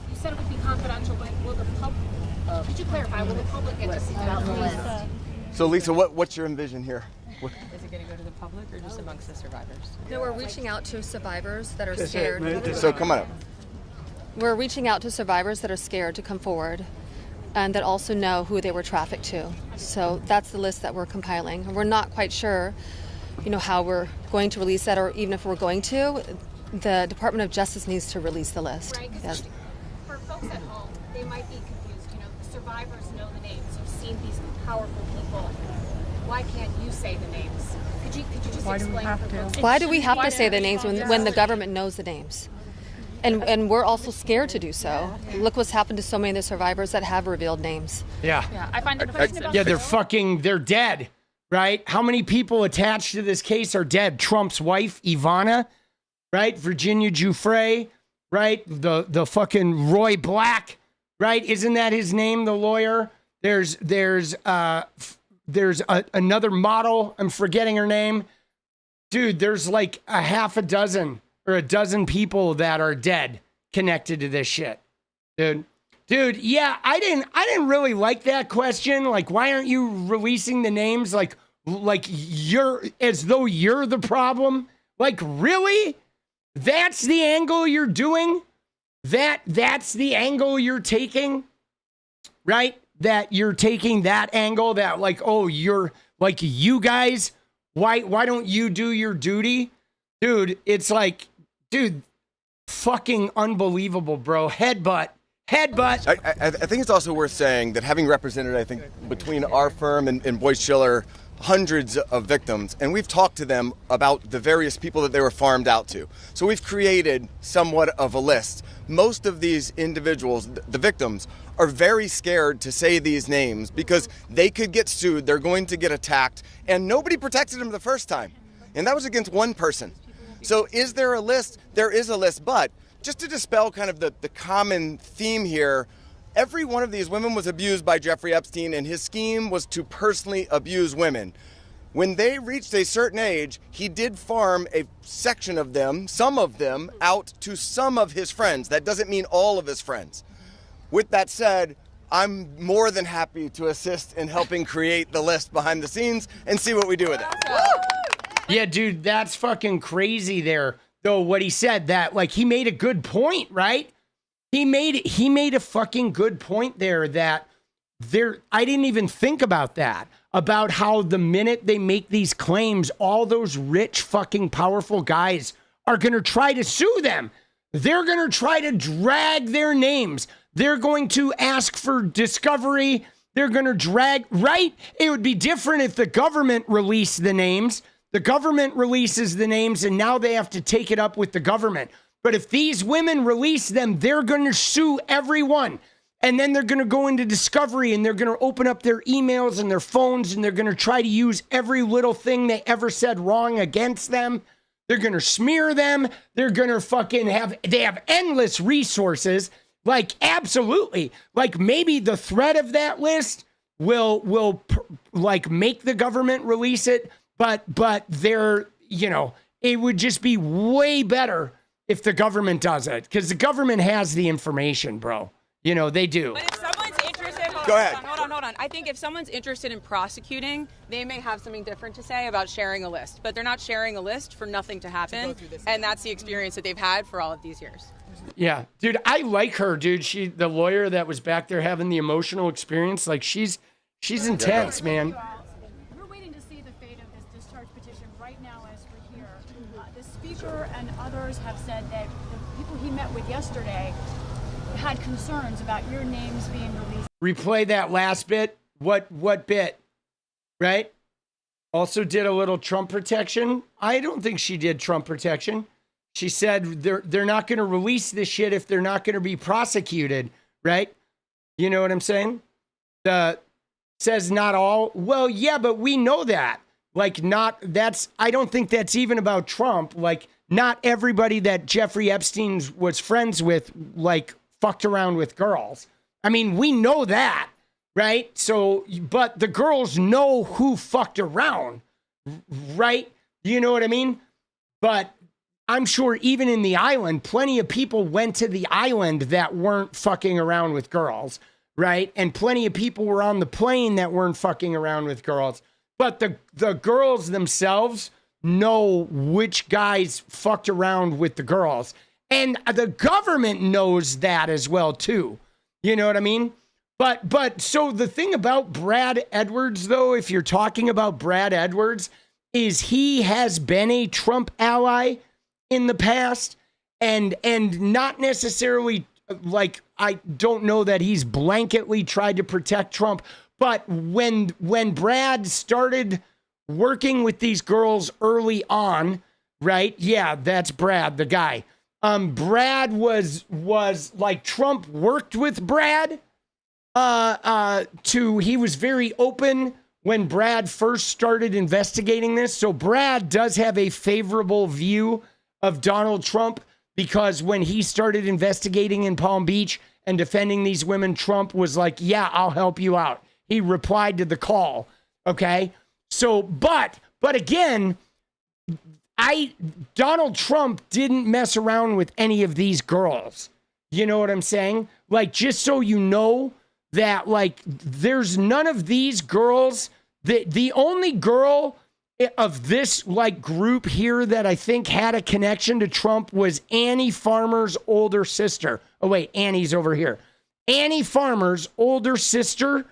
you said it would be confidential, but will the public, could you clarify, will the public get to see that list? So, Lisa, what's your envision here? Is it going to go to the public or just amongst the survivors? No, we're reaching out to survivors that are scared. So come on up. We're reaching out to survivors that are scared to come forward and that also know who they were trafficked to. So that's the list that we're compiling. And we're not quite sure, how we're going to release that, or even if we're going to, the Department of Justice needs to release the list. Right, yes. For folks at home, they might be confused. The survivors know the names. You've seen these powerful people. Why can't you say the names? Could you just explain? Why do we have to say the names when the government knows the names? And we're also scared to do so. Look what's happened to so many of the survivors that have revealed names. Yeah. I find it about they're dead, right? How many people attached to this case are dead? Trump's wife, Ivana, right? Virginia Giuffre, right? The fucking Roy Black, right? Isn't that his name, the lawyer? There's another model. I'm forgetting her name. Dude, there's like a half a dozen or a dozen people that are dead connected to this shit. Dude, yeah, I didn't really like that question. Like, why aren't you releasing the names? Like you're, as though you're the problem. Like, really? That's the angle you're doing? That's the angle you're taking? Right? That you're taking that angle that like, oh, you're like, you guys, why don't you do your duty? Dude, it's like, dude, fucking unbelievable, bro. Headbutt. I think it's also worth saying that having represented, I think, between our firm and 𝗙𝗎𝗄𝗽, hundreds of victims, and we've talked to them about the various people that they were farmed out to. So we've created somewhat of a list. Most of these individuals, the victims, are very scared to say these names because they could get sued, they're going to get attacked, and nobody protected them the first time. And that was against one person. So is there a list? There is a list, but just to dispel kind of the common theme here, every one of these women was abused by Jeffrey Epstein, and his scheme was to personally abuse women. When they reached a certain age, he did farm a section of them, some of them, out to some of his friends. That doesn't mean all of his friends. With that said, I'm more than happy to assist in helping create the list behind the scenes and see what we do with it. Yeah, dude, that's fucking crazy there. Though what he said, that like he made a good point, right? He made a fucking good point there that I didn't even think about that, about how the minute they make these claims, all those rich fucking powerful guys are going to try to sue them. They're going to try to drag their names. They're going to ask for discovery. They're going to drag, right? It would be different if the government released the names. The government releases the names and now they have to take it up with the government. But if these women release them, they're going to sue everyone. And then they're going to go into discovery and they're going to open up their emails and their phones and they're going to try to use every little thing they ever said wrong against them. They're going to smear them. They're going to they have endless resources. Like, absolutely. Like, maybe the threat of that list will like make the government release it. But they're, it would just be way better if the government does it, because the government has the information, bro. They do. But if someone's interested, Go ahead. Hold on. I think if someone's interested in prosecuting, they may have something different to say about sharing a list. But they're not sharing a list for nothing to happen, and that's the experience that they've had for all of these years. Yeah, dude, I like her, dude. The lawyer that was back there having the emotional experience, like she's intense, man. And others have said that the people he met with yesterday had concerns about your names being released. Replay that last bit. What bit? Right? Also did a little Trump protection. I don't think she did Trump protection. She said they're not going to release this shit if they're not going to be prosecuted, right? You know what I'm saying? Says not all. Well, yeah, but we know that. Like, I don't think that's even about Trump. Like, not everybody that Jeffrey Epstein was friends with, like, fucked around with girls. I mean, we know that, right? So, but the girls know who fucked around, right? You know what I mean? But I'm sure even in the island, plenty of people went to the island that weren't fucking around with girls, right? And plenty of people were on the plane that weren't fucking around with girls. But the girls themselves know which guys fucked around with the girls. And the government knows that as well, too. You know what I mean? But so the thing about Brad Edwards, though, if you're talking about Brad Edwards, is he has been a Trump ally in the past, and not necessarily, like, I don't know that he's blanketly tried to protect Trump, but when Brad started working with these girls early on, right? Yeah, that's Brad, the guy. Brad was like, Trump worked with Brad he was very open when Brad first started investigating this. So Brad does have a favorable view of Donald Trump, because when he started investigating in Palm Beach and defending these women, Trump was like, yeah, I'll help you out. He replied to the call. Okay. So, but again, Donald Trump didn't mess around with any of these girls. You know what I'm saying? Like, just so you know that, like, there's none of these girls. The only girl of this, like, group here that I think had a connection to Trump was Annie Farmer's older sister. Oh, wait, Annie's over here. Annie Farmer's older sister,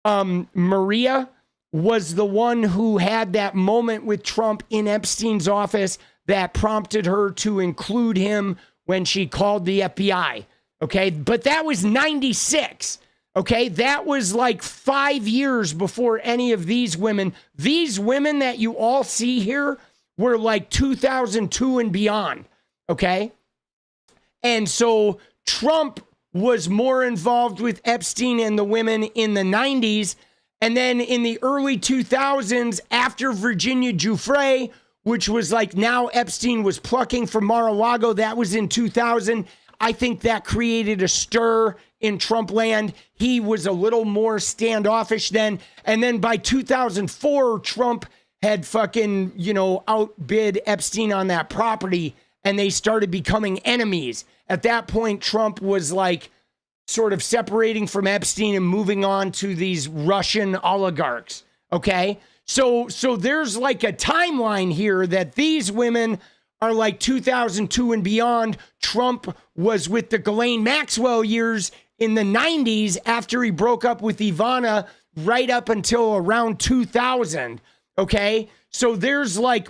Maria, was the one who had that moment with Trump in Epstein's office that prompted her to include him when she called the FBI. Okay, but that was 96. Okay, that was like 5 years before any of these women that you all see here were like 2002 and beyond. Okay, and so Trump was more involved with Epstein and the women in the 90s. And then in the early 2000s, after Virginia Giuffre, which was like, now Epstein was plucking from Mar-a-Lago, that was in 2000. I think that created a stir in Trump land. He was a little more standoffish then. And then by 2004, Trump had fucking, outbid Epstein on that property, and they started becoming enemies. At that point, Trump was like sort of separating from Epstein and moving on to these Russian oligarchs. Okay. So there's like a timeline here that these women are like 2002 and beyond. Trump was with the Ghislaine Maxwell years in the 90s after he broke up with Ivana, right up until around 2000. Okay. So there's like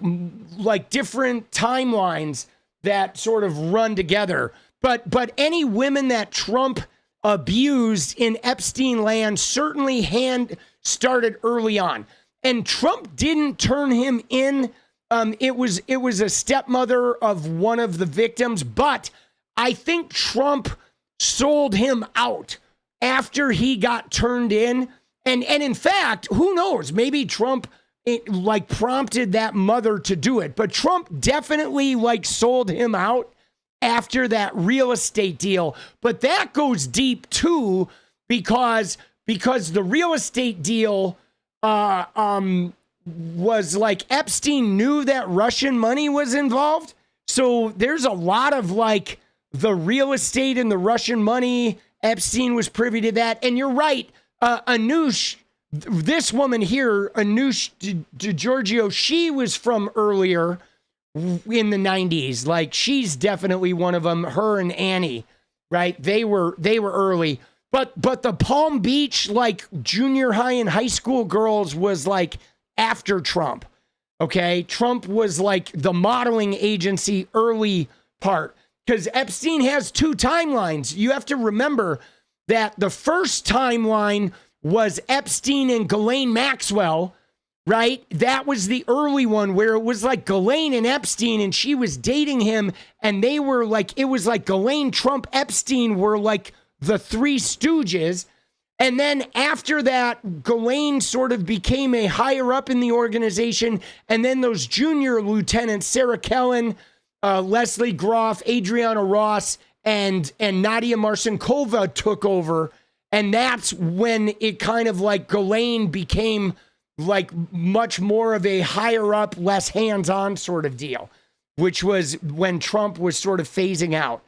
different timelines that sort of run together. But any women that Trump abused in Epstein land certainly started early on. And Trump didn't turn him in. It was a stepmother of one of the victims, but I think Trump sold him out after he got turned in. And in fact, who knows, maybe Trump prompted that mother to do it, but Trump definitely sold him out after that real estate deal. But that goes deep too, because the real estate deal was like, Epstein knew that Russian money was involved. So there's a lot of the real estate and the Russian money. Epstein was privy to that. And you're right, Anush, this woman here, Anush DeGiorgio, she was from earlier in the 90s. She's definitely one of them. Her and Annie, right? They were early. But the Palm Beach junior high and high school girls was after Trump. Okay, Trump was the modeling agency early part, because Epstein has two timelines. You have to remember that the first timeline was Epstein and Ghislaine Maxwell. Right? That was the early one where it was Ghislaine and Epstein, and she was dating him, and they were it was Ghislaine, Trump, Epstein were the three stooges. And then after that, Ghislaine sort of became a higher up in the organization. And then those junior lieutenants, Sarah Kellen, Leslie Groff, Adriana Ross, and Nadia Marcinkova took over. And that's when it kind of like Ghislaine became like much more of a higher up, less hands-on sort of deal, which was when Trump was sort of phasing out.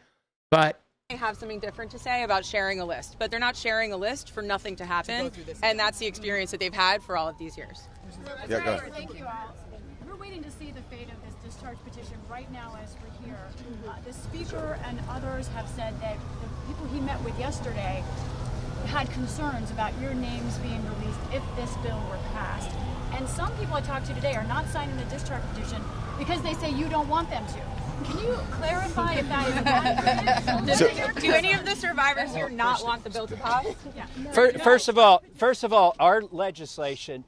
But They have something different to say about sharing a list, but they're not sharing a list for nothing to happen, and that's the experience that they've had for all of these years. Yeah, go ahead. Thank you all. We're waiting to see the fate of this discharge petition right now as we're here. The speaker and others have said that the people he met with yesterday had concerns about your names being released if this bill were passed. And some people I talked to today are not signing the discharge petition because they say you don't want them to. Can you clarify if that is accurate? Do any of the survivors here not want the bill to pass? First of all, our legislation,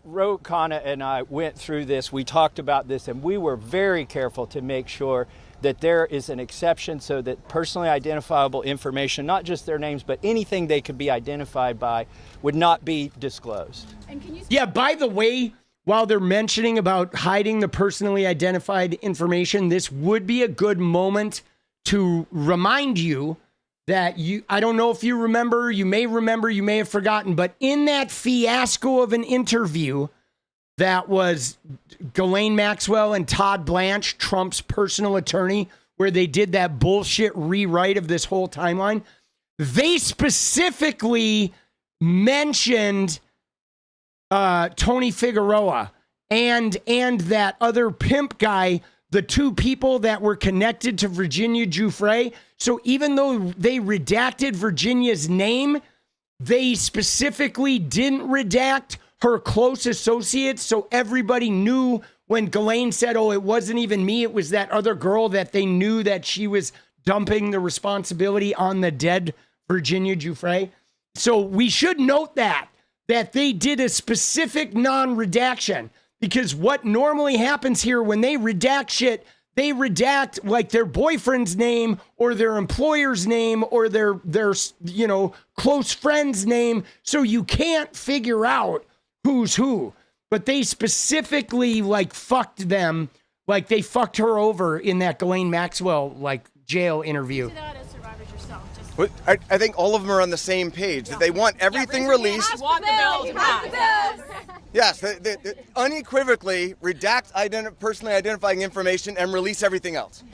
Ro-Khanna and I went through this. We talked about this, and we were very careful to make sure that there is an exception so that personally identifiable information, not just their names, but anything they could be identified by, would not be disclosed. yeah, by the way, while they're mentioning about hiding the personally identified information, this would be a good moment to remind you that I don't know if you remember, you may have forgotten, but in that fiasco of an interview that was Ghislaine Maxwell and Todd Blanche, Trump's personal attorney, where they did that bullshit rewrite of this whole timeline, they specifically mentioned Tony Figueroa and that other pimp guy, the two people that were connected to Virginia Giuffre. So even though they redacted Virginia's name, they specifically didn't redact her close associates. So everybody knew when Ghislaine said, oh, it wasn't even me, it was that other girl, that they knew that she was dumping the responsibility on the dead Virginia Giuffre. So we should note that they did a specific non-redaction, because what normally happens here when they redact shit, they redact like their boyfriend's name or their employer's name or their close friend's name, so you can't figure out who's who. But they specifically like fucked them, like they fucked her over in that Ghislaine Maxwell like jail interview. I think all of them are on the same page, that they want everything released. Want the bill to pass. Yes, they unequivocally redact personally identifying information and release everything else.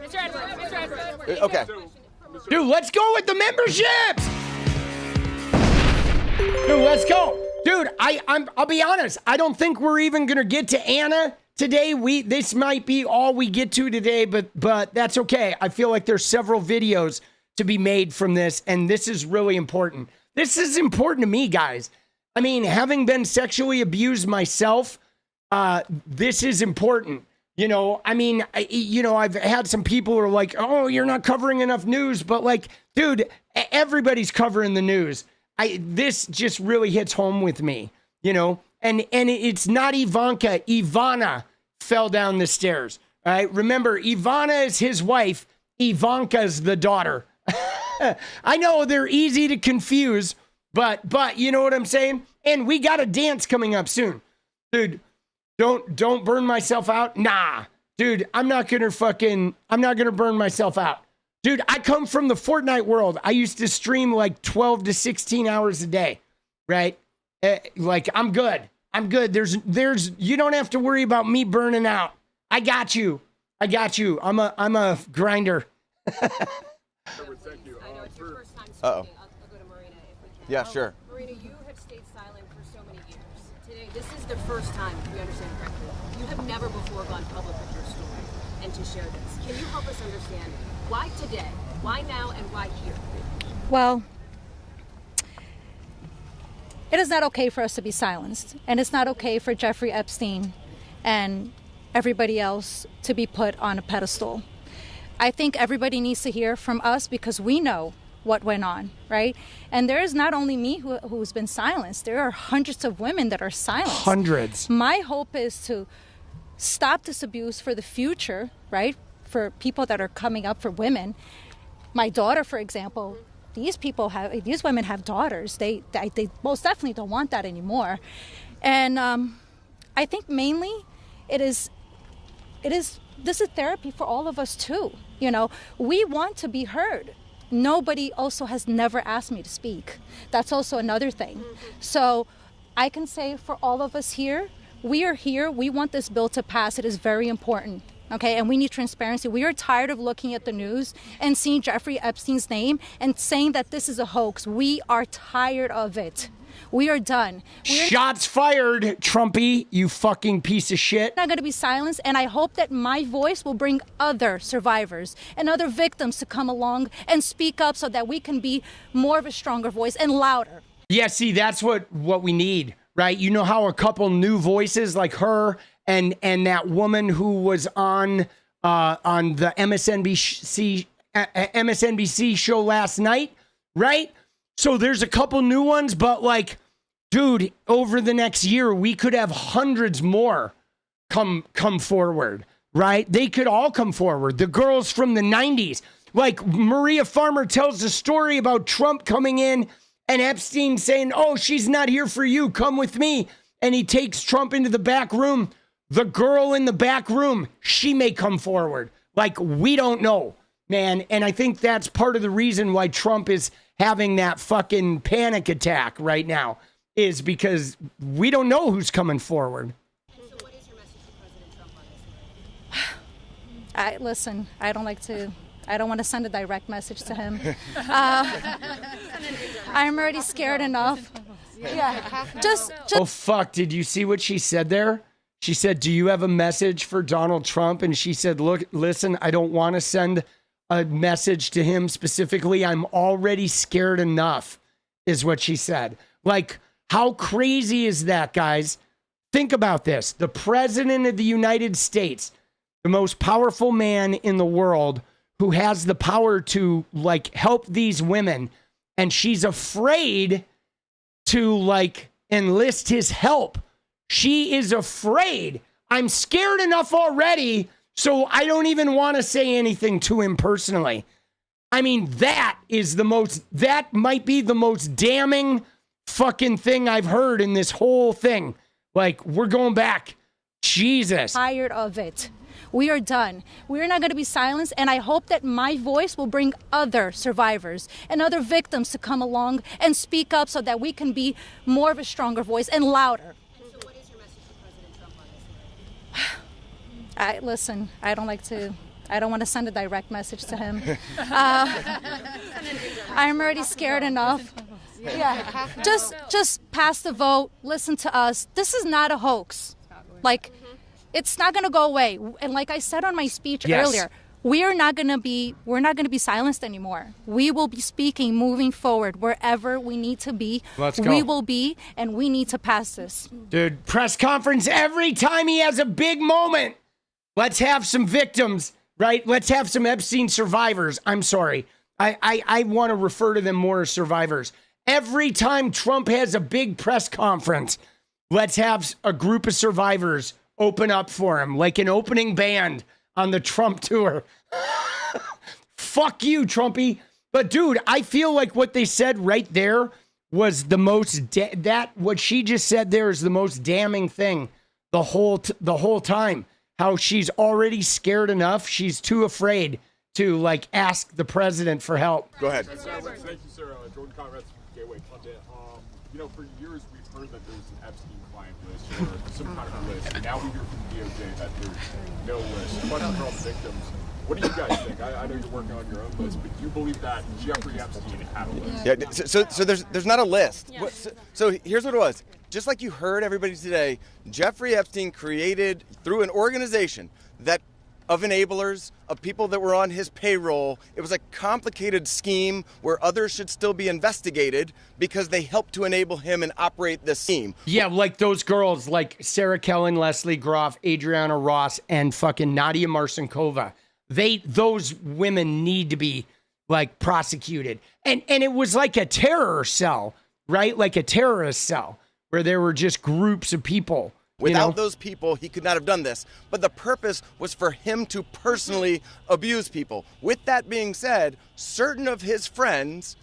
Mr. Edwards. Okay. Dude, let's go with the memberships. Dude, let's go. Dude, I'll be honest. I don't think we're even gonna get to Anna today. This might be all we get to today, but that's okay. I feel like there's several videos to be made from this, and this is really important. This is important to me, guys. I mean, having been sexually abused myself, this is important. You know, I mean, I've had some people who are like, oh, you're not covering enough news, but like, dude, everybody's covering the news. This just really hits home with me, you know, and it's not Ivanka. Ivana fell down the stairs. All right. Remember, Ivana is his wife. Ivanka's the daughter. I know they're easy to confuse, but you know what I'm saying? And we got a dance coming up soon. Dude, don't burn myself out. Nah, dude, I'm not going to burn myself out. Dude, I come from the Fortnite world. I used to stream like 12 to 16 hours a day, right? Like I'm good. There's you don't have to worry about me burning out. I got you. I'm a grinder. Uh-oh. Yeah, sure. Marina, you have stayed silent for so many years. Today, this is the first time, if we understand correctly, you have never before gone public with your story and to share this. Can you help us understand why today, why now, and why here? Well, it is not okay for us to be silenced, and it's not okay for Jeffrey Epstein and everybody else to be put on a pedestal. I think everybody needs to hear from us because we know what went on, right? And there is not only me who's been silenced. There are hundreds of women that are silenced. Hundreds. My hope is to stop this abuse for the future, right? For people that are coming up, for women. My daughter, for example, these women have daughters. They most definitely don't want that anymore. And I think mainly this is therapy for all of us too. You know, we want to be heard. Nobody also has never asked me to speak. That's also another thing. So I can say for all of us here, we are here. We want this bill to pass. It is very important. Okay, and we need transparency. We are tired of looking at the news and seeing Jeffrey Epstein's name and saying that this is a hoax. We are tired of it. We are done. Shots fired, Trumpy, you fucking piece of shit. I'm not going to be silenced, and I hope that my voice will bring other survivors and other victims to come along and speak up so that we can be more of a stronger voice and louder. Yeah, see, that's what we need, right? You know how a couple new voices like her and that woman who was on the MSNBC show last night, right? So there's a couple new ones, but like, dude, over the next year, we could have hundreds more come forward, right? They could all come forward. The girls from the 90s, like Maria Farmer tells a story about Trump coming in and Epstein saying, oh, she's not here for you. Come with me. And he takes Trump into the back room. The girl in the back room, she may come forward. Like, we don't know, man. And I think that's part of the reason why Trump is having that fucking panic attack right now, is because we don't know who's coming forward. And so what is your message to President Trump on this? Listen, I don't want to send a direct message to him. I'm already scared enough. Yeah. Just. Oh, fuck. Did you see what she said there? She said, do you have a message for Donald Trump? And she said, look, listen, I don't want to send a message to him specifically. I'm already scared enough, is what she said. Like, how crazy is that, guys? Think about this. The president of the United States, the most powerful man in the world, who has the power to, like, help these women, and she's afraid to, like, enlist his help. She is afraid. I'm scared enough already, so I don't even want to say anything to him personally. I mean, that might be the most damning fucking thing I've heard in this whole thing. Like, we're going back. Jesus. Tired of it. We are done. We're not going to be silenced, and I hope that my voice will bring other survivors and other victims to come along and speak up so that we can be more of a stronger voice and louder. And so what is your message to President Trump on this? Listen, I don't want to send a direct message to him. I'm already scared enough. Yeah. Just pass the vote. Listen to us. This is not a hoax. Like, it's not going to go away. And like I said on my speech earlier, we're not going to be silenced anymore. We will be speaking moving forward wherever we need to be. Let's go. We will be, and we need to pass this. Dude, press conference every time he has a big moment. Let's have some victims, right? Let's have some Epstein survivors. I'm sorry. I want to refer to them more as survivors. Every time Trump has a big press conference, let's have a group of survivors open up for him, like an opening band on the Trump tour. Fuck you, Trumpy. But dude, I feel like what they said right there was the most, what she just said there is the most damning thing the whole time. How she's already scared enough. She's too afraid to, like, ask the president for help. Go ahead. Thank you, sir. Jordan Conrad's 𝗙𝗍𝗍. For years, we've heard that there's an Epstein client list or some kind of list. And now we hear from DOJ that there's no list. Question for all the victims. What do you guys think? I know you're working on your own list, but do you believe that Jeffrey Epstein had a list? Yeah. So there's not a list. Yeah. So here's what it was. Just like you heard everybody today, Jeffrey Epstein created through an organization that of enablers, of people that were on his payroll. It was a complicated scheme where others should still be investigated because they helped to enable him and operate this scheme. Yeah, like those girls like Sarah Kellen, Leslie Groff, Adriana Ross, and fucking Nadia Marcinkova. Those women need to be, like, prosecuted. And it was like a terror cell, right? Like a terrorist cell where there were just groups of people. Without those people, he could not have done this. But the purpose was for him to personally abuse people. With that being said, certain of his friends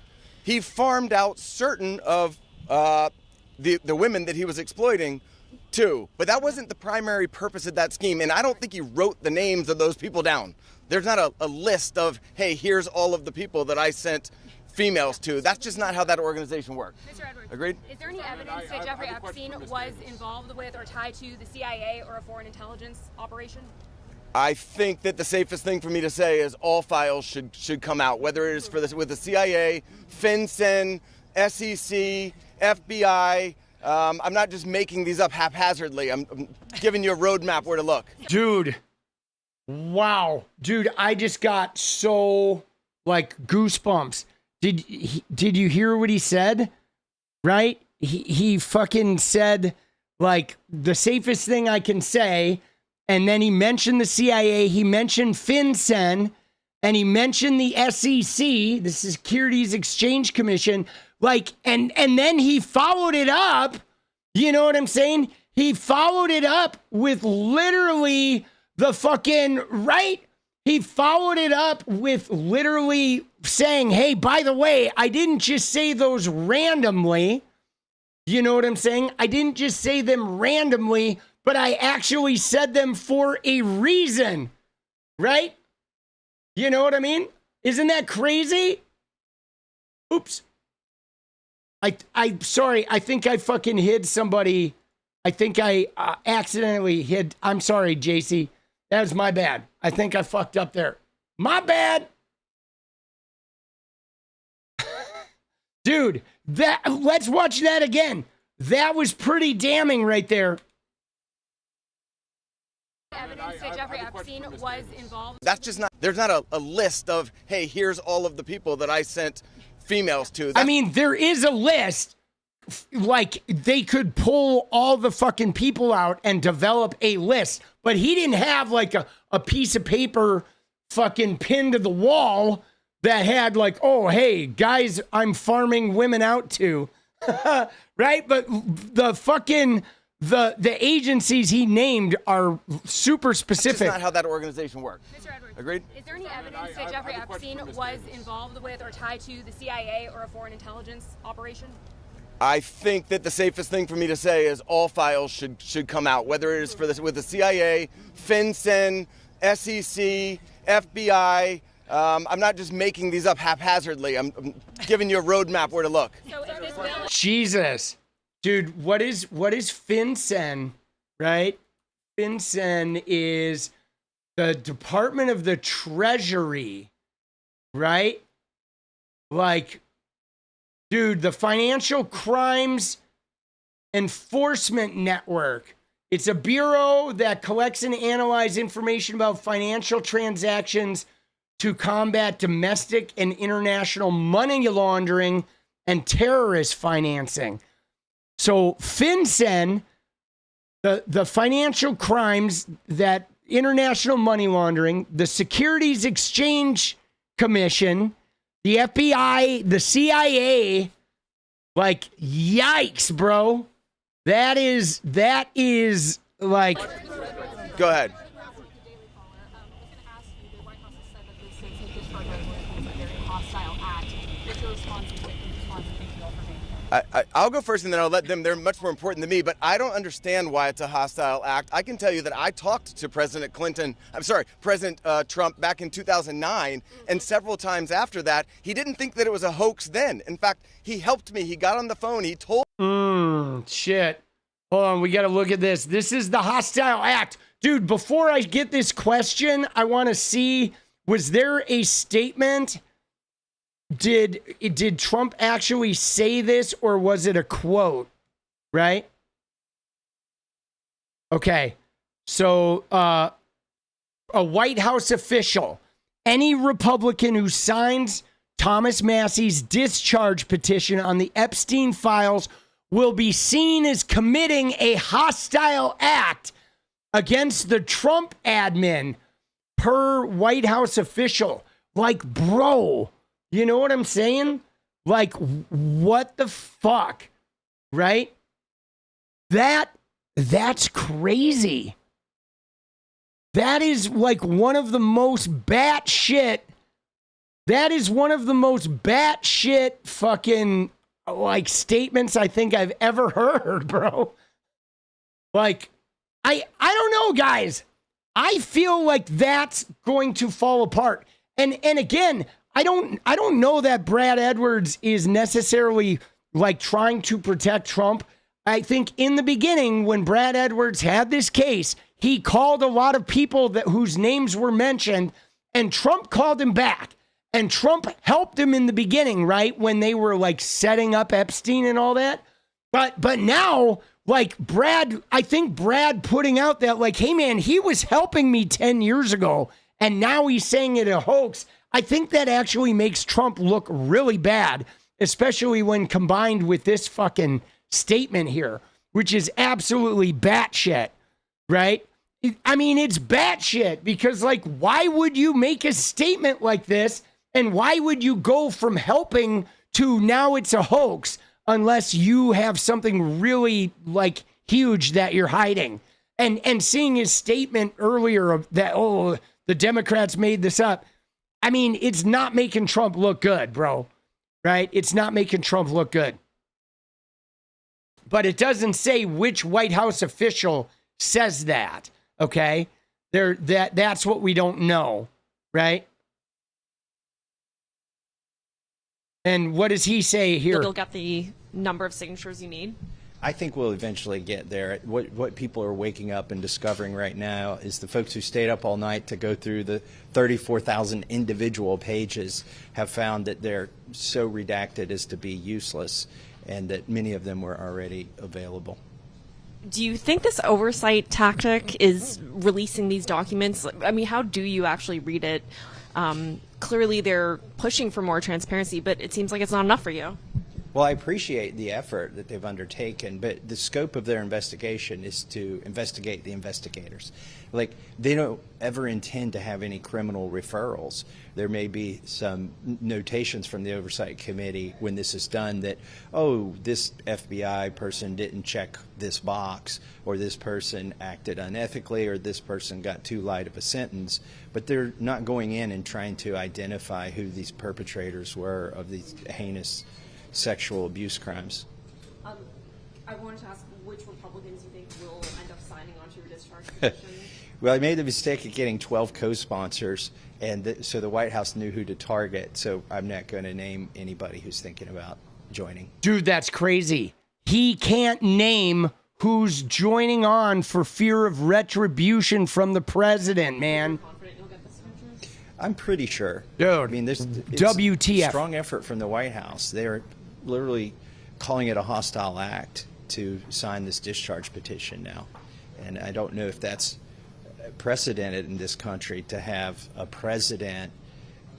he farmed out certain of the women that he was exploiting too. But that wasn't the primary purpose of that scheme. And I don't think he wrote the names of those people down. There's not a list of, hey, here's all of the people that I sent females to. That's just not how that organization worked. Mr. Edwards, agreed? Is there any evidence that Jeffrey Epstein was involved with or tied to the CIA or a foreign intelligence operation? I think that the safest thing for me to say is all files should come out, whether it is for this with the CIA, FinCEN, SEC, FBI. I'm not just making these up haphazardly. I'm giving you a roadmap where to look. Dude, wow. Dude, I just got so, like, goosebumps. Did you hear what he said? Right? He fucking said, like, the safest thing I can say, and then he mentioned the CIA, he mentioned FinCEN, and he mentioned the SEC, the Securities Exchange Commission, like, and then he followed it up, you know what I'm saying? He followed it up with literally the fucking, right? He followed it up with literally saying, hey, by the way, I didn't just say those randomly. You know what I'm saying? I didn't just say them randomly, but I actually said them for a reason, right? You know what I mean? Isn't that crazy? Oops. I'm sorry. I think I fucking hid somebody. I think I accidentally hid. I'm sorry, JC. That was my bad. I think I fucked up there. My bad. Dude, let's watch that again. That was pretty damning right there. Evidence that Jeffrey Epstein was involved. That's just not, there's not a list of, hey, here's all of the people that I sent females to. I mean, there is a list. Like, they could pull all the fucking people out and develop a list. But he didn't have, like, a piece of paper fucking pinned to the wall that had, like, oh, hey, guys, I'm farming women out to. Right? But the fucking, the agencies he named are super specific. That's just not how that organization worked. Mr. Edwards, agreed? Is there any evidence that Jeffrey Epstein was involved with or tied to the CIA or a foreign intelligence operation? I think that the safest thing for me to say is all files should come out, whether it is for this with the CIA, FinCEN, SEC, FBI. I'm not just making these up haphazardly. I'm giving you a roadmap where to look. Jesus. Dude, what is FinCEN, right? FinCEN is the Department of the Treasury, right? Like, dude, the Financial Crimes Enforcement Network. It's a bureau that collects and analyzes information about financial transactions to combat domestic and international money laundering and terrorist financing. So FinCEN, the financial crimes, that international money laundering, the Securities Exchange Commission, the FBI, the CIA, like, yikes, bro. That is like... Go ahead. I'll go first and then I'll let them. They're much more important than me, but I don't understand why it's a hostile act. I can tell you that I talked to President Trump back in 2009, and several times after that, he didn't think that it was a hoax then. In fact, he helped me. He got on the phone. He told... Shit. Hold on, we got to look at this. This is the hostile act. Dude, before I get this question, I want to see, was there a statement... Did Trump actually say this, or was it a quote? Right? Okay. So, a White House official, any Republican who signs Thomas Massey's discharge petition on the Epstein files will be seen as committing a hostile act against the Trump admin, per White House official. Like, bro... You know what I'm saying? Like, what the fuck? Right? That's crazy. That is like one of the most batshit That is one of the most batshit fucking like statements I think I've ever heard, bro. Like, I don't know, guys. I feel like that's going to fall apart. And again, I don't know that Brad Edwards is necessarily like trying to protect Trump. I think in the beginning, when Brad Edwards had this case, he called a lot of people whose names were mentioned, and Trump called him back. And Trump helped him in the beginning, right? When they were like setting up Epstein and all that. But now, like I think Brad putting out that like, hey man, he was helping me 10 years ago, and now he's saying it a hoax. I think that actually makes Trump look really bad, especially when combined with this fucking statement here, which is absolutely batshit, right? I mean, it's batshit because, like, why would you make a statement like this? And why would you go from helping to now it's a hoax unless you have something really, like, huge that you're hiding? And seeing his statement earlier of that, oh, the Democrats made this up. I mean, it's not making Trump look good, bro, right? It's not making Trump look good. But it doesn't say which White House official says that, okay? That's what we don't know, right? And what does he say here? You'll get the number of signatures you need. I think we'll eventually get there. What people are waking up and discovering right now is the folks who stayed up all night to go through the 34,000 individual pages have found that they're so redacted as to be useless, and that many of them were already available. Do you think this oversight tactic is releasing these documents? I mean, how do you actually read it? Clearly they're pushing for more transparency, but it seems like it's not enough for you. Well, I appreciate the effort that they've undertaken, but the scope of their investigation is to investigate the investigators. Like, they don't ever intend to have any criminal referrals. There may be some notations from the Oversight Committee when this is done that, oh, this FBI person didn't check this box, or this person acted unethically, or this person got too light of a sentence. But they're not going in and trying to identify who these perpetrators were of these heinous sexual abuse crimes. I wanted to ask which Republicans you think will end up signing onto your discharge petition. Well, I made the mistake of getting 12 co-sponsors, and so the White House knew who to target, so I'm not going to name anybody who's thinking about joining. Dude, that's crazy. He can't name who's joining on for fear of retribution from the president, man. I'm pretty sure. Dude, I mean, it's WTF. A strong effort from the White House. They're literally calling it a hostile act to sign this discharge petition now. And I don't know if that's precedented in this country to have a president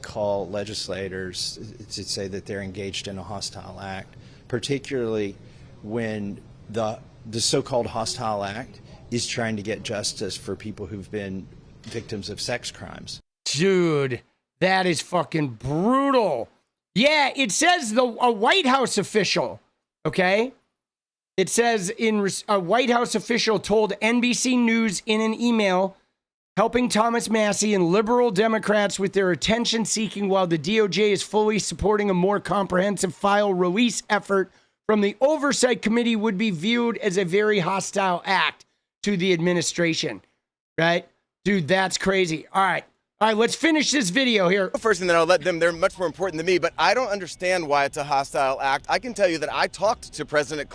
call legislators to say that they're engaged in a hostile act, particularly when the so-called hostile act is trying to get justice for people who've been victims of sex crimes. Dude, that is fucking brutal. Yeah, it says a White House official, okay? It says a White House official told NBC News in an email helping Thomas Massey and liberal Democrats with their attention seeking while the DOJ is fully supporting a more comprehensive file release effort from the Oversight Committee would be viewed as a very hostile act to the administration, right? Dude, that's crazy. All right, let's finish this video here. First, and then I'll let them. They're much more important than me, but I don't understand why it's a hostile act. I can tell you that I talked to President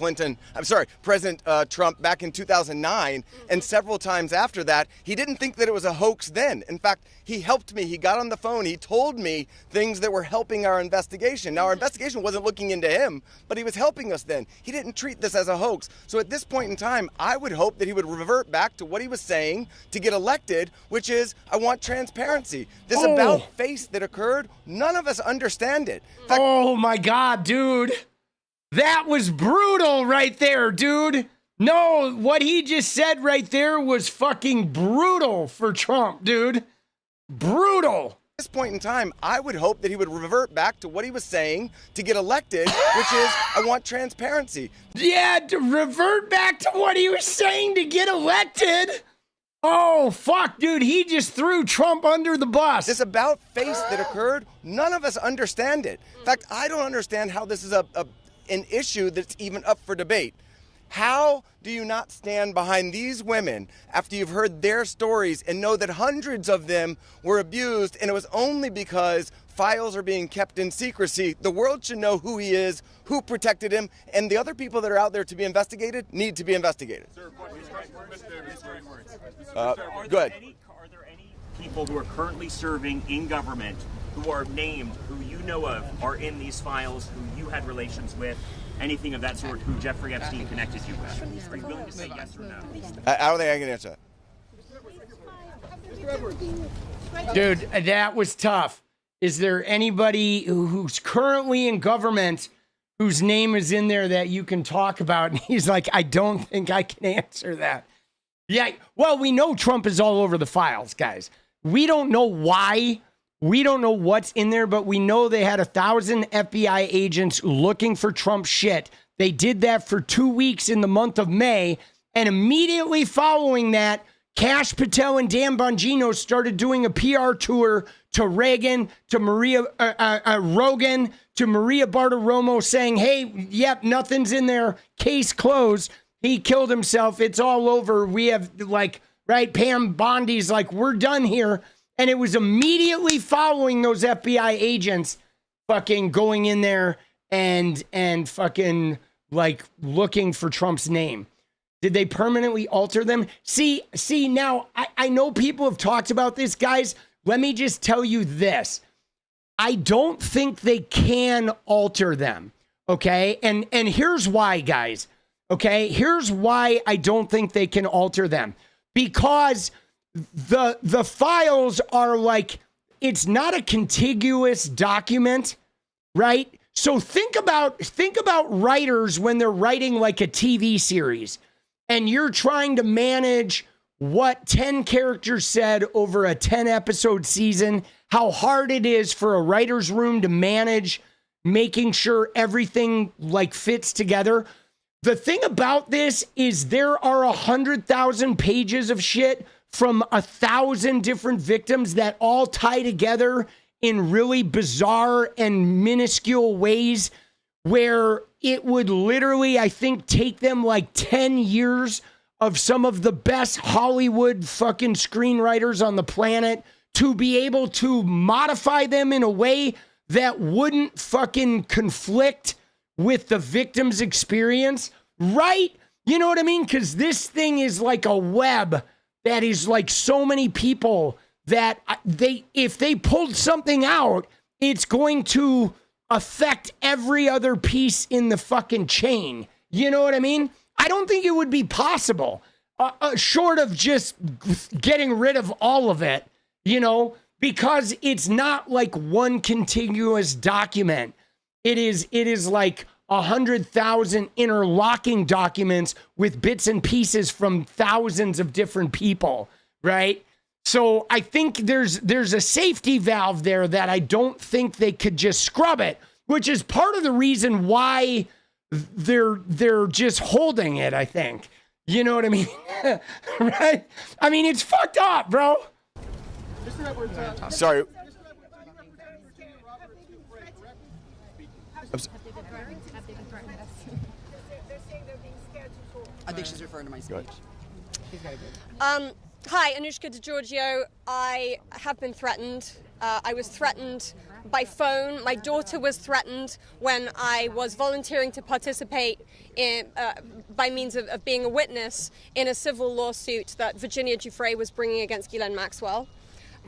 Trump back in 2009, and several times after that, he didn't think that it was a hoax then. In fact, he helped me. He got on the phone. He told me things that were helping our investigation. Now, our investigation wasn't looking into him, but he was helping us then. He didn't treat this as a hoax. So at this point in time, I would hope that he would revert back to what he was saying to get elected, which is, I want transparency. This about face that occurred, none of us understand it. Oh my God, dude. That was brutal right there, dude. No, what he just said right there was fucking brutal for Trump, dude. Brutal. At this point in time, I would hope that he would revert back to what he was saying to get elected, which is, I want transparency. Yeah, to revert back to what he was saying to get elected. Oh, fuck, dude. He just threw Trump under the bus. This about face that occurred, none of us understand it. In fact, I don't understand how this is an issue that's even up for debate. How do you not stand behind these women after you've heard their stories and know that hundreds of them were abused, and it was only because files are being kept in secrecy? The world should know who he is, who protected him, and the other people that are out there to be investigated need to be investigated. Sir, Good. Are there any people who are currently serving in government who are named, who you know of, are in these files, who you had relations with, anything of that sort, who Jeffrey Epstein connected you with? Are you willing to say yes or no? I don't think I can answer that. Dude, that was tough. Is there anybody who's currently in government whose name is in there that you can talk about? And he's like, I don't think I can answer that. Yeah, well, we know Trump is all over the files, guys. We don't know why. We don't know what's in there, but we know they had 1,000 FBI agents looking for Trump shit. They did that for 2 weeks in the month of May. And immediately following that, Kash Patel and Dan Bongino started doing a PR tour to Reagan, to Rogan, to Maria Bartiromo saying, hey, yep, nothing's in there. Case closed. He killed himself. It's all over. We have right? Pam Bondi's like, we're done here. And it was immediately following those FBI agents fucking going in there and fucking looking for Trump's name. Did they permanently alter them? See, now I know people have talked about this, guys. Let me just tell you this. I don't think they can alter them. Okay. And here's why, guys. Okay. Here's why I don't think they can alter them. Because the files are it's not a contiguous document, right? So think about writers when they're writing a TV series and you're trying to manage what 10 characters said over a 10 episode season, how hard it is for a writer's room to manage making sure everything fits together. The thing about this is there are 100,000 pages of shit from 1,000 different victims that all tie together in really bizarre and minuscule ways where it would literally, I think, take them 10 years of some of the best Hollywood fucking screenwriters on the planet to be able to modify them in a way that wouldn't fucking conflict with the victim's experience, right? You know what I mean? Because this thing is like a web that is so many people that if they pulled something out, it's going to affect every other piece in the fucking chain. You know what I mean? I don't think it would be possible, short of just getting rid of all of it, because it's not one contiguous document. It is 100,000 interlocking documents with bits and pieces from thousands of different people, right? So I think there's a safety valve there that I don't think they could just scrub it, which is part of the reason why they're just holding it, I think. You know what I mean? Right? I mean, it's fucked up, bro. Sorry. I think she's referring to my speech. Hi, Anushka DiGiorgio. I have been threatened. I was threatened by phone. My daughter was threatened when I was volunteering to participate in, by means of being a witness in a civil lawsuit that Virginia Giuffre was bringing against Ghislaine Maxwell.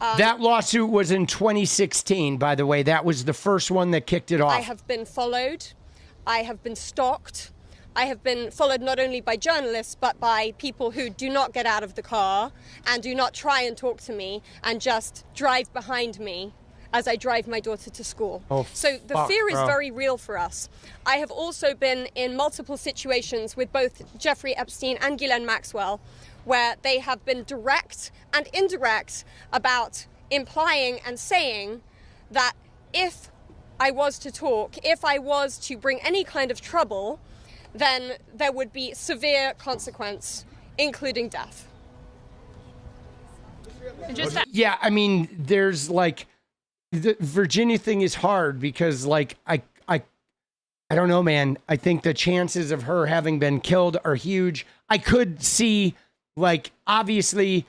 That lawsuit was in 2016, by the way. That was the first one that kicked it off. I have been followed. I have been stalked. I have been followed not only by journalists, but by people who do not get out of the car and do not try and talk to me and just drive behind me as I drive my daughter to school. So the fear is very real for us. I have also been in multiple situations with both Jeffrey Epstein and Ghislaine Maxwell where they have been direct and indirect about implying and saying that if I was to talk, if I was to bring any kind of trouble, then there would be severe consequence, including death. Yeah, I mean, there's like the Virginia thing is hard because like I don't know, man. I think the chances of her having been killed are huge. I could see, like, obviously,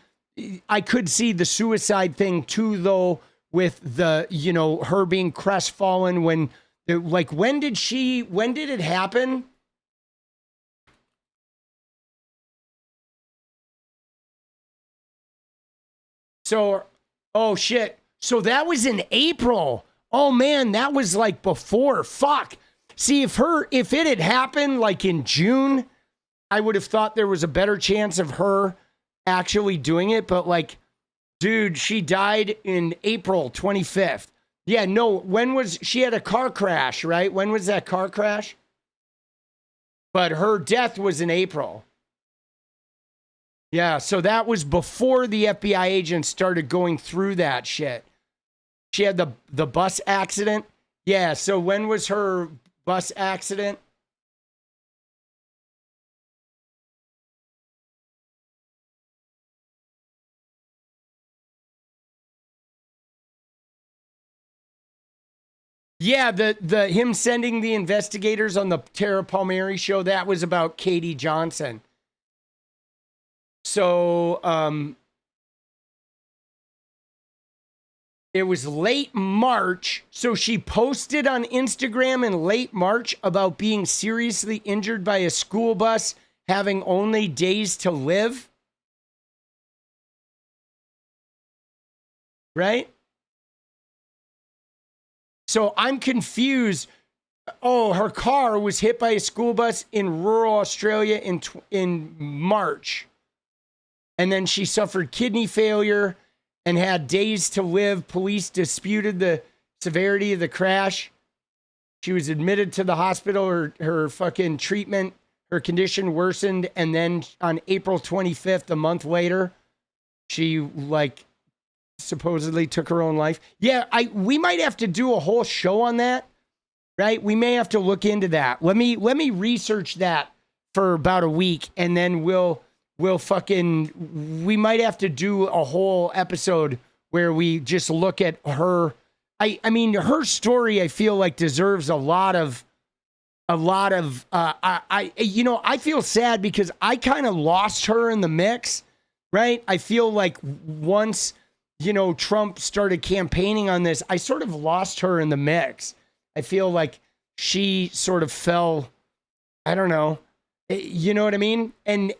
I could see the suicide thing too, though, with the, you know, her being crestfallen when, like, when did it happen? So, oh shit. So that was in April. Oh man, that was like before. Fuck. See, if it had happened like in June, I would have thought there was a better chance of her actually doing it. But like, dude, she died in April 25th. Yeah, no, she had a car crash, right? When was that car crash? But her death was in April. Yeah, so that was before the FBI agents started going through that shit. She had the bus accident. Yeah, so when was her bus accident? Yeah, the him sending the investigators on the 𝗙rie show, that was about Katie Johnson. So, it was late March. So she posted on Instagram in late March about being seriously injured by a school bus, having only days to live. Right? So I'm confused. Oh, her car was hit by a school bus in rural Australia in March. And then she suffered kidney failure and had days to live. Police disputed the severity of the crash. She was admitted to the hospital. Her fucking treatment, her condition worsened. And then on April 25th, a month later, she like supposedly took her own life. Yeah, we might have to do a whole show on that, right? We may have to look into that. Let me research that for about a week, and then we might have to do a whole episode where we just look at her. I mean, her story, I feel like deserves a lot of, I feel sad because I kind of lost her in the mix, right? I feel like once, Trump started campaigning on this, I sort of lost her in the mix. I feel like she sort of fell, I don't know, you know what I mean? And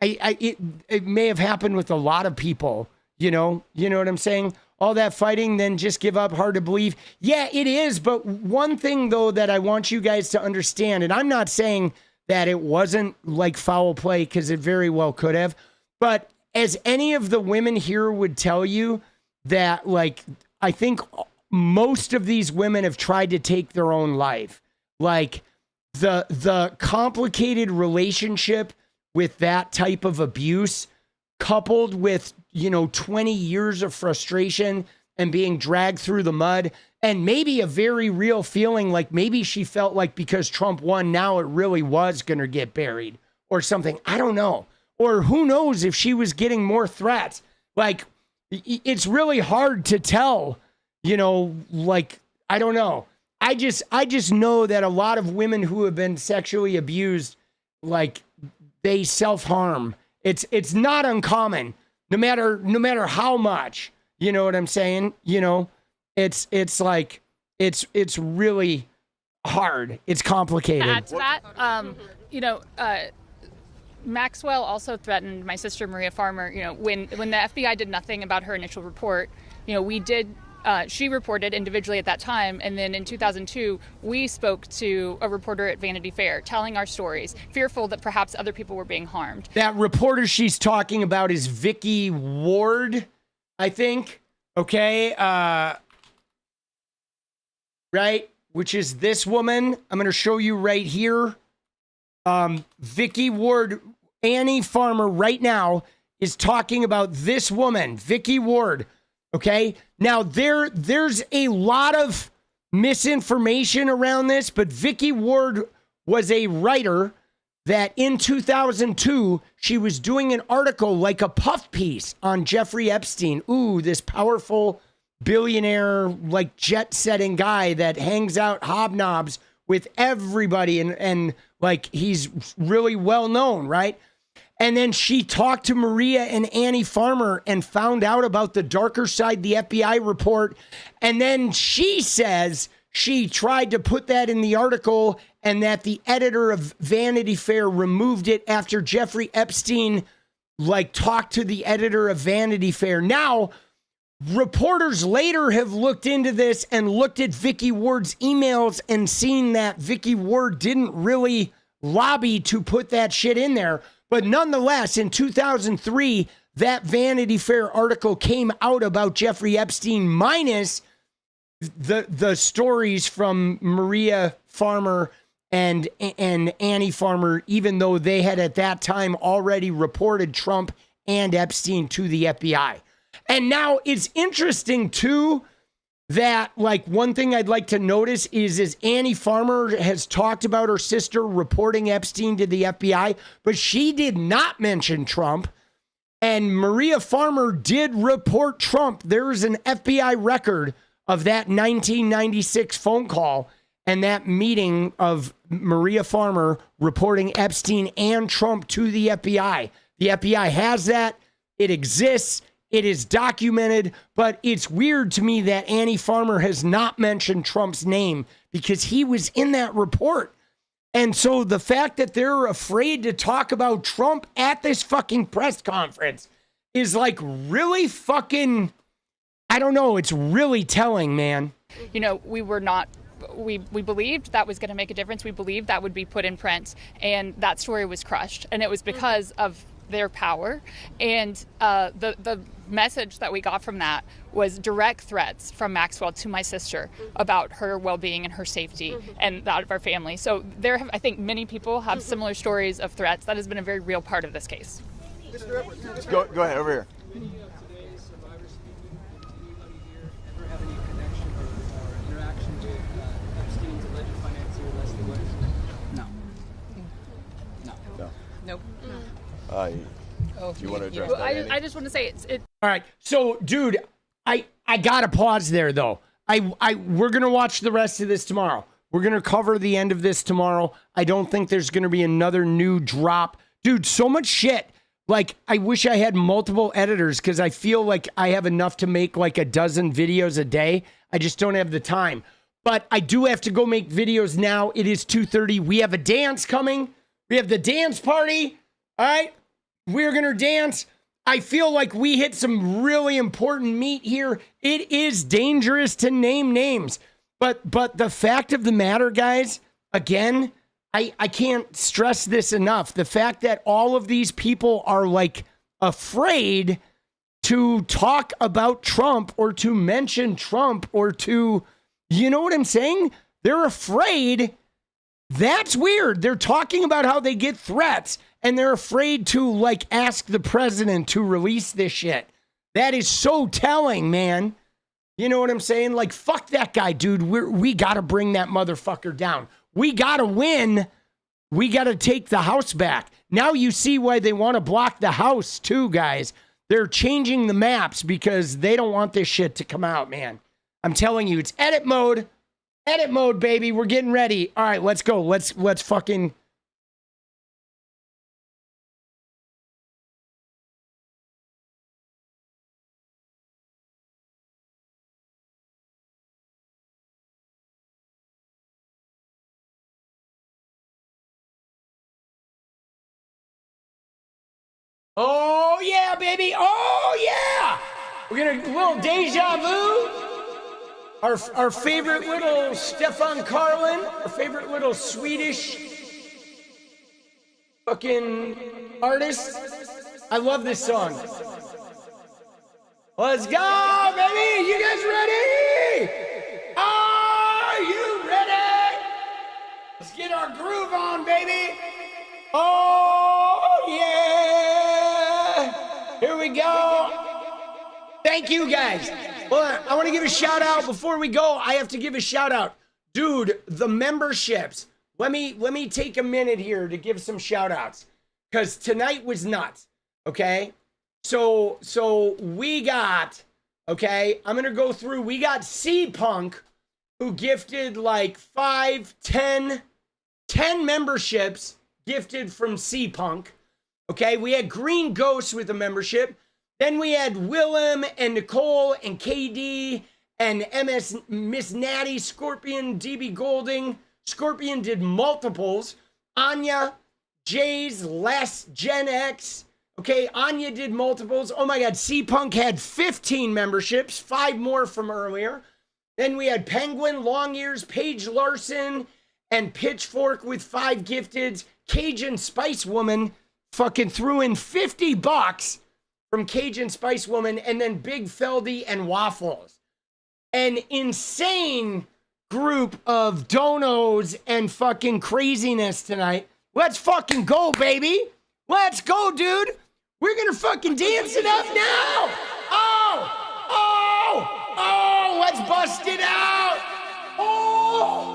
it may have happened with a lot of people, you know what I'm saying? All that fighting, then just give up, hard to believe. Yeah, it is. But one thing, though, that I want you guys to understand, and I'm not saying that it wasn't like foul play, because it very well could have, but as any of the women here would tell you, that, like, I think most of these women have tried to take their own life. Like, the complicated relationship with that type of abuse, coupled with, 20 years of frustration and being dragged through the mud, and maybe a very real feeling like maybe she felt like because Trump won, now it really was going to get buried or something. I don't know. Or who knows if she was getting more threats. Like, it's really hard to tell, like, I don't know. I just know that a lot of women who have been sexually abused, like, they self-harm. It's not uncommon, no matter how much, you know what I'm saying? It's like, it's really hard. It's complicated. To add to that, Maxwell also threatened my sister Maria Farmer. When the FBI did nothing about her initial report, she reported individually at that time, and then in 2002 we spoke to a reporter at Vanity Fair telling our stories, fearful that perhaps other people were being harmed. That reporter she's talking about is Vicky Ward, I think. Okay, right, which is this woman. I'm going to show you right here. Vicky Ward, Annie Farmer right now is talking about this woman, Vicky Ward. Okay. Now there's a lot of misinformation around this, but Vicky Ward was a writer that in 2002, she was doing an article like a puff piece on Jeffrey Epstein. Ooh, this powerful billionaire, like jet-setting guy that hangs out hobnobs with everybody and like he's really well known, right? And then she talked to Maria and Annie Farmer and found out about the darker side, the FBI report. And then she says she tried to put that in the article and that the editor of Vanity Fair removed it after Jeffrey Epstein like talked to the editor of Vanity Fair. Now, reporters later have looked into this and looked at Vicky Ward's emails and seen that Vicky Ward didn't really lobby to put that shit in there. But nonetheless, in 2003, that Vanity Fair article came out about Jeffrey Epstein minus the stories from Maria Farmer and Annie Farmer, even though they had at that time already reported Trump and Epstein to the FBI. And now it's interesting, too, that like one thing I'd like to notice is Annie Farmer has talked about her sister reporting Epstein to the FBI, but she did not mention Trump. And Maria Farmer did report Trump. There is an FBI record of that 1996 phone call and that meeting of Maria Farmer reporting Epstein and Trump to the FBI. The FBI has that. It exists. It is documented, but it's weird to me that Annie Farmer has not mentioned Trump's name because he was in that report. And so the fact that they're afraid to talk about Trump at this fucking press conference is like really fucking, I don't know, it's really telling, man. You know, we believed that was going to make a difference. We believed that would be put in print, and that story was crushed. And it was because of their power. And the message that we got from that was direct threats from Maxwell to my sister about her well-being and her safety and that of our family. So I think many people have similar stories of threats. That has been a very real part of this case. Go ahead, over here. Nope. Do you want to address that, I just want to say it. All right. So, dude, I got to pause there, though. We're going to watch the rest of this tomorrow. We're going to cover the end of this tomorrow. I don't think there's going to be another new drop. Dude, so much shit. Like, I wish I had multiple editors because I feel like I have enough to make like a dozen videos a day. I just don't have the time. But I do have to go make videos now. It is 2:30. We have a dance coming. We have the dance party. All right. We're going to dance. I feel like we hit some really important meat here. It is dangerous to name names. But the fact of the matter, guys, again, I can't stress this enough. The fact that all of these people are like afraid to talk about Trump or to mention Trump or to, you know what I'm saying? They're afraid. That's weird. They're talking about how they get threats and they're afraid to like ask the president to release this shit. That is so telling, man. You know what I'm saying? Like, fuck that guy, dude. We got to bring that motherfucker down. We got to win. We got to take the House back. Now you see why they want to block the House too, guys. They're changing the maps because they don't want this shit to come out, man. I'm telling you, it's edit mode. Edit mode, baby. We're getting ready. All right, let's go. Let's fucking... Oh, yeah, baby. Oh, yeah. We're going to, little deja vu. Our favorite little Stefan Karlin, our favorite little Swedish fucking artist. I love this song. Let's go, baby. You guys ready? Are you ready? Let's get our groove on, baby. Oh, yeah. Here we go. Thank you, guys. Well, I want to give a shout out before we go. I have to give a shout out. Dude, the memberships. let me take a minute here to give some shout outs, because tonight was nuts. Okay. So we got, okay, I'm going to go through. We got 𝗙cie_𝗠𝗆, who gifted like 10 memberships gifted from 𝗙cie_𝗠𝗆. Okay, we had Green Ghost with a membership. Then we had Willem and Nicole and KD and Miss Natty, Scorpion, DB Golding. Scorpion did multiples. Anya, Jay's, Les, Gen X. Okay, Anya did multiples. Oh my God, 𝗙cie_𝗠𝗆 had 15 memberships, 5 more from earlier. Then we had Penguin, Long Ears, Paige Larson, and Pitchfork with 5 gifteds. Cajun Spice Woman fucking threw in $50 from Cajun Spice Woman, and then Big Feldy and Waffles. An insane group of donos and fucking craziness tonight. Let's fucking go, baby. Let's go, dude. We're gonna fucking dance it up now. Oh, let's bust it out. Oh.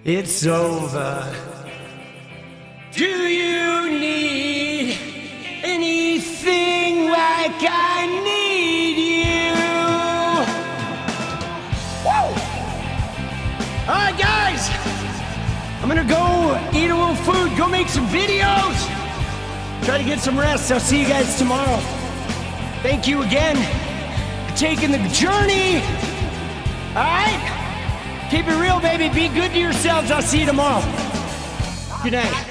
It's over. Do you need anything like I need you? Woo! All right, guys. I'm gonna go eat a little food, go make some videos, try to get some rest. I'll see you guys tomorrow. Thank you again for taking the journey. All right? Keep it real, baby. Be good to yourselves. I'll see you tomorrow. Good night.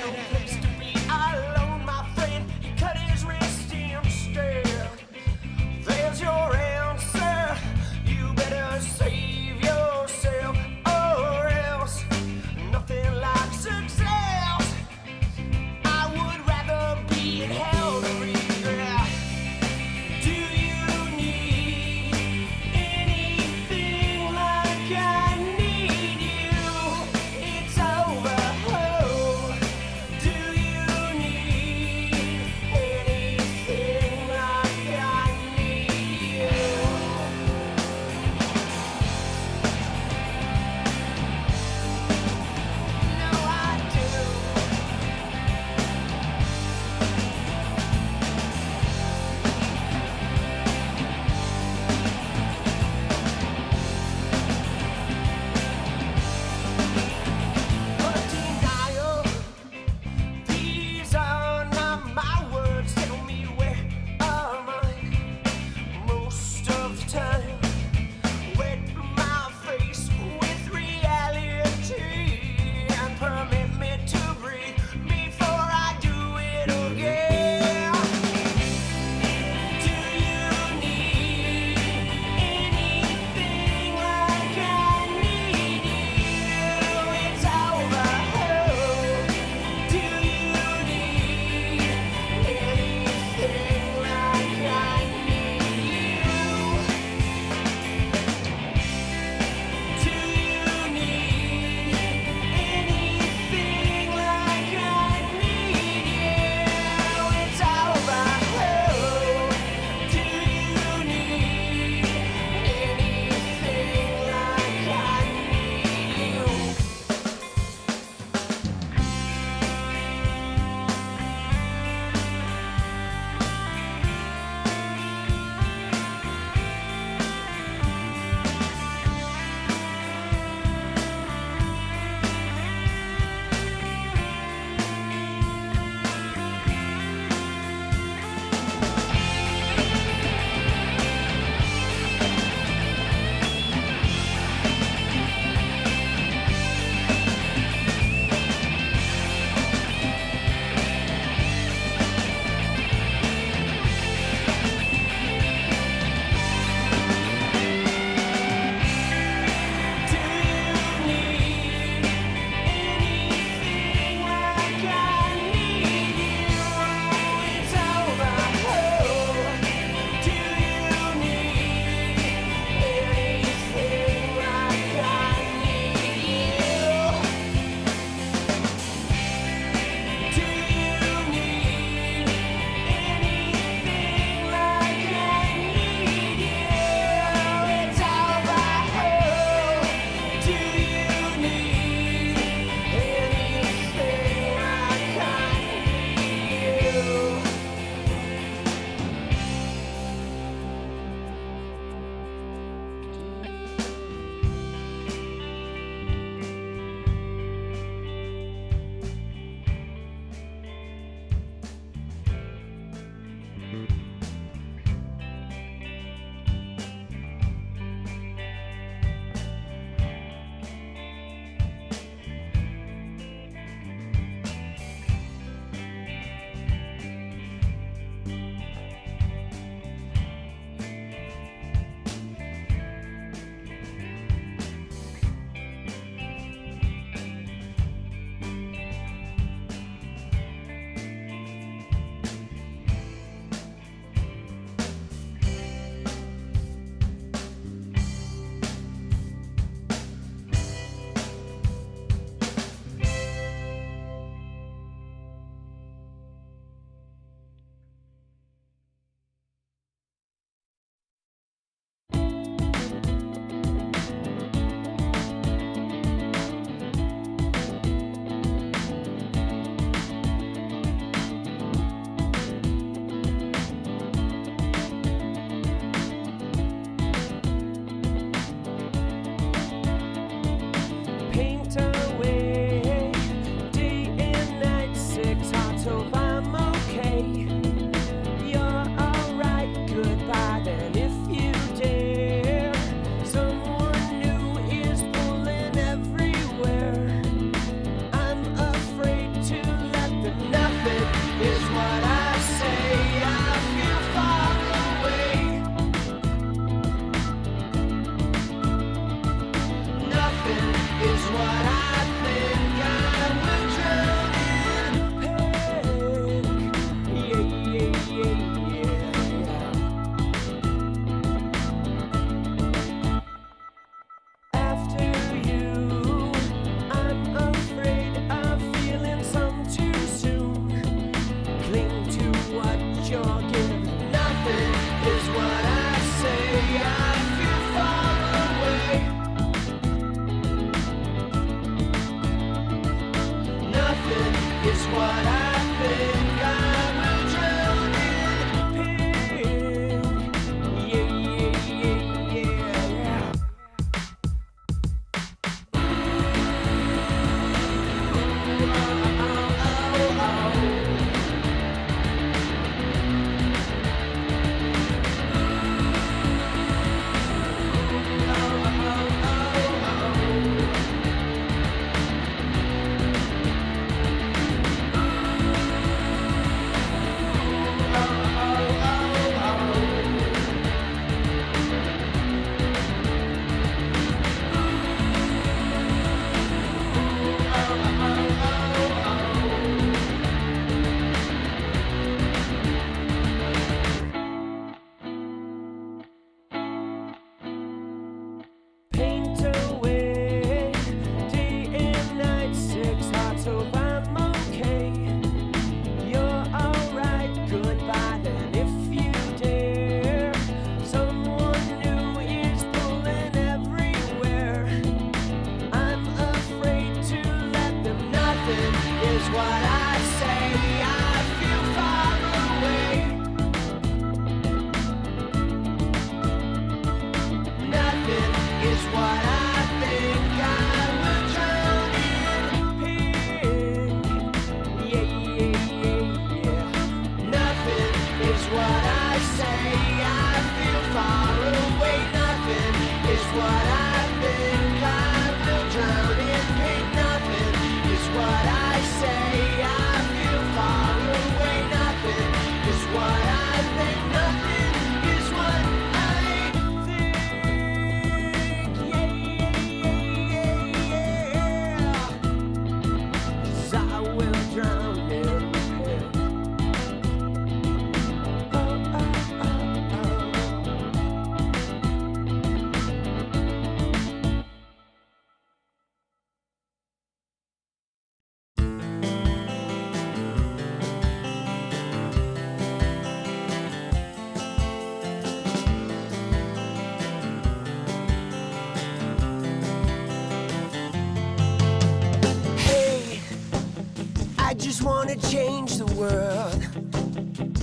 world.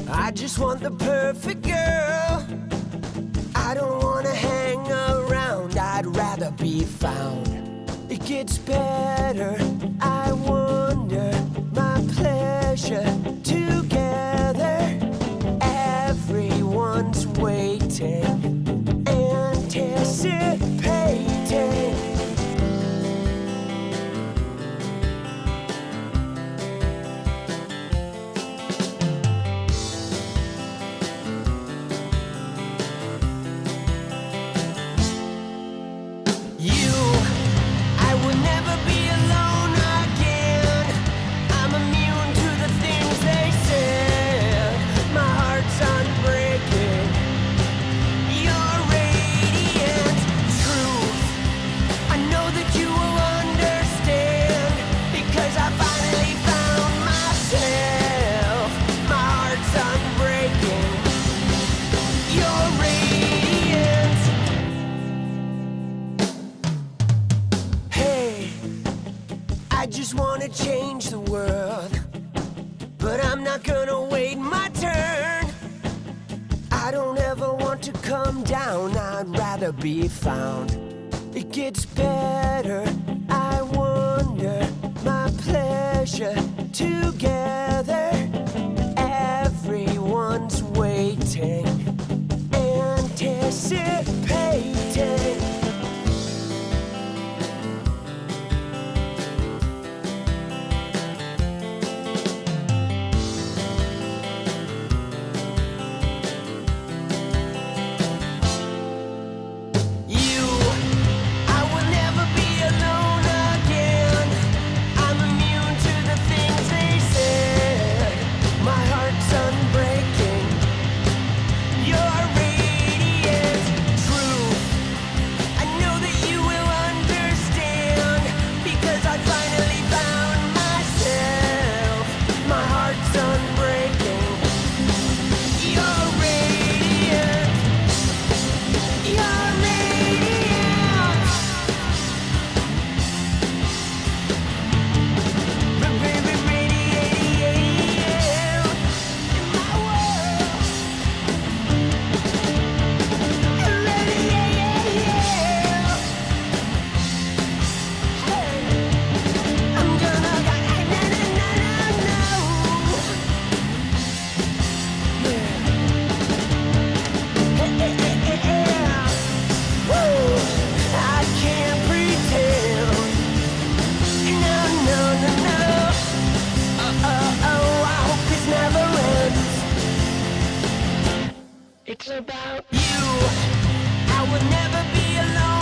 I just want the perfect girl. I don't wanna hang around, I'd rather be found. It gets better, I wonder, my pleasure together. Everyone's waiting, anticipating. Change the world, but I'm not gonna wait my turn. I don't ever want to come down, I'd rather be found. It gets better, I wonder, my pleasure together. Everyone's waiting, anticipating. It's about you. I would never be alone.